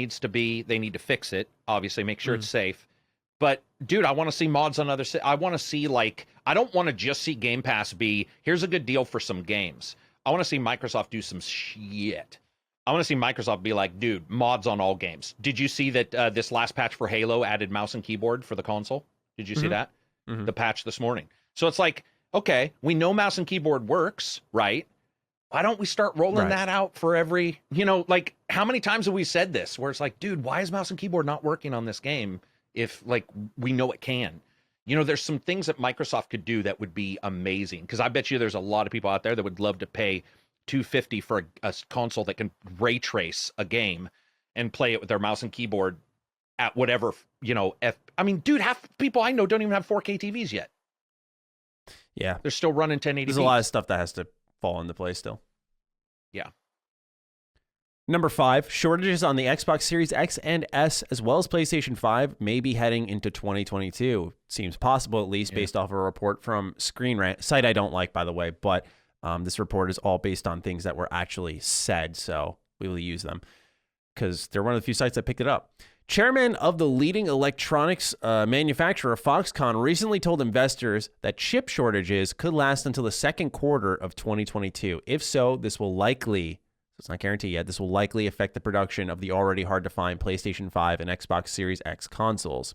Speaker 2: need to fix it. Obviously, make sure it's safe. But dude, I want to see mods on I want to see, like, I don't want to just see Game Pass be, here's a good deal for some games. I want to see Microsoft do some shit. I want to see Microsoft be like, dude, mods on all games. Did you see that this last patch for Halo added mouse and keyboard for the console? Did you see that? The patch this morning. So it's like, okay, we know mouse and keyboard works, right? Why don't we start rolling that out for every, like, how many times have we said this where it's like, dude, why is mouse and keyboard not working on this game if, like, we know it can? There's some things that Microsoft could do that would be amazing, because I bet you there's a lot of people out there that would love to pay $250 for a console that can ray trace a game and play it with their mouse and keyboard at whatever, I mean, dude, half people I know don't even have 4K TVs yet.
Speaker 1: Yeah.
Speaker 2: They're still running 1080p.
Speaker 1: There's a lot of stuff that has to fall into place still.
Speaker 2: Yeah.
Speaker 1: Number 5, shortages on the Xbox Series X and S, as well as PlayStation 5, may be heading into 2022. Seems possible, at least, based off a report from Screen Rant, site I don't like, by the way, but this report is all based on things that were actually said, so we will use them because they're one of the few sites that picked it up. Chairman of the leading electronics manufacturer, Foxconn, recently told investors that chip shortages could last until the second quarter of 2022. If so, this will likely, it's not guaranteed yet, this will likely affect the production of the already hard-to-find PlayStation 5 and Xbox Series X consoles.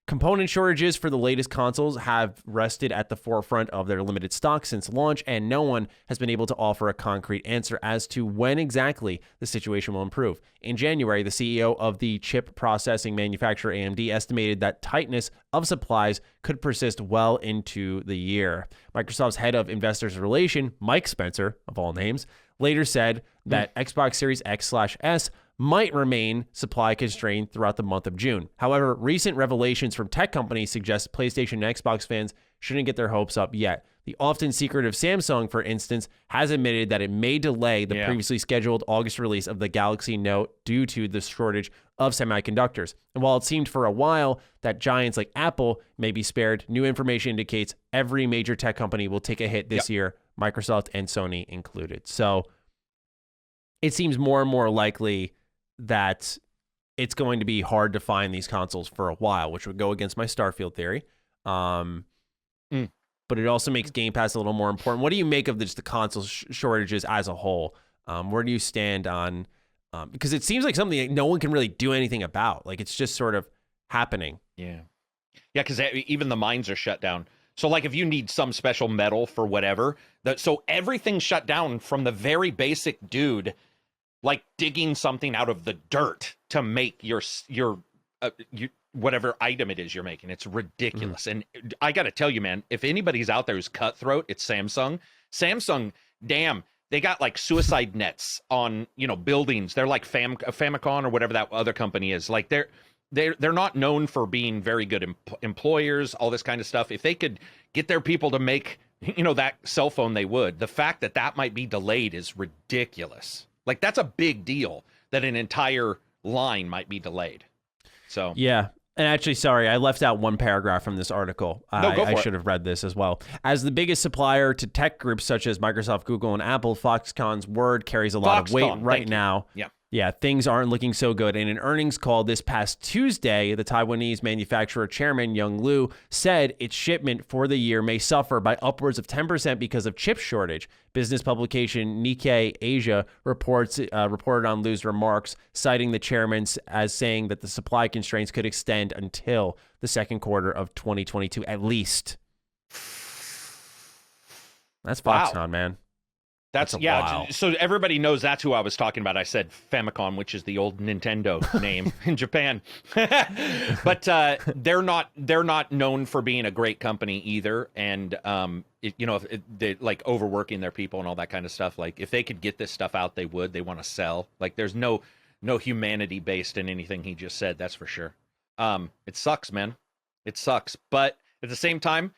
Speaker 1: Component shortages for the latest consoles have rested at the forefront of their limited stock since launch, and no one has been able to offer a concrete answer as to when exactly the situation will improve. In January, the CEO of the chip processing manufacturer AMD estimated that tightness of supplies could persist well into the year. Microsoft's head of investors relation, Mike Spencer, of all names, later said that Xbox Series X/S might remain supply constrained throughout the month of June. However, recent revelations from tech companies suggest PlayStation and Xbox fans shouldn't get their hopes up yet. The often secretive Samsung, for instance, has admitted that it may delay the previously scheduled August release of the Galaxy Note due to the shortage of semiconductors. And while it seemed for a while that giants like Apple may be spared, new information indicates every major tech company will take a hit this year, Microsoft and Sony included. So it seems more and more likely that it's going to be hard to find these consoles for a while, which would go against my Starfield theory. But it also makes Game Pass a little more important. What do you make of just the console shortages as a whole? Where do you stand on, because it seems like something that no one can really do anything about. Like, it's just sort of happening.
Speaker 2: Yeah, because even the mines are shut down. So, like, if you need some special metal for whatever, so everything's shut down from the very basic dude, like digging something out of the dirt to make your whatever item it is you're making. It's ridiculous. And I got to tell you, man, if anybody's out there who's cutthroat, it's Samsung. Samsung, damn, they got like suicide nets on, buildings. They're like Famicom or whatever that other company is. Like they're not known for being very good employers, all this kind of stuff. If they could get their people to make, that cell phone, they would. The fact that might be delayed is ridiculous. Like, that's a big deal that an entire line might be delayed. So
Speaker 1: yeah. And actually, sorry, I left out one paragraph from this article. I should have read this as well. As the biggest supplier to tech groups such as Microsoft, Google, and Apple, Foxconn's word carries a lot of weight right now.
Speaker 2: Yeah.
Speaker 1: Yeah, things aren't looking so good. In an earnings call this past Tuesday, the Taiwanese manufacturer chairman, Young Liu, said its shipment for the year may suffer by upwards of 10% because of chip shortage. Business publication Nikkei Asia reported on Liu's remarks, citing the chairman as saying that the supply constraints could extend until the second quarter of 2022 at least. That's Foxconn, man.
Speaker 2: That's
Speaker 1: wow.
Speaker 2: So everybody knows that's who I was talking about. I said Famicom, which is the old Nintendo name in Japan. But they're not known for being a great company either. And they like overworking their people and all that kind of stuff. Like if they could get this stuff out, they would. They want to sell. Like there's no humanity based in anything he just said. That's for sure. It sucks, man. It sucks. But at the same time,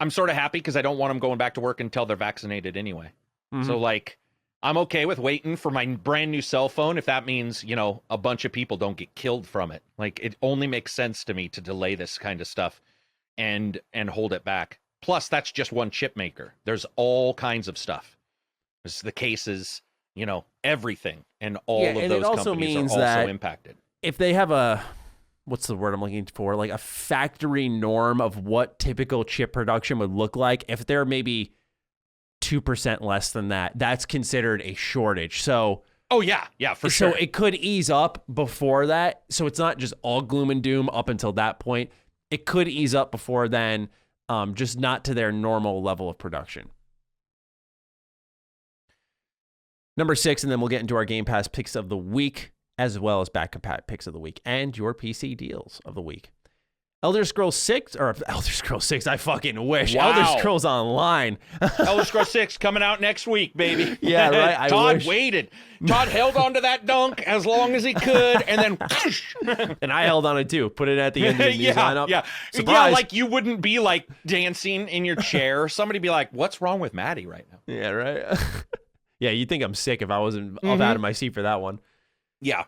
Speaker 2: I'm sort of happy because I don't want them going back to work until they're vaccinated anyway. Mm-hmm. So, like, I'm okay with waiting for my brand new cell phone if that means, a bunch of people don't get killed from it. Like, it only makes sense to me to delay this kind of stuff and hold it back. Plus, that's just one chip maker. There's all kinds of stuff. There's the cases, everything. And all of those companies are also impacted.
Speaker 1: If they have what's the word I'm looking for? Like a factory norm of what typical chip production would look like, if they're maybe 2% less than that, that's considered a shortage. So,
Speaker 2: for sure.
Speaker 1: So it could ease up before that. So it's not just all gloom and doom up until that point. It could ease up before then, just not to their normal level of production. Number 6, and then we'll get into our Game Pass picks of the week, as well as back compat picks of the week, and your PC deals of the week. Elder Scrolls 6, I fucking wish.
Speaker 2: Wow.
Speaker 1: Elder Scrolls Online.
Speaker 2: Elder Scrolls 6 coming out next week, baby.
Speaker 1: Yeah, right.
Speaker 2: Todd waited. Todd held on to that dunk as long as he could, and then...
Speaker 1: and I held on it too. Put it at the end of the news lineup.
Speaker 2: Yeah,
Speaker 1: Surprise.
Speaker 2: yeah, like you wouldn't be like dancing in your chair. Somebody be like, what's wrong with Matty right now?
Speaker 1: Yeah, right? Yeah, you'd think I'm sick if I wasn't up out of my seat for that one.
Speaker 2: Yeah.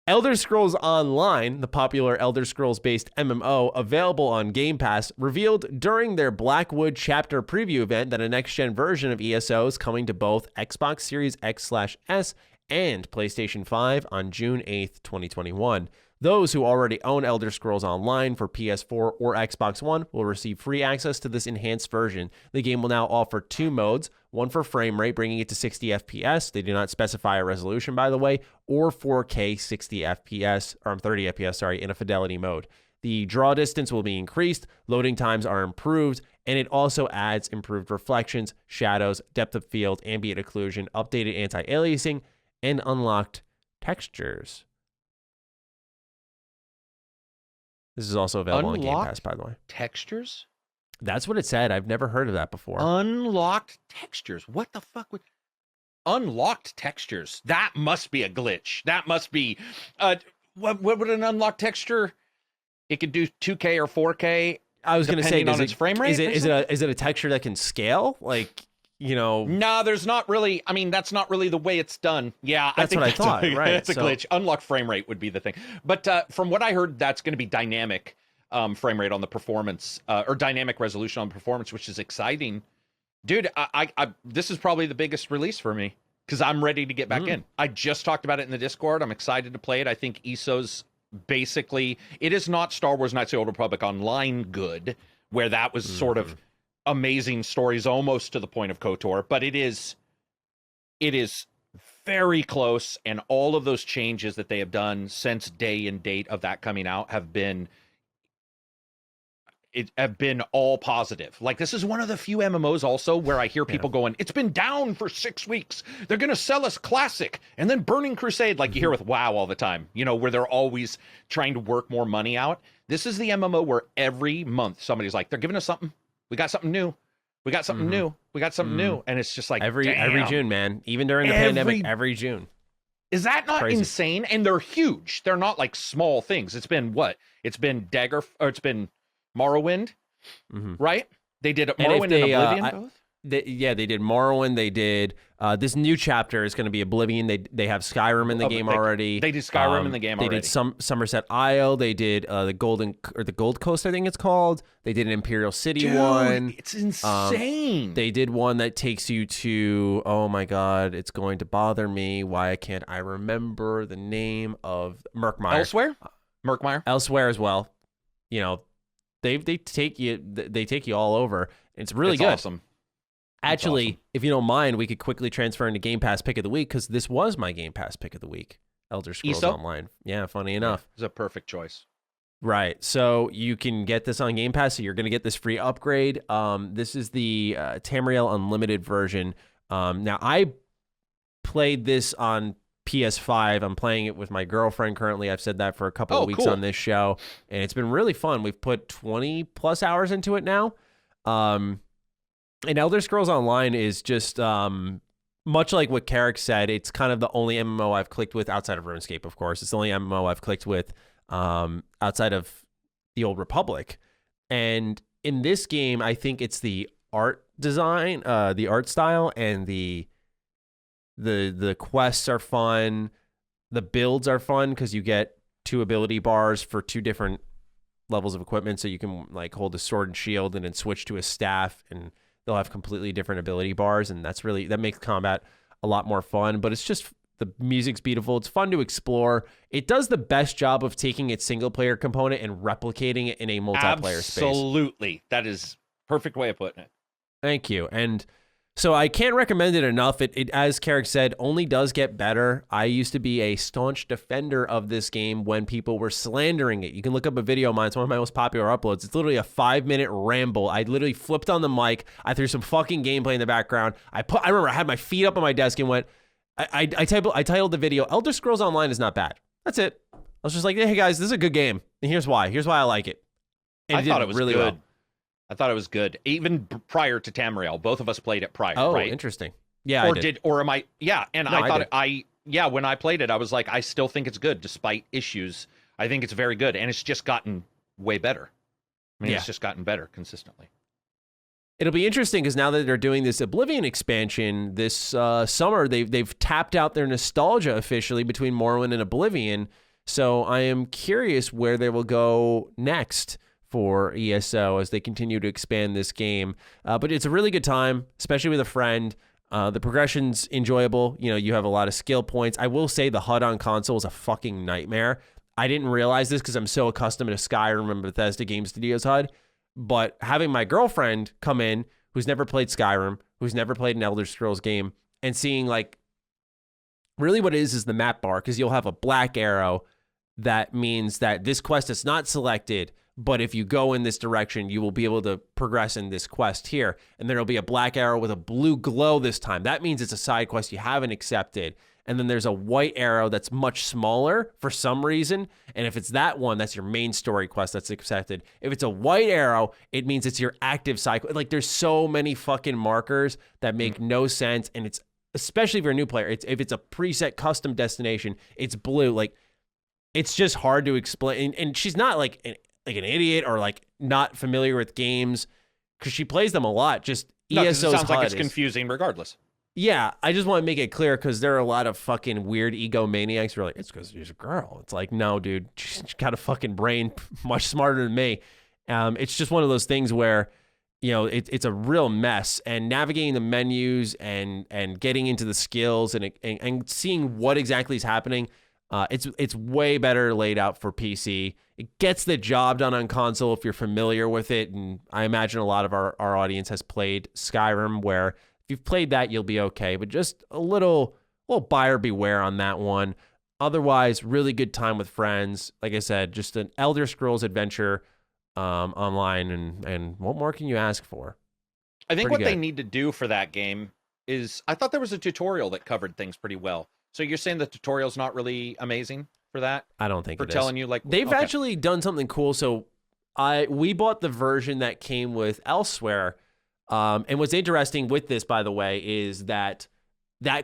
Speaker 1: Elder Scrolls Online, the popular Elder Scrolls-based MMO available on Game Pass, revealed during their Blackwood chapter preview event that a next-gen version of ESO is coming to both Xbox Series X/S and PlayStation 5 on June 8th, 2021. Those who already own Elder Scrolls Online for PS4 or Xbox One will receive free access to this enhanced version. The game will now offer 2 modes, one for frame rate, bringing it to 60 FPS. They do not specify a resolution, by the way, or 4K 60 FPS, or 30 FPS, in a fidelity mode. The draw distance will be increased, loading times are improved, and it also adds improved reflections, shadows, depth of field, ambient occlusion, updated anti-aliasing, and unlocked textures. This is also available on Game Pass, by the way.
Speaker 2: Textures?
Speaker 1: That's what it said. I've never heard of that before.
Speaker 2: Unlocked textures. What the fuck would... Unlocked textures? That must be a glitch. That must be... what would an unlocked texture... It could do 2K or 4K.
Speaker 1: I was going to say,
Speaker 2: on its frame rate.
Speaker 1: Is it a texture that can scale? Like,
Speaker 2: No, there's not really. I mean, that's not really the way it's done. Yeah,
Speaker 1: that's what I thought. Right,
Speaker 2: that's a glitch. Unlocked frame rate would be the thing. But from what I heard, that's going to be dynamic frame rate on the performance, or dynamic resolution on performance, which is exciting, dude. I this is probably the biggest release for me because I'm ready to get back in. I just talked about it in the Discord. I'm excited to play it. I think ESO's basically, it is not Star Wars Knights of the Old Republic Online good, where that was sort of amazing stories almost to the point of KOTOR, but it is very close, and all of those changes that they have done since day and date of that coming out have been all positive. Like, this is one of the few MMOs also where I hear people going, it's been down for 6 weeks. They're going to sell us Classic and then Burning Crusade, like you hear with WoW all the time, where they're always trying to work more money out. This is the MMO where every month somebody's like, they're giving us something. We got something new. We got something new. We got something new. And it's just like,
Speaker 1: every June, man. Even during the pandemic, every June.
Speaker 2: Is that not insane? And they're huge. They're not like small things. It's been what? It's been it's been Morrowind, right? They did Morrowind and Oblivion both?
Speaker 1: They did Morrowind. They did This new chapter is going to be Oblivion. They have Skyrim in the game already.
Speaker 2: They did Skyrim in the game already.
Speaker 1: They did Somerset Isle. They did the Gold Coast, I think it's called. They did an Imperial City one.
Speaker 2: It's insane.
Speaker 1: They did one that takes you to, oh my god, it's going to bother me. Why can't I remember the name of Murkmire?
Speaker 2: Elsewhere? Murkmire?
Speaker 1: Elsewhere as well. You know, they take you all over. It's really good.
Speaker 2: Awesome.
Speaker 1: Actually,
Speaker 2: awesome.
Speaker 1: If you don't mind, we could quickly transfer into Game Pass Pick of the Week because this was my Game Pass Pick of the Week. Elder Scrolls Online. Yeah, funny enough.
Speaker 2: It's a perfect choice.
Speaker 1: Right. So you can get this on Game Pass. So you're going to get this free upgrade. This is the Tamriel Unlimited version. Now, I played this on PS5. I'm playing it with my girlfriend currently. I've said that for a couple of weeks on this show. And it's been really fun. We've put 20 plus hours into it now. And Elder Scrolls Online is just much like what Carrick said. It's kind of the only MMO I've clicked with outside of RuneScape, of course. It's the only MMO I've clicked with outside of the Old Republic. And in this game, I think it's the art design, the art style, and the quests are fun. The builds are fun because you get 2 ability bars for 2 different levels of equipment. So you can like hold a sword and shield and then switch to a staff, and they'll have completely different ability bars, and that makes combat a lot more fun. But it's just, the music's beautiful. It's fun to explore. It does the best job of taking its single-player component and replicating it in a multiplayer space.
Speaker 2: Absolutely. That is perfect way of putting it.
Speaker 1: Thank you. And so I can't recommend it enough. It as Carrick said, only does get better. I used to be a staunch defender of this game when people were slandering it. You can look up a video of mine. It's one of my most popular uploads. It's literally a 5-minute ramble. I literally flipped on the mic. I threw some fucking gameplay in the background. I remember I had my feet up on my desk and went, I titled the video, Elder Scrolls Online is not bad. That's it. I was just like, hey guys, this is a good game. And here's why. Here's why I like it. And
Speaker 2: I thought it was
Speaker 1: really
Speaker 2: good.
Speaker 1: Well.
Speaker 2: I thought it was good. Even prior to Tamriel, both of us played it prior, right?
Speaker 1: Oh, interesting. Yeah,
Speaker 2: or am I? Yeah, and no, I thought when I played it, I was like, I still think it's good despite issues. I think it's very good, and it's just gotten way better. I mean, it's just gotten better consistently.
Speaker 1: It'll be interesting because now that they're doing this Oblivion expansion this summer, they've tapped out their nostalgia officially between Morrowind and Oblivion. So I am curious where they will go next for ESO as they continue to expand this game. But it's a really good time, especially with a friend. The progression's enjoyable. You know, you have a lot of skill points. I will say the HUD on console is a fucking nightmare. I didn't realize this because I'm so accustomed to Skyrim and Bethesda Game Studios HUD. But having my girlfriend come in, who's never played Skyrim, who's never played an Elder Scrolls game, and seeing like, really what it is the map bar, because you'll have a black arrow that means that this quest is not selected, but if you go in this direction, you will be able to progress in this quest here. And then there'll be a black arrow with a blue glow this time. That means it's a side quest you haven't accepted. And then there's a white arrow that's much smaller for some reason. And if it's that one, that's your main story quest that's accepted. If it's a white arrow, it means it's your active side quest. Like, there's so many fucking markers that make no sense. And it's, especially if you're a new player, if it's a preset custom destination, it's blue. Like, it's just hard to explain. And she's not like an idiot or like not familiar with games because she plays them a lot. Just ESO's
Speaker 2: it sounds like it's
Speaker 1: HUD
Speaker 2: confusing regardless.
Speaker 1: Yeah, I just want to make it clear because there are a lot of fucking weird egomaniacs who are like, it's because she's a girl. It's like, no, dude, she's got a fucking brain much smarter than me. It's just one of those things where, you know, it's a real mess. And navigating the menus and getting into the skills and seeing what exactly is happening, it's way better laid out for PC. It gets the job done on console if you're familiar with it. And I imagine a lot of our audience has played Skyrim, where if you've played that, you'll be okay. But just a little buyer beware on that one. Otherwise, really good time with friends. Like I said, just an Elder Scrolls adventure online. And what more can you ask for?
Speaker 2: I think they need to do for that game is, I thought there was a tutorial that covered things pretty well. So you're saying the tutorial's not really amazing for that?
Speaker 1: I don't think
Speaker 2: for telling you like
Speaker 1: they've actually done something cool. So we bought the version that came with Elsewhere. And what's interesting with this, by the way, is that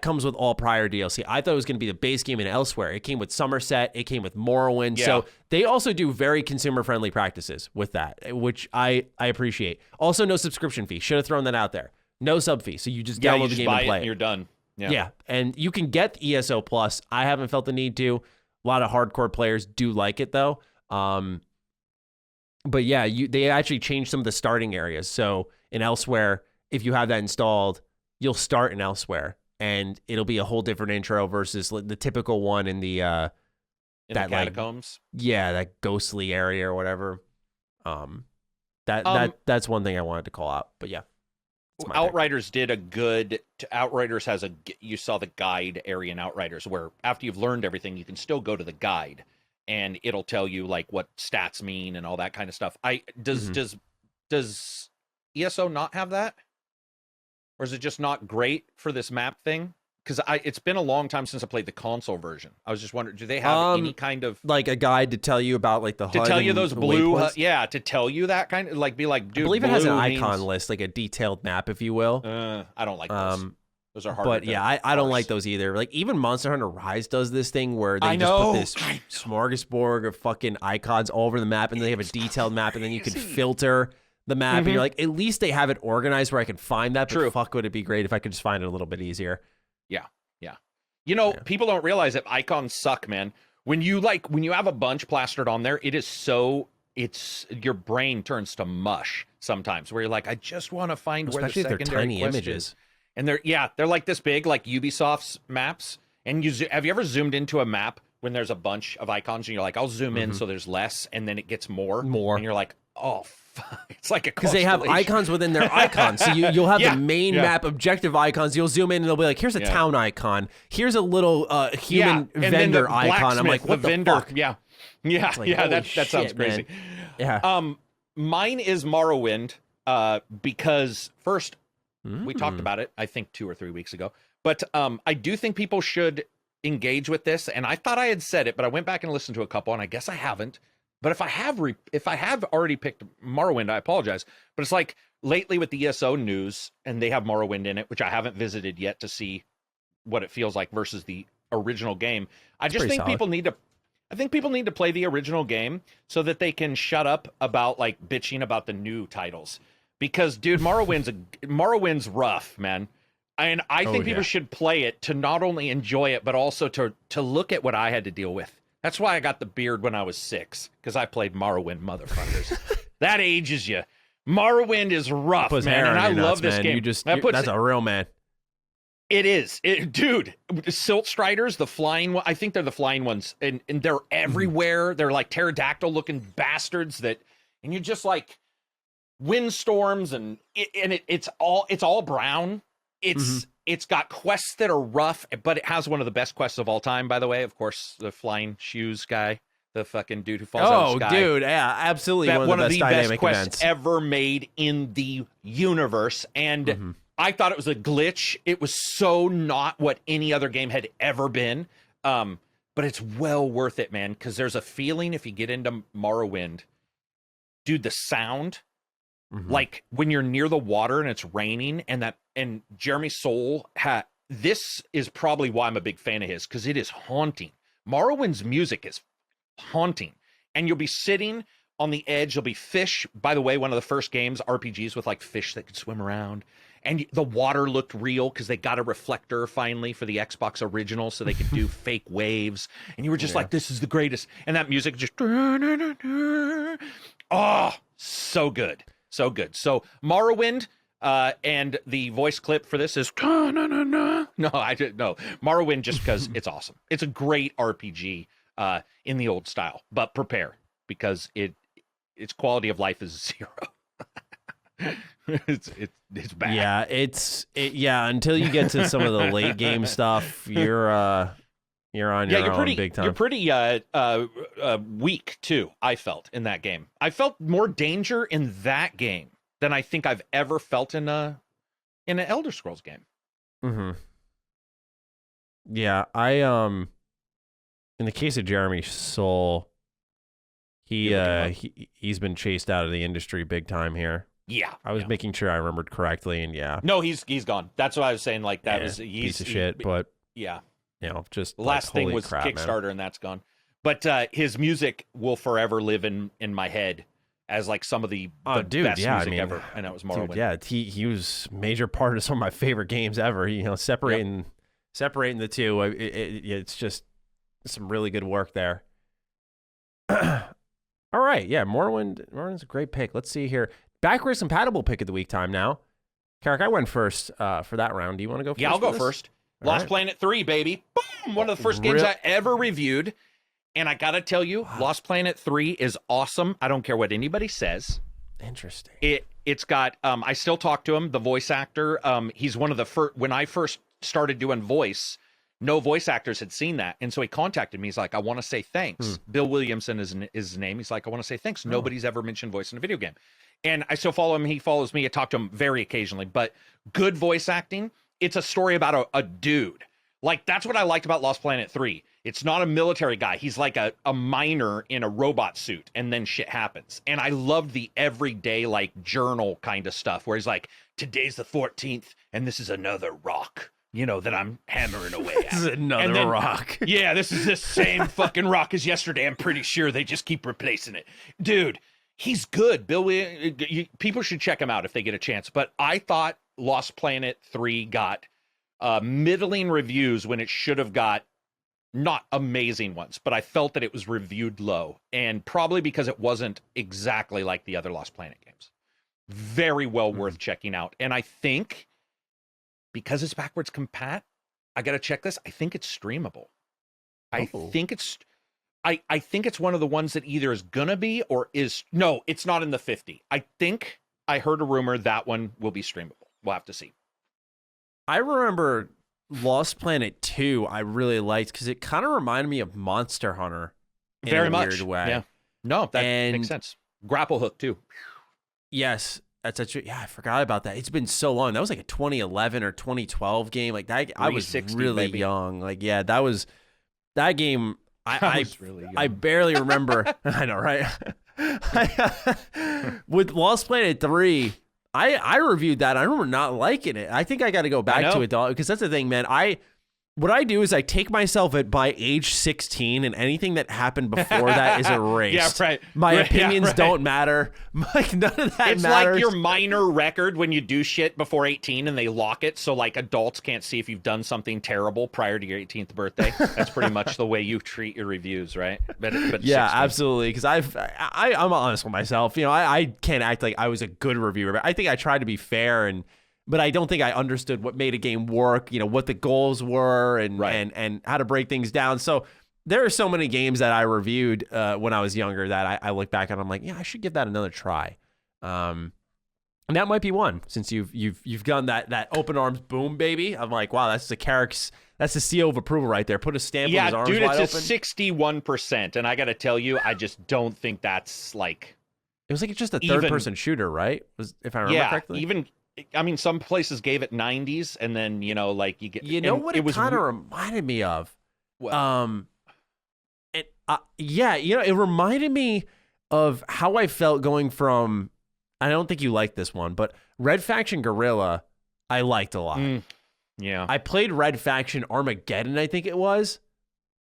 Speaker 1: comes with all prior DLC. I thought it was going to be the base game in Elsewhere. It came with Somerset. It came with Morrowind. Yeah. So they also do very consumer-friendly practices with that, which I appreciate. Also, no subscription fee. Should have thrown that out there. No sub fee. So you just download the game and play it.
Speaker 2: And you're done.
Speaker 1: Yeah, and you can get ESO Plus. I haven't felt the need to. A lot of hardcore players do like it though. But yeah, they actually changed some of the starting areas. So in Elsewhere, if you have that installed, you'll start in Elsewhere, and it'll be a whole different intro versus the typical one in the
Speaker 2: in the catacombs.
Speaker 1: That ghostly area or whatever. That's one thing I wanted to call out. But yeah.
Speaker 2: Outriders did a good. Outriders has you saw the guide area in Outriders where after you've learned everything, you can still go to the guide, and it'll tell you like what stats mean and all that kind of stuff. Does ESO not have that, or is it just not great for this map thing? Because it's been a long time since I played the console version. I was just wondering, do they have any kind of
Speaker 1: like a guide to tell you about like the HUD,
Speaker 2: to tell you those blue to tell you that kind of like be like, dude,
Speaker 1: I believe it has an icon list, like a detailed map, if you will.
Speaker 2: I don't like those. Those are hard.
Speaker 1: But yeah, I don't like those either. Like even Monster Hunter Rise does this thing where they just put this smorgasbord of fucking icons all over the map, and they have a detailed map, and then you can filter the map, and you're like, at least they have it organized where I can find that. But fuck, would it be great if I could just find it a little bit easier?
Speaker 2: Yeah. People don't realize that icons suck, man. When you have a bunch plastered on there, your brain turns to mush sometimes where you're like, I just want to find where the secondary
Speaker 1: they're tiny
Speaker 2: quest
Speaker 1: images.
Speaker 2: Is. And they're like this big, like Ubisoft's maps. And have you ever zoomed into a map when there's a bunch of icons and you're like, I'll zoom in so there's less, and then it gets more. And you're like, oh, fuck. It's like a
Speaker 1: because they have icons within their icons. So you'll have the main map objective icons. You'll zoom in and they'll be like, here's a town icon. Here's a little human vendor icon. I'm like, what the vendor? Fuck?
Speaker 2: Yeah. Like, that sounds crazy.
Speaker 1: Man. Yeah.
Speaker 2: Mine is Morrowind because first, we talked about it, I think 2 or 3 weeks ago. But I do think people should engage with this. And I thought I had said it, but I went back and listened to a couple, and I guess I haven't. But if I have already picked Morrowind, I apologize. But it's like lately with the ESO news, and they have Morrowind in it, which I haven't visited yet to see what it feels like versus the original game. I just think people need to play the original game so that they can shut up about like bitching about the new titles. Because dude, Morrowind's rough, man. And I think people should play it to not only enjoy it, but also to look at what I had to deal with. That's why I got the beard when I was 6, because I played Morrowind, motherfuckers. That ages you. Morrowind is rough, man, and I love this game.
Speaker 1: That's a real man.
Speaker 2: It is. Dude, Silt Striders, the flying one, I think they're the flying ones, and they're everywhere. They're like pterodactyl-looking bastards and you're just like windstorms, and it's all brown. It's got quests that are rough, but it has one of the best quests of all time, by the way. Of course, the flying shoes guy, the fucking dude who falls out of the sky.
Speaker 1: Oh, dude, yeah, absolutely. One of the best quests events
Speaker 2: ever made in the universe. And I thought it was a glitch. It was so not what any other game had ever been. But it's well worth it, man, because there's a feeling if you get into Morrowind, dude, the sound, like when you're near the water and it's raining, and Jeremy Soule this is probably why I'm a big fan of his, because it is haunting. Morrowind's music is haunting, and you'll be sitting on the edge. There'll be fish. By the way, one of the first games, RPGs with like fish that could swim around, and the water looked real because they got a reflector finally for the Xbox original, so they could do fake waves. And you were just like, "This is the greatest!" And that music just, oh, so good. So good. So Morrowind, and the voice clip for this is no, I didn't know Morrowind just because it's awesome. It's a great RPG in the old style, but prepare because its quality of life is 0. it's bad.
Speaker 1: Yeah, until you get to some of the late game stuff, you're on your own big time.
Speaker 2: You're pretty weak too, I felt, in that game. I felt more danger in that game than I think I've ever felt in an Elder Scrolls game.
Speaker 1: Yeah, in the case of Jeremy Soule, he's been chased out of the industry big time here.
Speaker 2: Yeah.
Speaker 1: I was making sure I remembered correctly, and yeah.
Speaker 2: No, he's gone. That's what I was saying, like that was
Speaker 1: piece of shit, but
Speaker 2: yeah.
Speaker 1: You know, just
Speaker 2: the last thing was
Speaker 1: crap,
Speaker 2: Kickstarter,
Speaker 1: man.
Speaker 2: and that's gone. But his music will forever live in my head as like some of the best music ever. And that was Morrowind.
Speaker 1: Dude, yeah, he was a major part of some of my favorite games ever. You know, separating Separating the two, it's just some really good work there. All right, yeah, Morrowind's a great pick. Let's see here. Backwards compatible pick of the week time now. Carrick, I went first for that round. Do you want to go first?
Speaker 2: Yeah, I'll go
Speaker 1: this?
Speaker 2: first.
Speaker 1: All
Speaker 2: Lost
Speaker 1: right.
Speaker 2: Planet 3, baby. Boom! One of the first games I ever reviewed. And I got to tell you, Lost Planet 3 is awesome. I don't care what anybody says.
Speaker 1: Interesting.
Speaker 2: It's got, I still talk to him, the voice actor. He's one of the first, when I first started doing voice, no voice actors had seen that. And so he contacted me. He's like, I want to say thanks. Bill Williamson is his name. He's like, I want to say thanks. Nobody's ever mentioned voice in a video game. And I still follow him. He follows me. I talk to him very occasionally, but good voice acting. It's a story about a dude. Like, that's what I liked about Lost Planet 3. It's not a military guy. He's like a miner in a robot suit, and then shit happens. And I loved the everyday, like, journal kind of stuff where he's like, today's the 14th, and this is another rock, you know, that I'm hammering away at.
Speaker 1: This is another rock.
Speaker 2: Yeah, this is the same fucking rock as yesterday. I'm pretty sure they just keep replacing it. Dude, he's good. People should check him out if they get a chance. But I thought Lost Planet 3 got middling reviews when it should have got not amazing ones, but I felt that it was reviewed low, and probably because it wasn't exactly like the other Lost Planet games. Very well worth checking out. And I think because it's backwards compat, I got to check this. I think it's streamable. I think it's one of the ones that either is gonna be or is no, it's not in the 50. I think I heard a rumor that one will be streamable. We'll have to see. I
Speaker 1: remember Lost Planet 2 I really liked because it kind of reminded me of Monster Hunter in
Speaker 2: very
Speaker 1: a
Speaker 2: much
Speaker 1: weird way.
Speaker 2: Yeah. No, that makes sense. Grapple hook too.
Speaker 1: Yes, that's true. Yeah, I forgot about that. It's been so long. That was like a 2011 or 2012 game. Like that, I was really young. Like, yeah, that game. I was really young. I barely remember. I know, right? With Lost Planet 3. I reviewed that. I remember not liking it. I think I got to go back to it, though, because that's the thing, man. What I do is I take myself at by age 16, and anything that happened before that is erased.
Speaker 2: Yeah, right.
Speaker 1: My opinions don't matter. Like, none of that
Speaker 2: it's
Speaker 1: matters.
Speaker 2: Like your minor record when you do shit before 18 and they lock it, so like adults can't see if you've done something terrible prior to your 18th birthday. That's pretty much the way you treat your reviews, right? But
Speaker 1: yeah, 16. Absolutely. Because I'm honest with myself. You know, I can't act like I was a good reviewer, but I think I tried to be fair but I don't think I understood what made a game work, you know, what the goals were and how to break things down. So there are so many games that I reviewed when I was younger that I look back and I'm like, yeah, I should give that another try. And that might be one, since you've done that open arms boom, baby. I'm like, wow, that's the seal of approval right there. Put a stamp on his arms wide open.
Speaker 2: Yeah, dude, it's a 61%. And I got to tell you, I just don't think that's like...
Speaker 1: It was like just a third-person shooter, right? If I remember correctly.
Speaker 2: I mean, some places gave it 90s, and then, you know, like you get...
Speaker 1: You know what it kind of reminded me of?
Speaker 2: What?
Speaker 1: Yeah, you know, it reminded me of how I felt going from... I don't think you liked this one, but Red Faction Guerrilla, I liked a lot.
Speaker 2: Yeah.
Speaker 1: I played Red Faction Armageddon, I think it was.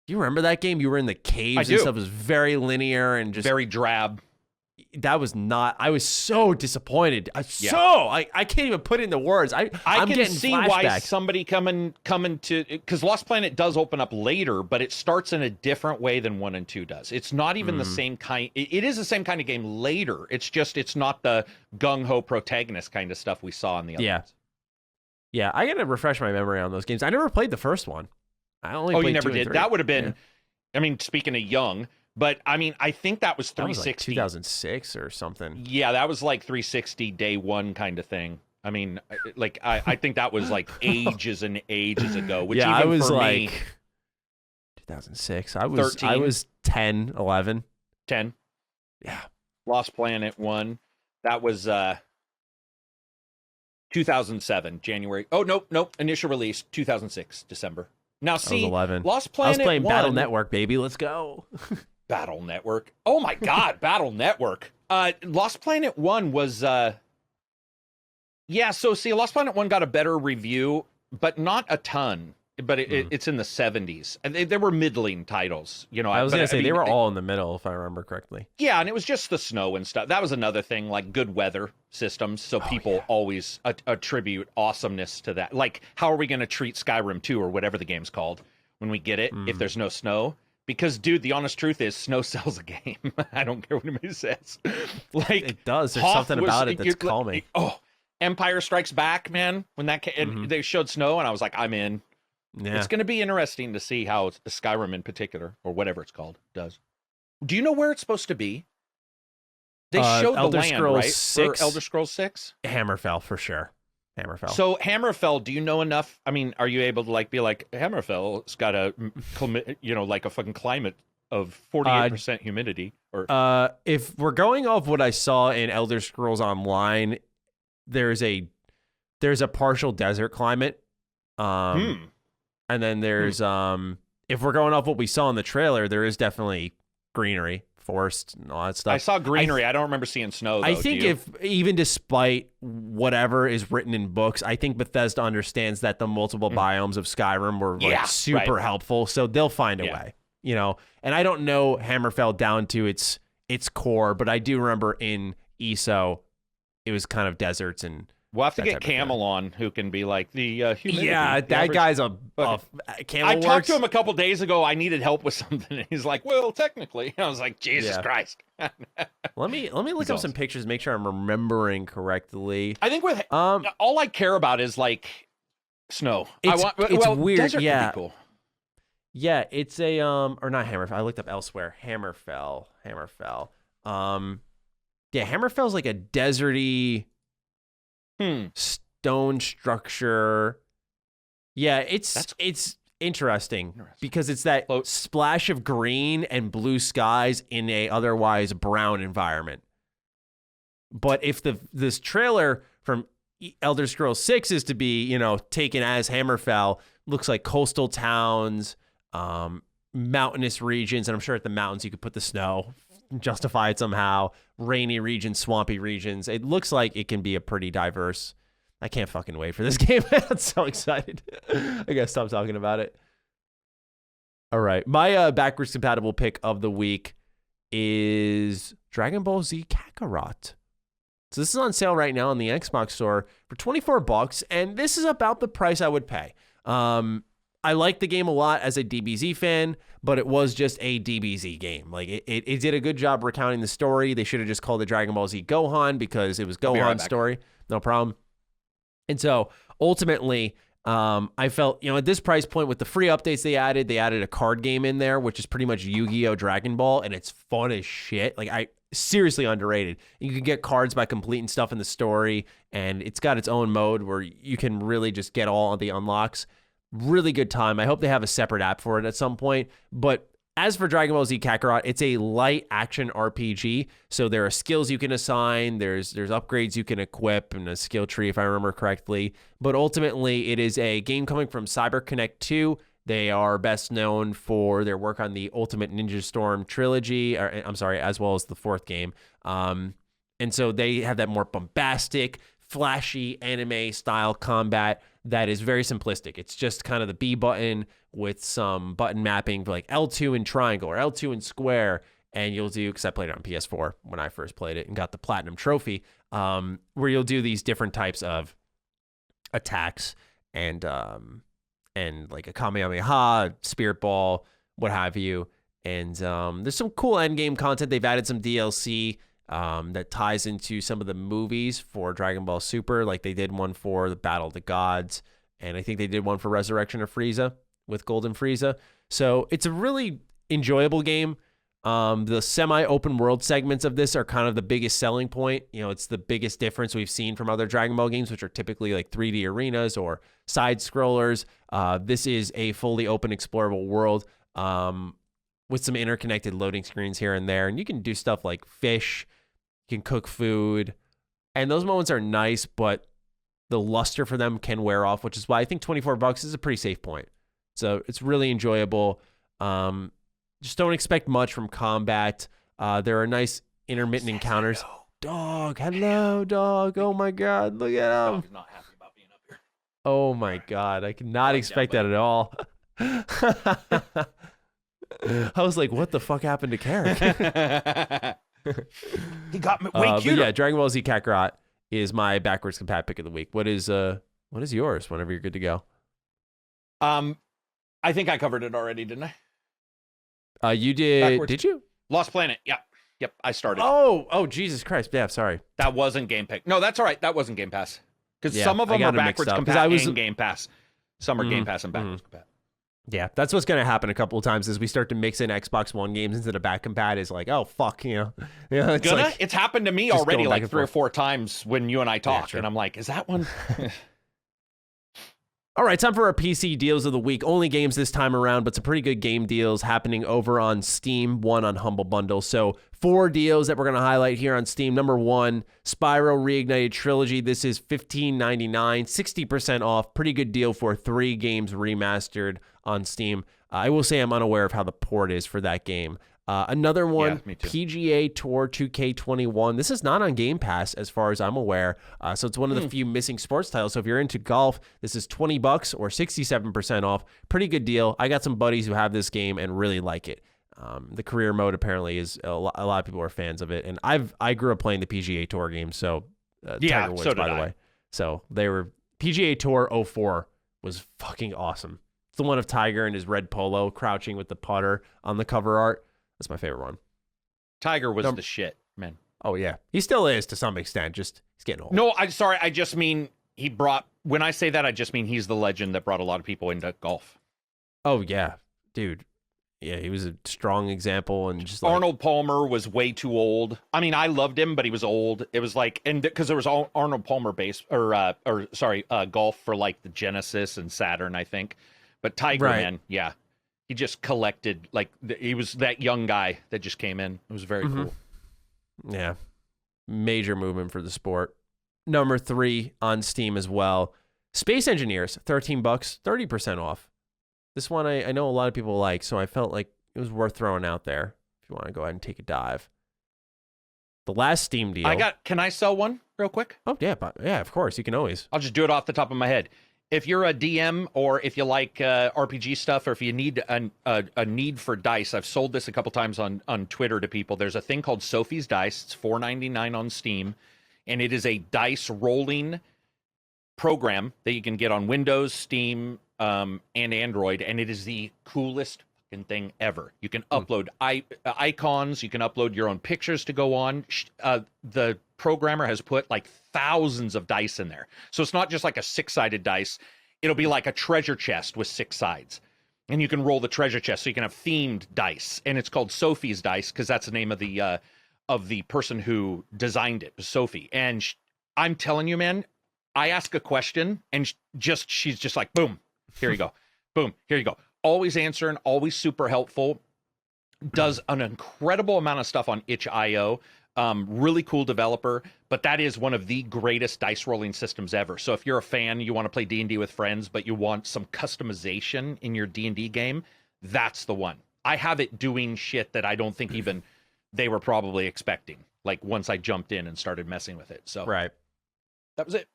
Speaker 1: Do you remember that game? You were in the caves and stuff. It was very linear and just...
Speaker 2: Very drab.
Speaker 1: That was not... I was so disappointed. I can't even put into words. I'm
Speaker 2: can see why somebody coming to... Because Lost Planet does open up later, but it starts in a different way than 1 and 2 does. It's not even the same kind... It is the same kind of game later. It's just, it's not the gung-ho protagonist kind of stuff we saw in the other ones.
Speaker 1: Yeah, I got to refresh my memory on those games. I never played the first one. I only played
Speaker 2: you never
Speaker 1: 2 and
Speaker 2: did?
Speaker 1: 3.
Speaker 2: That would have been... I mean, speaking of young... But, I mean, I think that was 360.
Speaker 1: That was like 2006 or something.
Speaker 2: Yeah, that was like 360 day one kind of thing. I mean, like, I think that was like ages and ages ago. Which even
Speaker 1: I was
Speaker 2: for
Speaker 1: like
Speaker 2: me,
Speaker 1: 2006. I was
Speaker 2: 13.
Speaker 1: I was 10, 11.
Speaker 2: 10.
Speaker 1: Yeah.
Speaker 2: Lost Planet 1. That was 2007, January. Oh, nope. Initial release, 2006, December. Now, see,
Speaker 1: 11.
Speaker 2: Lost Planet 1.
Speaker 1: I was playing Battle Network, baby. Let's go.
Speaker 2: Battle Network. Oh my God, Battle Network. Lost Planet 1 was so see, Lost Planet 1 got a better review, but not a ton. but it's in the 70s. And they were middling titles, you know.
Speaker 1: I was going to say,
Speaker 2: mean,
Speaker 1: they were all in the middle, if I remember correctly.
Speaker 2: Yeah, and it was just the snow and stuff. That was another thing, like good weather systems. So people always attribute awesomeness to that. Like, how are we going to treat Skyrim 2 or whatever the game's called when we get it if there's no snow? Because, dude, the honest truth is snow sells a game. I don't care what anybody says. Like,
Speaker 1: it does. There's
Speaker 2: Hoth
Speaker 1: something about it that's calming.
Speaker 2: Oh, Empire Strikes Back, man. When that and they showed snow, and I was like, I'm in.
Speaker 1: Yeah.
Speaker 2: It's going to be interesting to see how Skyrim in particular, or whatever it's called, does. Do you know where it's supposed to be? They showed
Speaker 1: Elder
Speaker 2: the land,
Speaker 1: Scrolls
Speaker 2: right?
Speaker 1: 6?
Speaker 2: For Elder Scrolls 6?
Speaker 1: Hammerfell, for sure. Hammerfell.
Speaker 2: So Hammerfell, do you know enough? I mean, are you able to like be like, Hammerfell's got a, you know, like a fucking climate of 48% humidity? Or
Speaker 1: if we're going off what I saw in Elder Scrolls Online, there's a partial desert climate. And then there's if we're going off what we saw in the trailer, there is definitely greenery, forest, and all that stuff.
Speaker 2: I saw greenery. I don't remember seeing snow, though.
Speaker 1: I think if even despite whatever is written in books, I think Bethesda understands that the multiple biomes of Skyrim were like super helpful, so they'll find a way, you know. And I don't know Hammerfell down to its core, but I do remember in ESO it was kind of deserts and.
Speaker 2: We'll have to get Camel on, who can be like the humidity.
Speaker 1: Yeah, that guy's a Camel.
Speaker 2: I talked to him a couple days ago. I needed help with something, and he's like, "Well, technically," I was like, "Jesus Christ."
Speaker 1: Let me look up some pictures, make sure I'm remembering correctly.
Speaker 2: I think with all I care about is like snow.
Speaker 1: It's weird.
Speaker 2: Desert would be cool.
Speaker 1: Yeah, it's a or not Hammerfell. I looked up elsewhere. Hammerfell. Yeah, Hammerfell's like a deserty. Stone structure. Yeah, it's interesting because it's that splash of green and blue skies in a otherwise brown environment. But if this trailer from Elder Scrolls 6 is to be, you know, taken as Hammerfell, looks like coastal towns, mountainous regions, and I'm sure at the mountains you could put the snow, justify it somehow, rainy regions, swampy regions. It looks like it can be a pretty diverse. I can't fucking wait for this game. I'm so excited. I gotta stop talking about it. All right, my backwards compatible pick of the week is Dragon Ball Z Kakarot. So this is on sale right now on the Xbox store for $24, and this is about the price I would pay. I like the game a lot as a DBZ fan, but it was just a DBZ game. Like it did a good job recounting the story. They should have just called it Dragon Ball Z Gohan because it was Gohan's story. No problem. And so ultimately, I felt, you know, at this price point with the free updates they added a card game in there, which is pretty much Yu-Gi-Oh! Dragon Ball, and it's fun as shit. Like seriously underrated. You can get cards by completing stuff in the story, and it's got its own mode where you can really just get all of the unlocks. Really good time. I hope they have a separate app for it at some point. But as for Dragon Ball Z Kakarot, it's a light action RPG. So there are skills you can assign. There's upgrades you can equip and a skill tree, if I remember correctly. But ultimately, it is a game coming from CyberConnect 2. They are best known for their work on the Ultimate Ninja Storm trilogy, as well as the fourth game. And so they have that more bombastic, flashy anime style combat that is very simplistic. It's just kind of the B button with some button mapping for like L2 and triangle or L2 and square. And you'll do, because I played it on PS4 when I first played it and got the platinum trophy, where you'll do these different types of attacks and like a Kamehameha, Spirit Ball, what have you. And there's some cool endgame content. They've added some DLC that ties into some of the movies for Dragon Ball Super. Like they did one for the Battle of the Gods, and I think they did one for Resurrection of Frieza with Golden Frieza. So it's a really enjoyable game. The semi-open world segments of this are kind of the biggest selling point. You know, it's the biggest difference we've seen from other Dragon Ball games, which are typically like 3D arenas or side scrollers. This is a fully open explorable world with some interconnected loading screens here and there. And you can do stuff like fish, you can cook food, and those moments are nice, but the luster for them can wear off, which is why I think $24 is a pretty safe point. So it's really enjoyable. Just don't expect much from combat. There are nice intermittent encounters.
Speaker 2: Hello.
Speaker 1: Dog, hello, dog. Oh my God, look at him.
Speaker 2: Dog's not happy about being up here.
Speaker 1: Oh my God. I could not expect that at all. I was like, what the fuck happened to Carrick?
Speaker 2: He got way
Speaker 1: But
Speaker 2: cuter.
Speaker 1: yeah, Dragon Ball Z Kakarot is my backwards compat pick of the week. What is yours whenever you're good to go?
Speaker 2: I think I covered it already, didn't I?
Speaker 1: You did.
Speaker 2: Backwards.
Speaker 1: Did you?
Speaker 2: Lost Planet. Yep. I started.
Speaker 1: Oh, Jesus Christ. Yeah, sorry.
Speaker 2: That wasn't Game Pass. No, that's all right. That wasn't Game Pass. Because
Speaker 1: Yeah,
Speaker 2: some of
Speaker 1: I
Speaker 2: them
Speaker 1: got
Speaker 2: are
Speaker 1: it mixed
Speaker 2: backwards
Speaker 1: up, 'cause
Speaker 2: compat and Game Pass. Some are Game Pass and backwards compat.
Speaker 1: Yeah, that's what's going to happen a couple of times as we start to mix in Xbox One games into the back compat. Is like, oh fuck,
Speaker 2: It's happened to me
Speaker 1: just
Speaker 2: already
Speaker 1: going back
Speaker 2: like
Speaker 1: and
Speaker 2: 3 or
Speaker 1: forth.
Speaker 2: 4 times when you and I talk,
Speaker 1: true.
Speaker 2: and I'm like, is that one?
Speaker 1: All right, time for our PC deals of the week. Only games this time around, but some pretty good game deals happening over on Steam, one on Humble Bundle. So 4 deals that we're going to highlight here on Steam. Number 1, Spyro Reignited Trilogy. This is $15.99, 60% off. Pretty good deal for 3 games remastered on Steam. I will say I'm unaware of how the port is for that game. Another one,
Speaker 2: me too.
Speaker 1: PGA Tour 2K21. This is not on Game Pass as far as I'm aware. So it's one of the few missing sports titles. So if you're into golf, this is $20 or 67% off. Pretty good deal. I got some buddies who have this game and really like it. The career mode apparently is a lot of people are fans of it. And I grew up playing the PGA Tour games. So Tiger Woods,
Speaker 2: so did
Speaker 1: by the
Speaker 2: I.
Speaker 1: way. So they were PGA Tour 04 was fucking awesome. It's the one of Tiger in his red polo crouching with the putter on the cover art. That's my favorite one.
Speaker 2: Tiger was the shit, man.
Speaker 1: Oh, yeah. He still is to some extent. Just, he's getting old.
Speaker 2: No, I'm sorry. I just mean when I say that, I just mean he's the legend that brought a lot of people into golf.
Speaker 1: Oh, yeah. Dude. Yeah, he was a strong example. And just like,
Speaker 2: Arnold Palmer was way too old. I mean, I loved him, but he was old. It was like, and because there was Arnold Palmer golf for like the Genesis and Saturn, I think. But Tiger,
Speaker 1: Right.
Speaker 2: man, yeah. He just collected, like, he was that young guy that just came in. It was very cool.
Speaker 1: Yeah. Major movement for the sport. Number 3 on Steam as well. Space Engineers, $13, 30% off. This one I know a lot of people like, so I felt like it was worth throwing out there if you want to go ahead and take a dive. The last Steam deal.
Speaker 2: Can I sell one real quick?
Speaker 1: Oh, yeah. Yeah, of course. You can always.
Speaker 2: I'll just do it off the top of my head. If you're a DM or if you like RPG stuff or if you need a need for dice, I've sold this a couple times on Twitter to people. There's a thing called Sophie's Dice. It's $4.99 on Steam, and it is a dice rolling program that you can get on Windows, Steam, and Android, and it is the coolest fucking thing ever. You can upload icons. You can upload your own pictures to go on. The programmer has put like thousands of dice in there. So it's not just like a 6-sided dice. It'll be like a treasure chest with 6 sides. And you can roll the treasure chest so you can have themed dice. And it's called Sophie's Dice because that's the name of the person who designed it, Sophie. And I'm telling you, man, I ask a question and she's just like, boom, here you go. Boom, here you go. Always answering, always super helpful. Does an incredible amount of stuff on itch.io. Really cool developer, but that is one of the greatest dice rolling systems ever. So if you're a fan, you want to play D&D with friends, but you want some customization in your D&D game, that's the one. I have it doing shit that I don't think even they were probably expecting, like once I jumped in and started messing with it. So
Speaker 1: Right.
Speaker 2: that was it.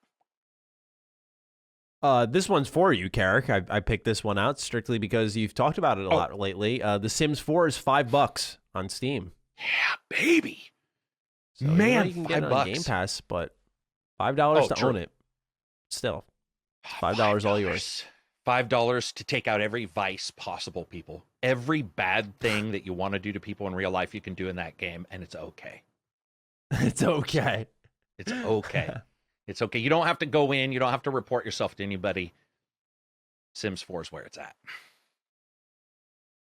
Speaker 1: This one's for you, Carrick. I picked this one out strictly because you've talked about it a lot lately. The Sims 4 is $5 on Steam.
Speaker 2: Yeah, baby.
Speaker 1: So
Speaker 2: Man,
Speaker 1: you can get it
Speaker 2: $5.
Speaker 1: on Game Pass, but $5 to
Speaker 2: true.
Speaker 1: own it. Still, $5 all yours.
Speaker 2: $5 to take out every vice possible, people. Every bad thing that you want to do to people in real life, you can do in that game, and it's okay.
Speaker 1: It's okay.
Speaker 2: It's okay. It's okay. You don't have to go in. You don't have to report yourself to anybody. Sims 4 is where it's at.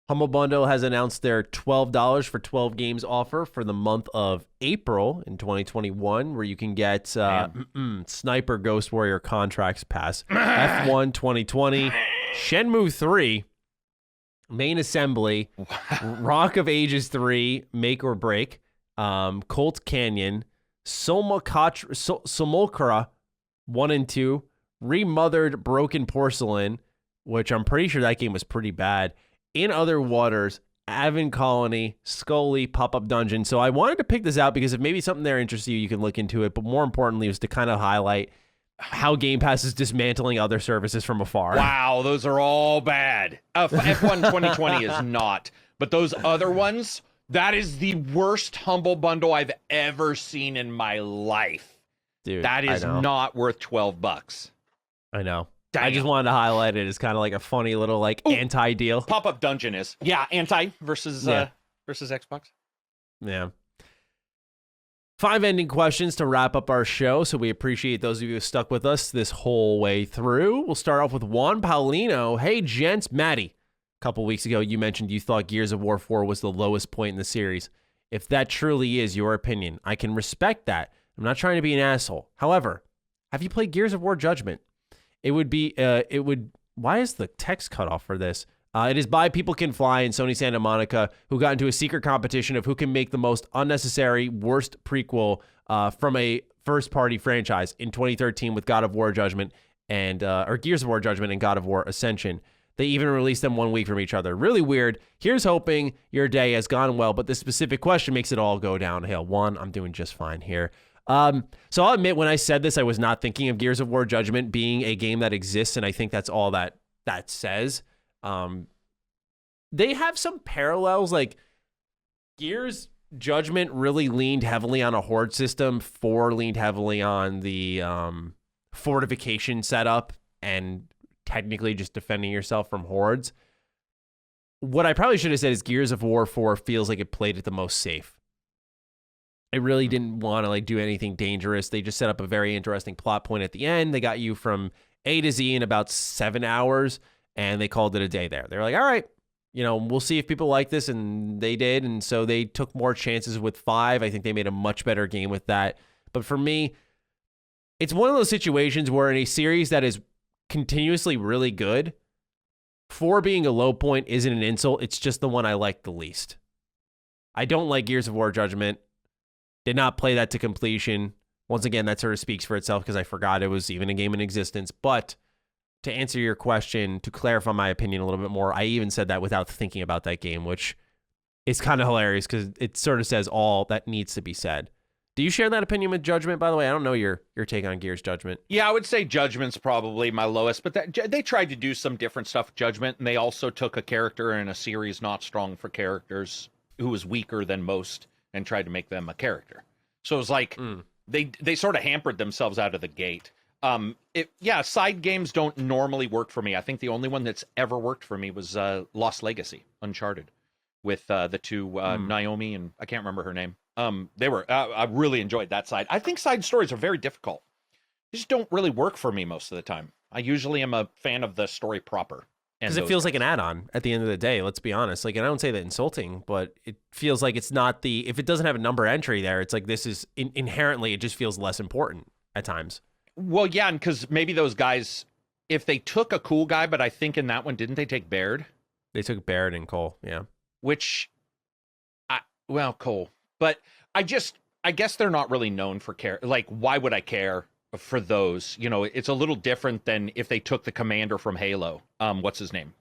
Speaker 1: Humble Bundle has announced their $12 for 12 games offer for the month of April in 2021, where you can get Sniper Ghost Warrior Contracts Pass, F1 2020, Shenmue 3, Main Assembly, Rock of Ages 3, Make or Break, Colt Canyon, Simulacra 1 and 2, Remothered Broken Porcelain, which I'm pretty sure that game was pretty bad, In Other Waters, Avon Colony, Scully, Pop-Up Dungeon. So I wanted to pick this out because if maybe something there interests you, you can look into it. But more importantly, was to kind of highlight how Game Pass is dismantling other services from afar.
Speaker 2: Wow, those are all bad. F1 2020 is not. But those other ones, that is the worst Humble Bundle I've ever seen in my life.
Speaker 1: Dude,
Speaker 2: that is not worth $12.
Speaker 1: I know.
Speaker 2: Dang.
Speaker 1: I just wanted to highlight it as kind of like a funny little anti-deal.
Speaker 2: Pop-up dungeon is. Yeah, anti versus Xbox.
Speaker 1: Yeah. 5 ending questions to wrap up our show, so we appreciate those of you who stuck with us this whole way through. We'll start off with Juan Paulino. Hey, gents. Matty, a couple weeks ago, you mentioned you thought Gears of War 4 was the lowest point in the series. If that truly is your opinion, I can respect that. I'm not trying to be an asshole. However, have you played Gears of War Judgment? Why is the text cut off for this? It is by People Can Fly and Sony Santa Monica, who got into a secret competition of who can make the most unnecessary, worst prequel from a first-party franchise in 2013 with God of War Judgment or Gears of War Judgment and God of War Ascension. They even released them 1 week from each other. Really weird. Here's hoping your day has gone well, but this specific question makes it all go downhill. One, I'm doing just fine here. So I'll admit, when I said this, I was not thinking of Gears of War Judgment being a game that exists, and I think that's all that says. They have some parallels, like Gears Judgment really leaned heavily on a horde system, 4 leaned heavily on the fortification setup and technically just defending yourself from hordes. What I probably should have said is Gears of War 4 feels like it played it the most safe. It really didn't want to do anything dangerous. They just set up a very interesting plot point at the end. They got you from A to Z in about 7 hours, and they called it a day there. They're like, all right, we'll see if people like this, and they did, and so they took more chances with 5. I think they made a much better game with that. But for me, it's one of those situations where in a series that is continuously really good, 4 being a low point isn't an insult. It's just the one I like the least. I don't like Gears of War Judgment. Did not play that to completion. Once again, that sort of speaks for itself because I forgot it was even a game in existence. But to answer your question, to clarify my opinion a little bit more, I even said that without thinking about that game, which is kind of hilarious because it sort of says all that needs to be said. Do you share that opinion with Judgment, by the way? I don't know your take on Gears Judgment.
Speaker 2: Yeah, I would say Judgment's probably my lowest, but they tried to do some different stuff with Judgment, and they also took a character in a series not strong for characters who was weaker than most and tried to make them a character. So it was like they sort of hampered themselves out of the gate. Side games don't normally work for me. I think the only one that's ever worked for me was Lost Legacy, Uncharted, with the two Naomi and I can't remember her name. I really enjoyed that side. I think side stories are very difficult. They just don't really work for me most of the time. I usually am a fan of the story proper.
Speaker 1: Because it feels like an add-on at the end of the day, let's be honest. And I don't say that insulting, but it feels like it's not if it doesn't have a number entry there, it's like this is inherently, it just feels less important at times.
Speaker 2: Well, yeah, and because maybe those guys, if they took a cool guy, but I think in that one, didn't they take Baird?
Speaker 1: They took Baird and Cole, yeah.
Speaker 2: Cole. But I guess they're not really known for care. Like, why would I care for those? It's a little different than if they took the commander from Halo. What's his name?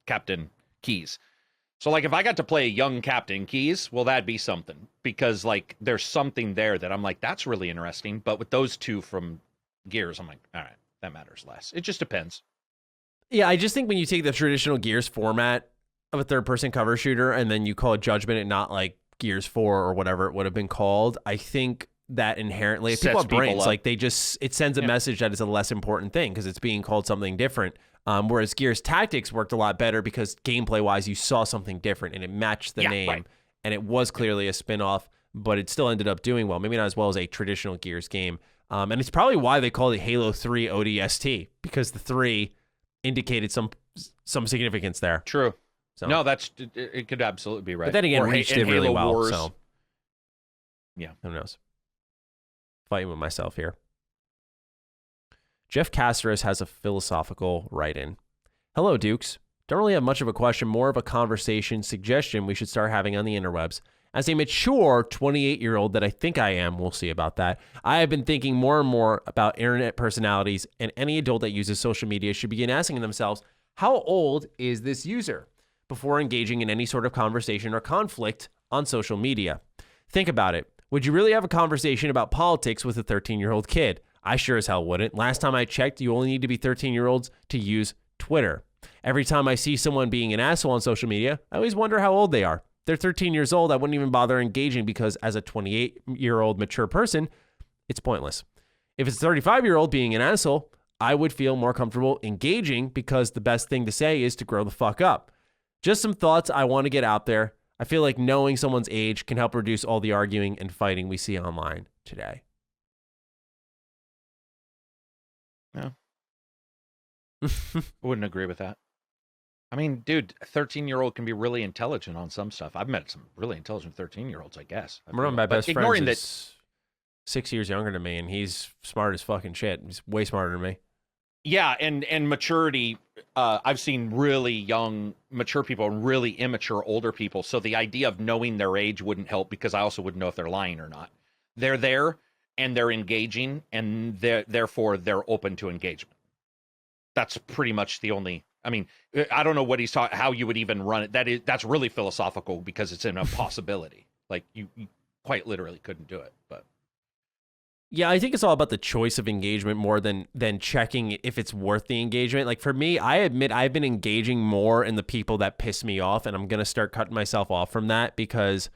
Speaker 2: Captain Keyes. So, if I got to play a young Captain Keyes, well, that'd be something. Because, there's something there that I'm like, that's really interesting. But with those two from Gears, I'm like, all right, that matters less. It just depends.
Speaker 1: Yeah, I just think when you take the traditional Gears format of a third-person cover shooter and then you call it Judgment and not, Gears 4 or whatever it would have been called, I think that inherently, people have brains, it sends a message that it's a less important thing because it's being called something different. Whereas Gears Tactics worked a lot better because gameplay-wise, you saw something different and it matched the name. Right. And it was clearly a spin-off, but it still ended up doing well. Maybe not as well as a traditional Gears game. And it's probably why they called it Halo 3 ODST, because the 3 indicated some significance there.
Speaker 2: True. So. No, it could absolutely be right.
Speaker 1: But then again, Reach did really well. Wars. So
Speaker 2: yeah,
Speaker 1: who knows? Fighting with myself here. Jeff Caceres has a philosophical write-in. Hello, Dukes. Don't really have much of a question, more of a conversation suggestion we should start having on the interwebs. As a mature 28-year-old that I think I am, we'll see about that, I have been thinking more and more about internet personalities, and any adult that uses social media should begin asking themselves, how old is this user? Before engaging in any sort of conversation or conflict on social media. Think about it. Would you really have a conversation about politics with a 13-year-old kid? I sure as hell wouldn't. Last time I checked, you only need to be 13-year-olds to use Twitter. Every time I see someone being an asshole on social media, I always wonder how old they are. If they're 13 years old, I wouldn't even bother engaging because as a 28-year-old mature person, it's pointless. If it's a 35-year-old being an asshole, I would feel more comfortable engaging because the best thing to say is to grow the fuck up. Just some thoughts I want to get out there. I feel like knowing someone's age can help reduce all the arguing and fighting we see online today.
Speaker 2: No. Wouldn't agree with that. I mean, dude, a 13-year-old can be really intelligent on some stuff. I've met some really intelligent 13-year-olds, I guess.
Speaker 1: One of my best friends is 6 years younger than me, and he's smart as fucking shit. He's way smarter than me.
Speaker 2: Yeah, and maturity, I've seen really young, mature people and really immature older people. So the idea of knowing their age wouldn't help because I also wouldn't know if they're lying or not. They're there, and they're engaging, and therefore they're open to engagement. That's pretty much the only... I mean, I don't know what he's talking, how you would even run it. That's really philosophical because it's an impossibility. Like you quite literally couldn't do it. But
Speaker 1: yeah, I think it's all about the choice of engagement more than checking if it's worth the engagement. Like for me, I admit I've been engaging more in the people that piss me off, and I'm gonna start cutting myself off from that because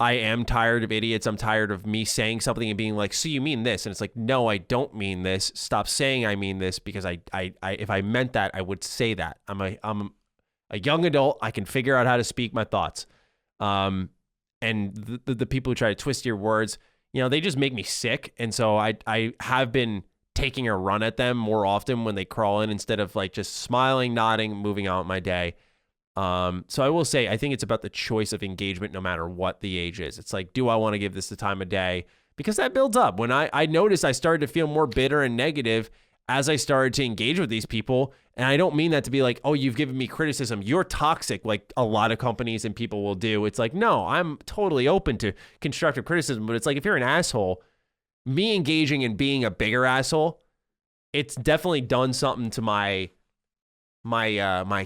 Speaker 1: I am tired of idiots. I'm tired of me saying something and being like, so you mean this? And it's like, no, I don't mean this. Stop saying I mean this because I if I meant that, I would say that. I'm a young adult. I can figure out how to speak my thoughts. And the people who try to twist your words, you know, they just make me sick. And so I have been taking a run at them more often when they crawl in instead of like just smiling, nodding, moving on with my day. So I will say, I think it's about the choice of engagement no matter what the age is. It's like, do I want to give this the time of day? Because that builds up. When I noticed I started to feel more bitter and negative as I started to engage with these people. And I don't mean that to be like, oh, you've given me criticism. You're toxic, like a lot of companies and people will do. It's like, no, I'm totally open to constructive criticism. But it's like, if you're an asshole, me engaging and being a bigger asshole, it's definitely done something to my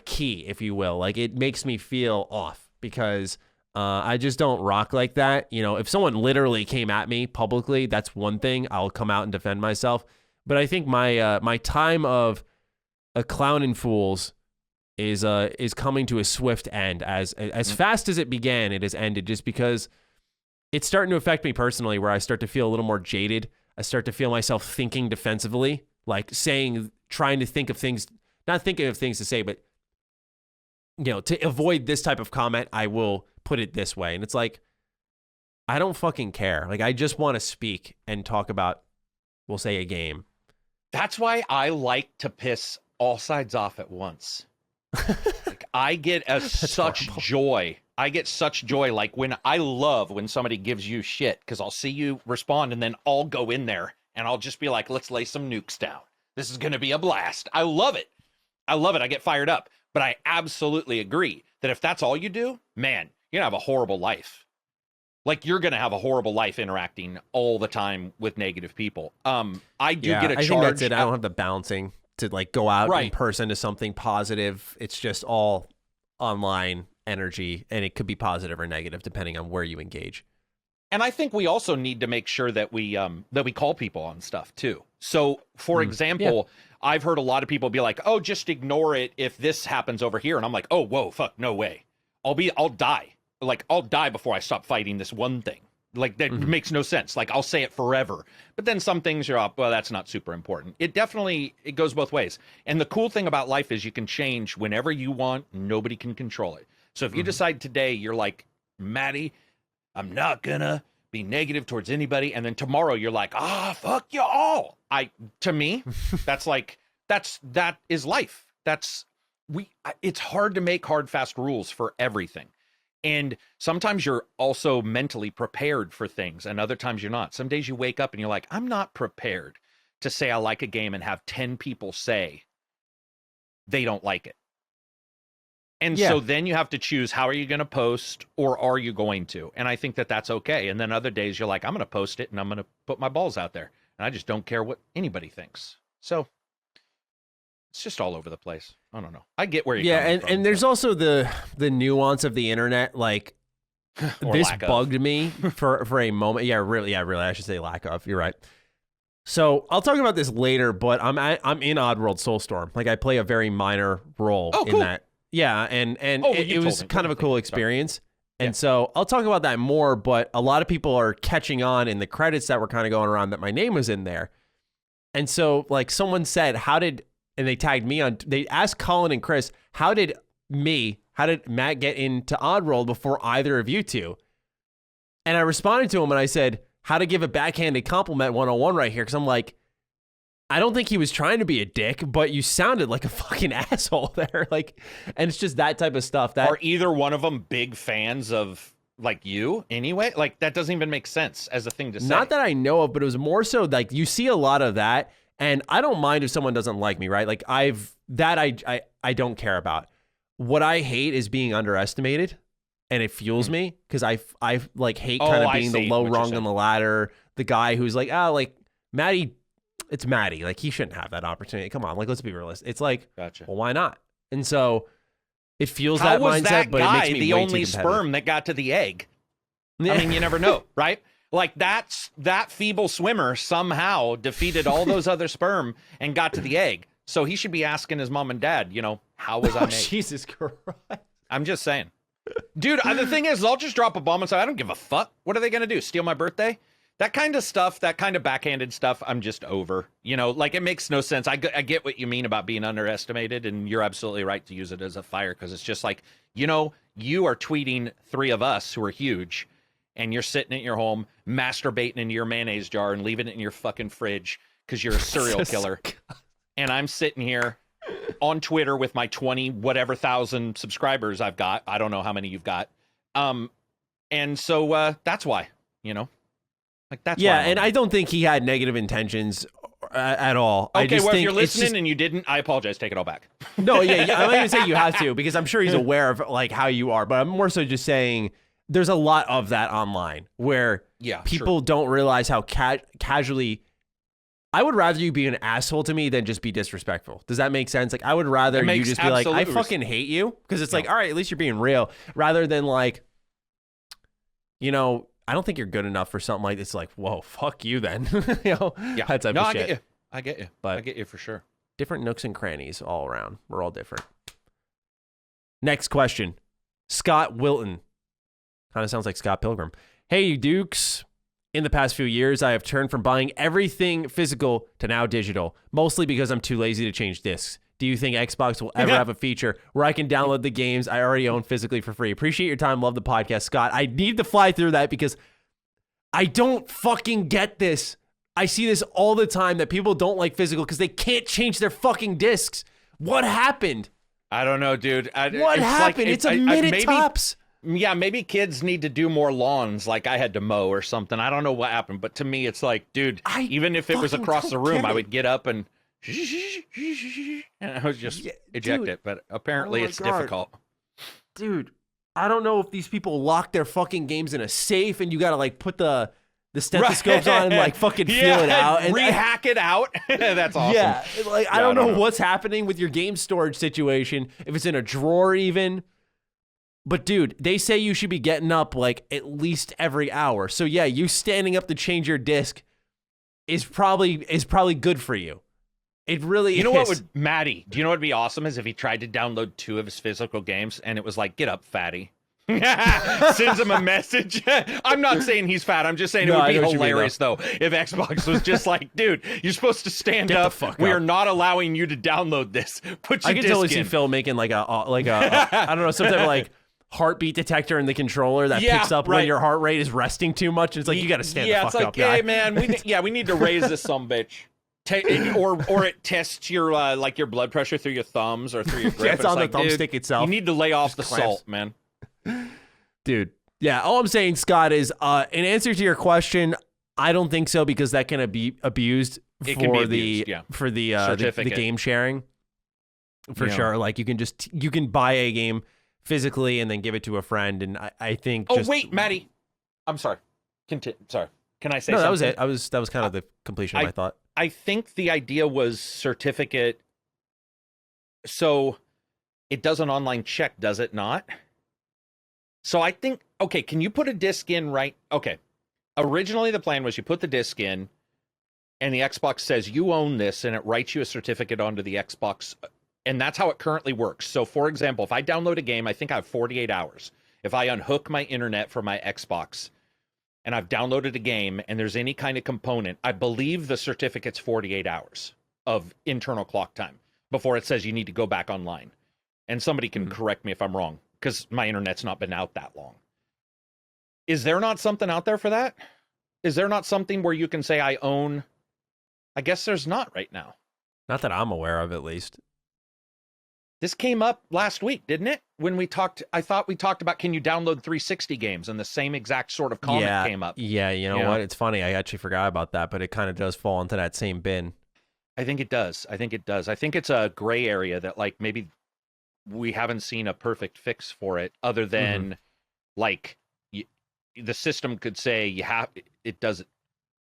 Speaker 1: key, if you will. Like it makes me feel off because I just don't rock like that. You know, if someone literally came at me publicly, that's one thing. I'll come out and defend myself. But I think my time of a clown and fools is coming to a swift end. As fast as it began, it has ended just because it's starting to affect me personally, where I start to feel a little more jaded. I start to feel myself thinking defensively, like trying to think of things. Not thinking of things to say, but, you know, to avoid this type of comment, I will put it this way. And it's like, I don't fucking care. Like, I just want to speak and talk about, we'll say, a game.
Speaker 2: That's why I like to piss all sides off at once. Like, I get such horrible joy. I get such joy. Like I love when somebody gives you shit because I'll see you respond and then I'll go in there and I'll just be like, let's lay some nukes down. This is going to be a blast. I love it. I get fired up. But I absolutely agree that if that's all you do, man, you're going to have a horrible life. Like, you're going to have a horrible life interacting all the time with negative people. I do get a charge.
Speaker 1: I think that's it. I don't have the balancing to, like, go out in person to something positive. It's just all online energy, and it could be positive or negative depending on where you engage.
Speaker 2: And I think we also need to make sure that we call people on stuff, too. So, for example... Yeah. I've heard a lot of people be like, oh, just ignore it if this happens over here. And I'm like, oh, whoa, fuck, no way. I'll die. Like, I'll die before I stop fighting this one thing. Like, that makes no sense. Like, I'll say it forever. But then some things you're up, well, that's not super important. It goes both ways. And the cool thing about life is you can change whenever you want. Nobody can control it. So if you decide today, you're like, Matty, I'm not gonna be negative towards anybody. And then tomorrow you're like, fuck you all. To me, that is life. It's hard to make hard, fast rules for everything. And sometimes you're also mentally prepared for things and other times you're not. Some days you wake up and you're like, I'm not prepared to say I like a game and have 10 people say they don't like it. And so then you have to choose, how are you going to post or are you going to? And I think that that's okay. And then other days you're like, I'm going to post it and I'm going to put my balls out there. And I just don't care what anybody thinks. So it's just all over the place. I don't know. I get where you're coming from.
Speaker 1: And there's also the nuance of the internet. Like, this bugged me for a moment. Yeah, really, I should say lack of. You're right. So I'll talk about this later, but I'm in Oddworld Soulstorm. Like I play a very minor role in that. Yeah, and it was kind of a cool experience. And so I'll talk about that more, but a lot of people are catching on in the credits that were kind of going around that my name was in there. And so like someone said, and they tagged me on, they asked Colin and Chris, how did Matt get into Oddworld before either of you two? And I responded to him and I said, how to give a backhanded compliment 101 right here. Cause I'm like, I don't think he was trying to be a dick, but you sounded like a fucking asshole there. Like, and it's just that type of stuff. That
Speaker 2: are either one of them big fans of like you anyway? Like that doesn't even make sense as a thing to say.
Speaker 1: Not that I know of, but it was more so like you see a lot of that. And I don't mind if someone doesn't like me, right? Like I don't care about. What I hate is being underestimated, and it fuels me because I like hate kind of being the low rung on the ladder, the guy who's like, like Matty. It's Matty. Like, he shouldn't have that opportunity. Come on. Like, let's be realistic. It's like,
Speaker 2: gotcha.
Speaker 1: Well, why not? And so it fuels that mindset, but it makes me
Speaker 2: the only sperm that got to the egg. I mean, you never know, right? Like, that feeble swimmer somehow defeated all those other sperm and got to the egg. So he should be asking his mom and dad, how was I made?
Speaker 1: Jesus Christ.
Speaker 2: I'm just saying. Dude, the thing is, I'll just drop a bomb and say, I don't give a fuck. What are they going to do? Steal my birthday? That kind of stuff, that kind of backhanded stuff, I'm just over. Like it makes no sense. I get what you mean about being underestimated, and you're absolutely right to use it as a fire because it's just like, you are tweeting 3 of us who are huge, and you're sitting at your home masturbating into your mayonnaise jar and leaving it in your fucking fridge because you're a serial killer. And I'm sitting here on Twitter with my 20 whatever thousand subscribers I've got. I don't know how many you've got. And so that's why, Like that's
Speaker 1: and I don't think he had negative intentions at all.
Speaker 2: Okay,
Speaker 1: I just
Speaker 2: well,
Speaker 1: think
Speaker 2: if you're listening and you didn't, I apologize. Take it all back.
Speaker 1: No, I'm not even saying you have to because I'm sure he's aware of like how you are, but I'm more so just saying there's a lot of that online where people don't realize how casually. I would rather you be an asshole to me than just be disrespectful. Does that make sense? Like I would rather you just be like, I fucking hate you because it's like, all right, at least you're being real, rather than like, I don't think you're good enough for something like this. Like, whoa, fuck you then. That type of shit.
Speaker 2: I get you. But I get you for sure.
Speaker 1: Different nooks and crannies all around. We're all different. Next question. Scott Wilton. Kind of sounds like Scott Pilgrim. Hey, you Dukes. In the past few years, I have turned from buying everything physical to now digital, mostly because I'm too lazy to change discs. Do you think Xbox will ever have a feature where I can download the games I already own physically for free? Appreciate your time. Love the podcast, Scott. I need to fly through that because I don't fucking get this. I see this all the time that people don't like physical because they can't change their fucking discs. What happened?
Speaker 2: I don't know, dude.
Speaker 1: What happened? It's a minute tops.
Speaker 2: Yeah, maybe kids need to do more lawns like I had to mow or something. I don't know what happened, but to me, it's like, dude, even if it was across the room, I would get up and I would just eject it, but apparently it's difficult.
Speaker 1: Dude, I don't know if these people lock their fucking games in a safe and you gotta like put the stethoscopes on and like fucking feel it out and
Speaker 2: rehack it out. That's awesome.
Speaker 1: Yeah, like I don't know what's happening with your game storage situation, if it's in a drawer even. But dude, they say you should be getting up like at least every hour. So yeah, you standing up to change your disc is probably good for you. It really is.
Speaker 2: You know what would Matty? Do you know what would be awesome is if he tried to download 2 of his physical games and it was like, get up, fatty. Sends him a message. I'm not saying he's fat. I'm just saying it would be hilarious though if Xbox was just like, dude, you're supposed to stand up. We are not allowing you to download this. Put your
Speaker 1: I can totally see Phil making like a I don't know, some type of like heartbeat detector in the controller that picks up when your heart rate is resting too much. It's like you got to stand the fuck up.
Speaker 2: Yeah, it's like, hey man, we need to raise this sumbitch. Or it tests your like your blood pressure through your thumbs or through your grip.
Speaker 1: It's on the thumbstick itself.
Speaker 2: You need to lay off the salt, man.
Speaker 1: Dude, yeah. All I'm saying, Scott, is in answer to your question, I don't think so because that can be abused for the game sharing. For sure, like you can buy a game physically and then give it to a friend, and I think.
Speaker 2: Oh wait, Matty, I'm sorry. Sorry, can I say?
Speaker 1: No,
Speaker 2: something?
Speaker 1: that was it. That was kind of the completion of my thought.
Speaker 2: I think the idea was certificate. So it does an online check, does it not? So I think, okay, can you put a disc in right? Okay. Originally the plan was you put the disc in and the Xbox says you own this, and it writes you a certificate onto the Xbox, and that's how it currently works. So, for example, if I download a game, I think I have 48 hours. If I unhook my internet from my Xbox and I've downloaded a game and there's any kind of component, I believe the certificate's 48 hours of internal clock time before it says you need to go back online. And somebody can correct me if I'm wrong, because my internet's not been out that long. Is there not something out there for that? Is there not something where you can say I own? I guess there's not right now.
Speaker 1: Not that I'm aware of, at least.
Speaker 2: This came up last week, didn't it? When we talked, I thought we talked about, can you download 360 games? And the same exact sort of comment came up.
Speaker 1: Yeah, you know what? It's funny. I actually forgot about that, but it kind of does fall into that same bin.
Speaker 2: I think it does. I think it's a gray area that, like, maybe we haven't seen a perfect fix for it, other than like the system could say it does it.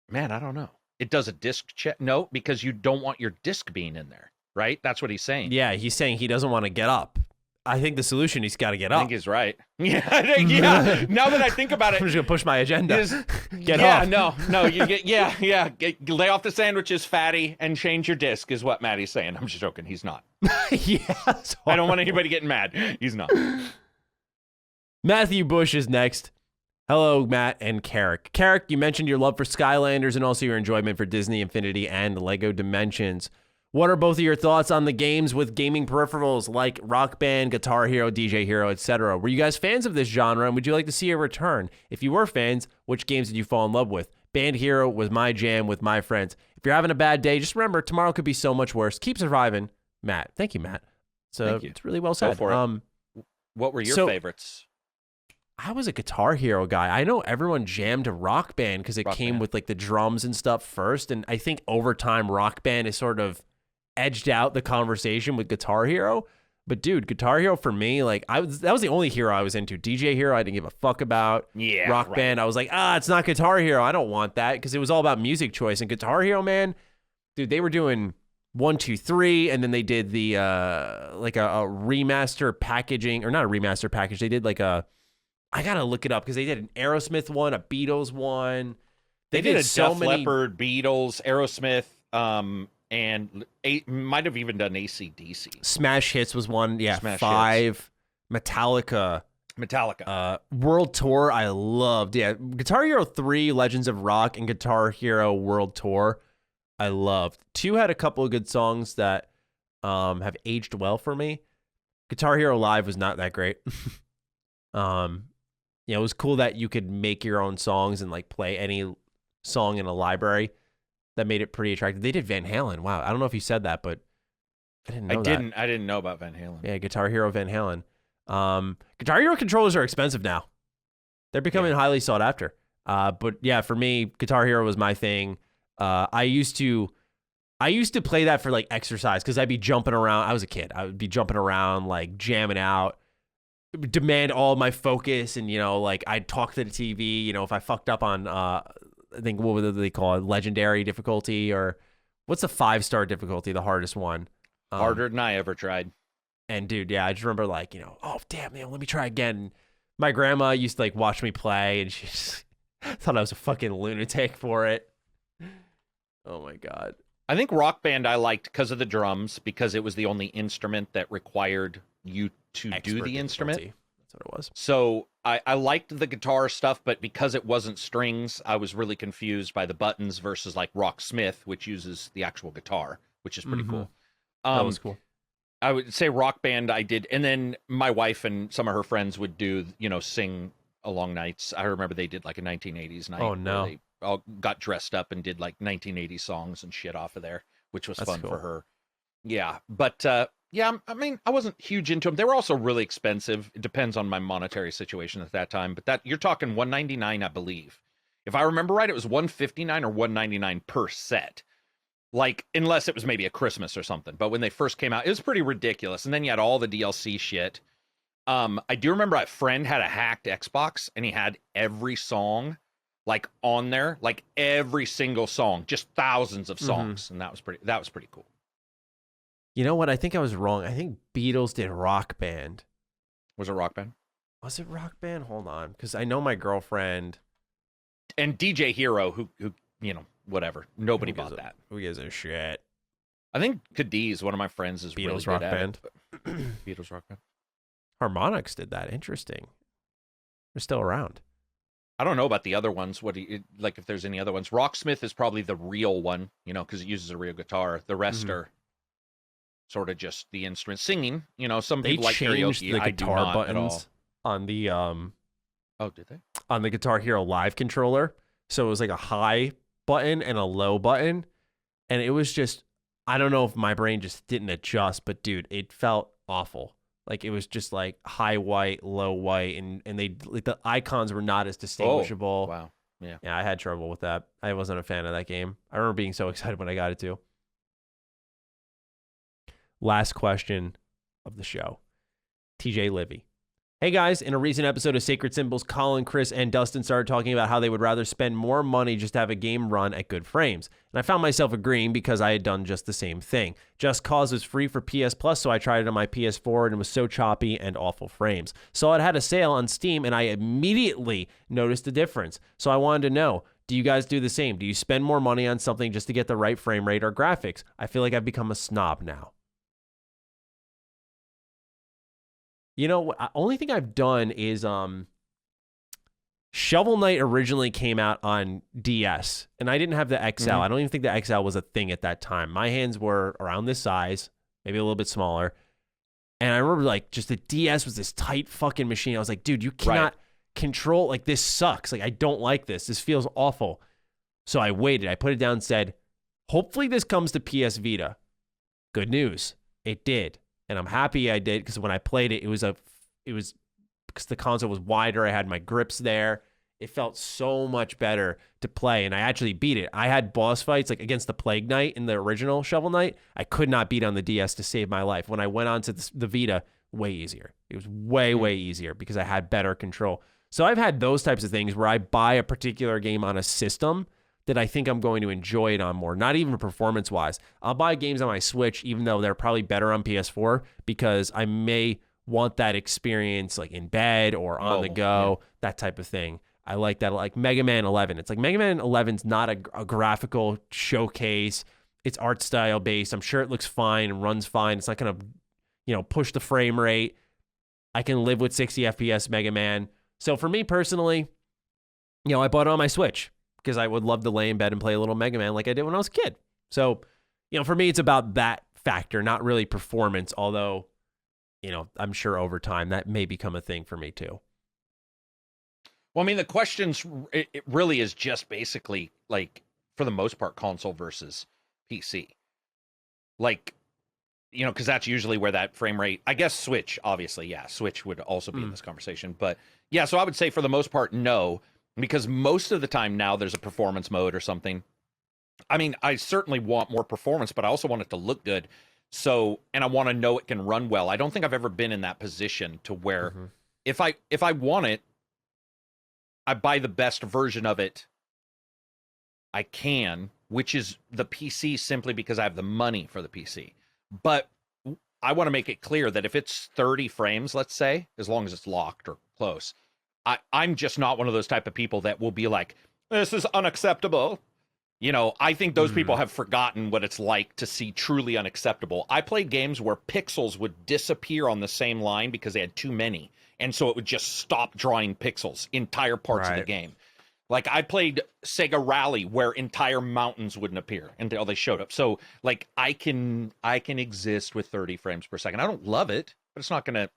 Speaker 2: Man, I don't know. It does a disk check. No, because you don't want your disk being in there, right? That's what he's saying.
Speaker 1: Yeah, he's saying he doesn't want to get up. I think the solution, he's got to get up.
Speaker 2: I think he's right. Yeah. Now that I think about it,
Speaker 1: I'm just gonna push my agenda. Get
Speaker 2: up.
Speaker 1: off.
Speaker 2: No. You get, lay off the sandwiches, fatty, and change your disc is what Matty's saying. I'm just joking. He's not.
Speaker 1: Yes.
Speaker 2: I don't want anybody getting mad. He's not.
Speaker 1: Matthew Bush is next. Hello, Matt and Carrick. Carrick, you mentioned your love for Skylanders and also your enjoyment for Disney Infinity and Lego Dimensions. What are both of your thoughts on the games with gaming peripherals like Rock Band, Guitar Hero, DJ Hero, etc.? Were you guys fans of this genre, and would you like to see a return? If you were fans, which games did you fall in love with? Band Hero was my jam with my friends. If you're having a bad day, just remember, tomorrow could be so much worse. Keep surviving. Matt. Thank you, Matt. So it's really well said.
Speaker 2: Go for it. What were your favorites?
Speaker 1: I was a Guitar Hero guy. I know everyone jammed to Rock Band because it came with like the drums and stuff first, and I think over time Rock Band is sort of edged out the conversation with Guitar Hero. But dude, Guitar Hero for me, like that was the only hero I was into. DJ Hero I didn't give a fuck about.
Speaker 2: Yeah.
Speaker 1: Rock Band I was like, it's not Guitar Hero. I don't want that, because it was all about music choice. And Guitar Hero, man, dude, they were doing 1, 2, 3, and then they did the like a remaster packaging, or not a remaster package. They did like I gotta look it up, because they did an Aerosmith one, a Beatles one.
Speaker 2: They did a Def Leppard, Beatles, Aerosmith, and might have even done AC/DC.
Speaker 1: Smash Hits was one, yeah.
Speaker 2: Smash
Speaker 1: 5.
Speaker 2: Hits.
Speaker 1: Metallica. World Tour, I loved. Yeah, Guitar Hero 3, Legends of Rock, and Guitar Hero World Tour, I loved. 2 had a couple of good songs that have aged well for me. Guitar Hero Live was not that great. It was cool that you could make your own songs and like play any song in a library. That made it pretty attractive. They did Van Halen. Wow. I don't know if you said that, but I didn't know that.
Speaker 2: I didn't know about Van Halen.
Speaker 1: Yeah, Guitar Hero Van Halen. Guitar Hero controllers are expensive now. They're becoming highly sought after. But yeah, for me, Guitar Hero was my thing. I used to play that for like exercise, because I'd be jumping around. I was a kid. I would be jumping around, like jamming out, demand all my focus, and like I'd talk to the TV. If I fucked up on I think, what would they call it, legendary difficulty, or what's the 5-star difficulty, the hardest one?
Speaker 2: Harder than I ever tried.
Speaker 1: And dude, yeah, I just remember like, oh damn, let me try again. My grandma used to like watch me play, and she just thought I was a fucking lunatic for it. Oh my God.
Speaker 2: I think Rock Band I liked because of the drums, because it was the only instrument that required you to do the instrument.
Speaker 1: That's what it was.
Speaker 2: So I liked the guitar stuff, but because it wasn't strings, I was really confused by the buttons versus like Rocksmith, which uses the actual guitar, which is pretty cool.
Speaker 1: That was cool.
Speaker 2: I would say Rock Band I did. And then my wife and some of her friends would do, sing along nights. I remember they did like a 1980s night.
Speaker 1: Oh, no.
Speaker 2: They all got dressed up and did like 1980s songs and shit off of there, which was fun for her. Yeah. But yeah, I mean, I wasn't huge into them. They were also really expensive. It depends on my monetary situation at that time. But that you're talking $199, I believe. If I remember right, it was $159 or $199 per set. Like, unless it was maybe a Christmas or something. But when they first came out, it was pretty ridiculous. And then you had all the DLC shit. I do remember a friend had a hacked Xbox, and he had every song like on there, like every single song, just thousands of songs, and that was pretty cool.
Speaker 1: You know what? I think I was wrong. I think Beatles did Rock Band.
Speaker 2: Was it Rock Band?
Speaker 1: Was it Rock Band? Hold on, because I know my girlfriend
Speaker 2: and DJ Hero, who whatever. Nobody bought that.
Speaker 1: Who gives a shit?
Speaker 2: I think Cadiz, one of my friends, is really
Speaker 1: Beatles Rock
Speaker 2: good
Speaker 1: Band.
Speaker 2: at it. Beatles Rock Band.
Speaker 1: Harmonix did that. Interesting. They're still around.
Speaker 2: I don't know about the other ones. Like if there's any other ones? Rocksmith is probably the real one, because it uses a real guitar. The rest are sort of just the instrument singing. Some people like
Speaker 1: changed
Speaker 2: karaoke.
Speaker 1: the
Speaker 2: I do
Speaker 1: guitar
Speaker 2: not
Speaker 1: buttons
Speaker 2: at all.
Speaker 1: on the
Speaker 2: Oh, did they?
Speaker 1: on the Guitar Hero Live controller. So it was like a high button and a low button, and it was just, I don't know if my brain just didn't adjust, but dude, it felt awful. Like it was just like high white, low white, and they like the icons were not as distinguishable.
Speaker 2: Oh, wow. Yeah.
Speaker 1: Yeah, I had trouble with that. I wasn't a fan of that game. I remember being so excited when I got it too. Last question of the show. TJ Livy. Hey guys, in a recent episode of Sacred Symbols, Colin, Chris, and Dustin started talking about how they would rather spend more money just to have a game run at good frames. And I found myself agreeing because I had done just the same thing. Just Cause was free for PS Plus, so I tried it on my PS4 and it was so choppy and awful frames. So it had a sale on Steam and I immediately noticed the difference. So I wanted to know, do you guys do the same? Do you spend more money on something just to get the right frame rate or graphics? I feel like I've become a snob now. Only thing I've done is Shovel Knight originally came out on DS, and I didn't have the XL. I don't even think the XL was a thing at that time. My hands were around this size, maybe a little bit smaller. And I remember, like, just the DS was this tight fucking machine. I was like, dude, you cannot control, like, this sucks. Like, I don't like this. This feels awful. So I waited. I put it down and said, hopefully this comes to PS Vita. Good news. It did. And I'm happy I did because when I played it, it was because the console was wider. I had my grips there. It felt so much better to play, and I actually beat it. I had boss fights like against the Plague Knight in the original Shovel Knight. I could not beat on the DS to save my life. When I went on to the Vita, way easier. It was way easier because I had better control. So I've had those types of things where I buy a particular game on a system that I think I'm going to enjoy it on more, not even performance-wise. I'll buy games on my Switch, even though they're probably better on PS4, because I may want that experience like in bed or on the go, that type of thing. I like that. Like Mega Man 11. It's like Mega Man 11's not a graphical showcase. It's art style based. I'm sure it looks fine and runs fine. It's not going to, push the frame rate. I can live with 60 FPS Mega Man. So for me personally, I bought it on my Switch, because I would love to lay in bed and play a little Mega Man like I did when I was a kid. So, for me, it's about that factor, not really performance, although, I'm sure over time that may become a thing for me too.
Speaker 2: Well, the questions, it really is just basically, like, for the most part, console versus PC. Like, because that's usually where that frame rate, I guess Switch, obviously, Switch would also be in this conversation. But, so I would say for the most part, no. Because most of the time now there's a performance mode or something. I certainly want more performance, but I also want it to look good. So, and I want to know it can run well. I don't think I've ever been in that position to where if I want it, I buy the best version of it I can, which is the PC, simply because I have the money for the PC. But I want to make it clear that if it's 30 frames, let's say, as long as it's locked or close, I'm just not one of those type of people that will be like, this is unacceptable. I think those people have forgotten what it's like to see truly unacceptable. I played games where pixels would disappear on the same line because they had too many. And so it would just stop drawing pixels, entire parts of the game. Like I played Sega Rally where entire mountains wouldn't appear until they showed up. So like I can exist with 30 frames per second. I don't love it, but it's not gonna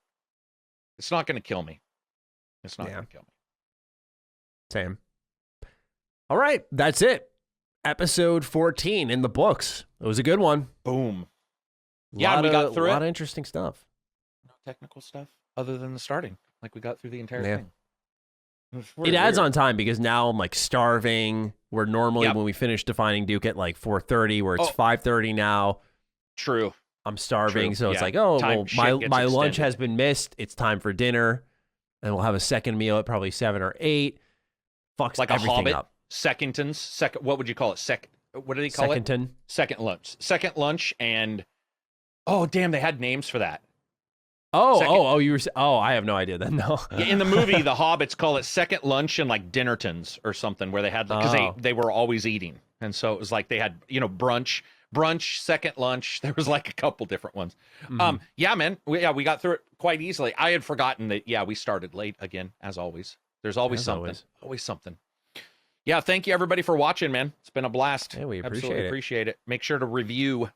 Speaker 2: kill me. It's not going to kill me.
Speaker 1: Same. All right. That's it. Episode 14 in the books. It was a good one.
Speaker 2: Boom. We got through it.
Speaker 1: A lot of interesting stuff.
Speaker 2: No technical stuff other than the starting. Like we got through the entire thing.
Speaker 1: It adds on time because now I'm like starving. Where normally when we finish defining Duke at like 4:30, where it's 5:30 now.
Speaker 2: True.
Speaker 1: I'm starving. So it's like, my lunch has been missed. It's time for dinner. And we'll have a second meal at probably 7 or 8. Fucks
Speaker 2: like
Speaker 1: everything
Speaker 2: a Hobbit,
Speaker 1: up.
Speaker 2: Second. What would you call it? What do they call it? Second lunch. Second lunch, and damn, they had names for that.
Speaker 1: I have no idea then. No.
Speaker 2: In the movie, the Hobbits call it second lunch and like Dinnertons or something, where they had because they were always eating. And so it was like they had, brunch, second lunch. There was like a couple different ones. Yeah, man. We got through it quite easily. I had forgotten that, we started late again, as always. There's always something. Always something. Yeah, thank you everybody for watching, man. It's been a blast.
Speaker 1: Yeah, we
Speaker 2: Absolutely appreciate it. Make sure to review.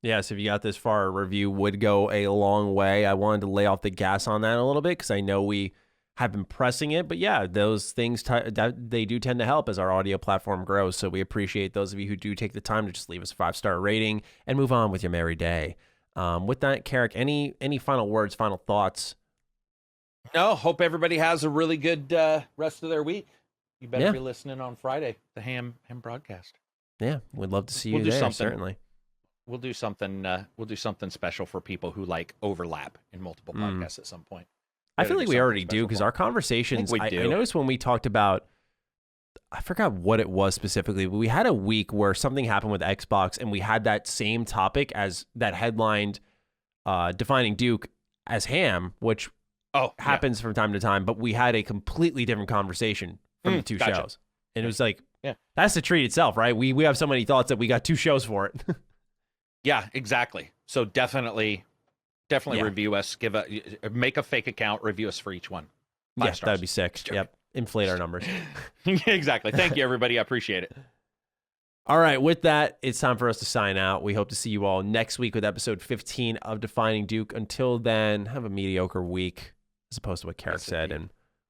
Speaker 1: Yes, if you got this far, a review would go a long way. I wanted to lay off the gas on that a little bit because I know we have been pressing it. But yeah, those things, they do tend to help as our audio platform grows. So we appreciate those of you who do take the time to just leave us a 5-star rating and move on with your merry day. With that, Carrick, any final words, final thoughts?
Speaker 2: No, hope everybody has a really good rest of their week. You better be listening on Friday, the ham broadcast.
Speaker 1: Yeah, we'd love to see you there, certainly.
Speaker 2: We'll do something. We'll do something special for people who like overlap in multiple podcasts at some point.
Speaker 1: I feel like we already do because our conversations. I noticed when we talked about, I forgot what it was specifically, but we had a week where something happened with Xbox, and we had that same topic as that headlined, defining Duke as ham, which happens from time to time. But we had a completely different conversation from the two shows, and it was like, that's the treat itself, right? We have so many thoughts that we got 2 shows for it.
Speaker 2: Yeah, exactly. So definitely review us. Make a fake account. Review us for each one. 5 stars.
Speaker 1: That'd be sick. Yep, inflate our numbers.
Speaker 2: Exactly. Thank you, everybody. I appreciate it.
Speaker 1: All right, with that, it's time for us to sign out. We hope to see you all next week with episode 15 of Defining Duke. Until then, have a mediocre week, as opposed to what Carrick said, and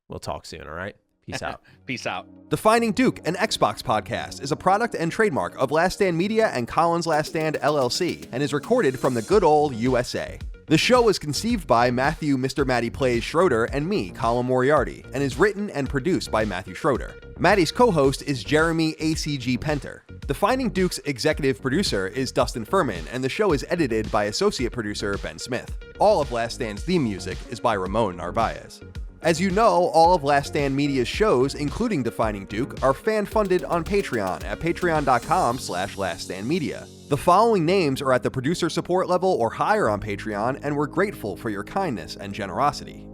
Speaker 1: we'll talk soon. All right. Peace out.
Speaker 2: Peace out.
Speaker 3: Defining Duke, an Xbox podcast, is a product and trademark of Last Stand Media and Collins Last Stand LLC, and is recorded from the good old USA. The show was conceived by Matthew Mr. Matty Plays Schroeder and me, Colin Moriarty, and is written and produced by Matthew Schroeder. Matty's co-host is Jeremy ACG Penter. Defining Duke's executive producer is Dustin Furman, and the show is edited by associate producer Ben Smith. All of Last Stand's theme music is by Ramon Narvaez. As you know, all of Last Stand Media's shows, including Defining Duke, are fan-funded on Patreon at patreon.com/laststandmedia. The following names are at the producer support level or higher on Patreon, and we're grateful for your kindness and generosity.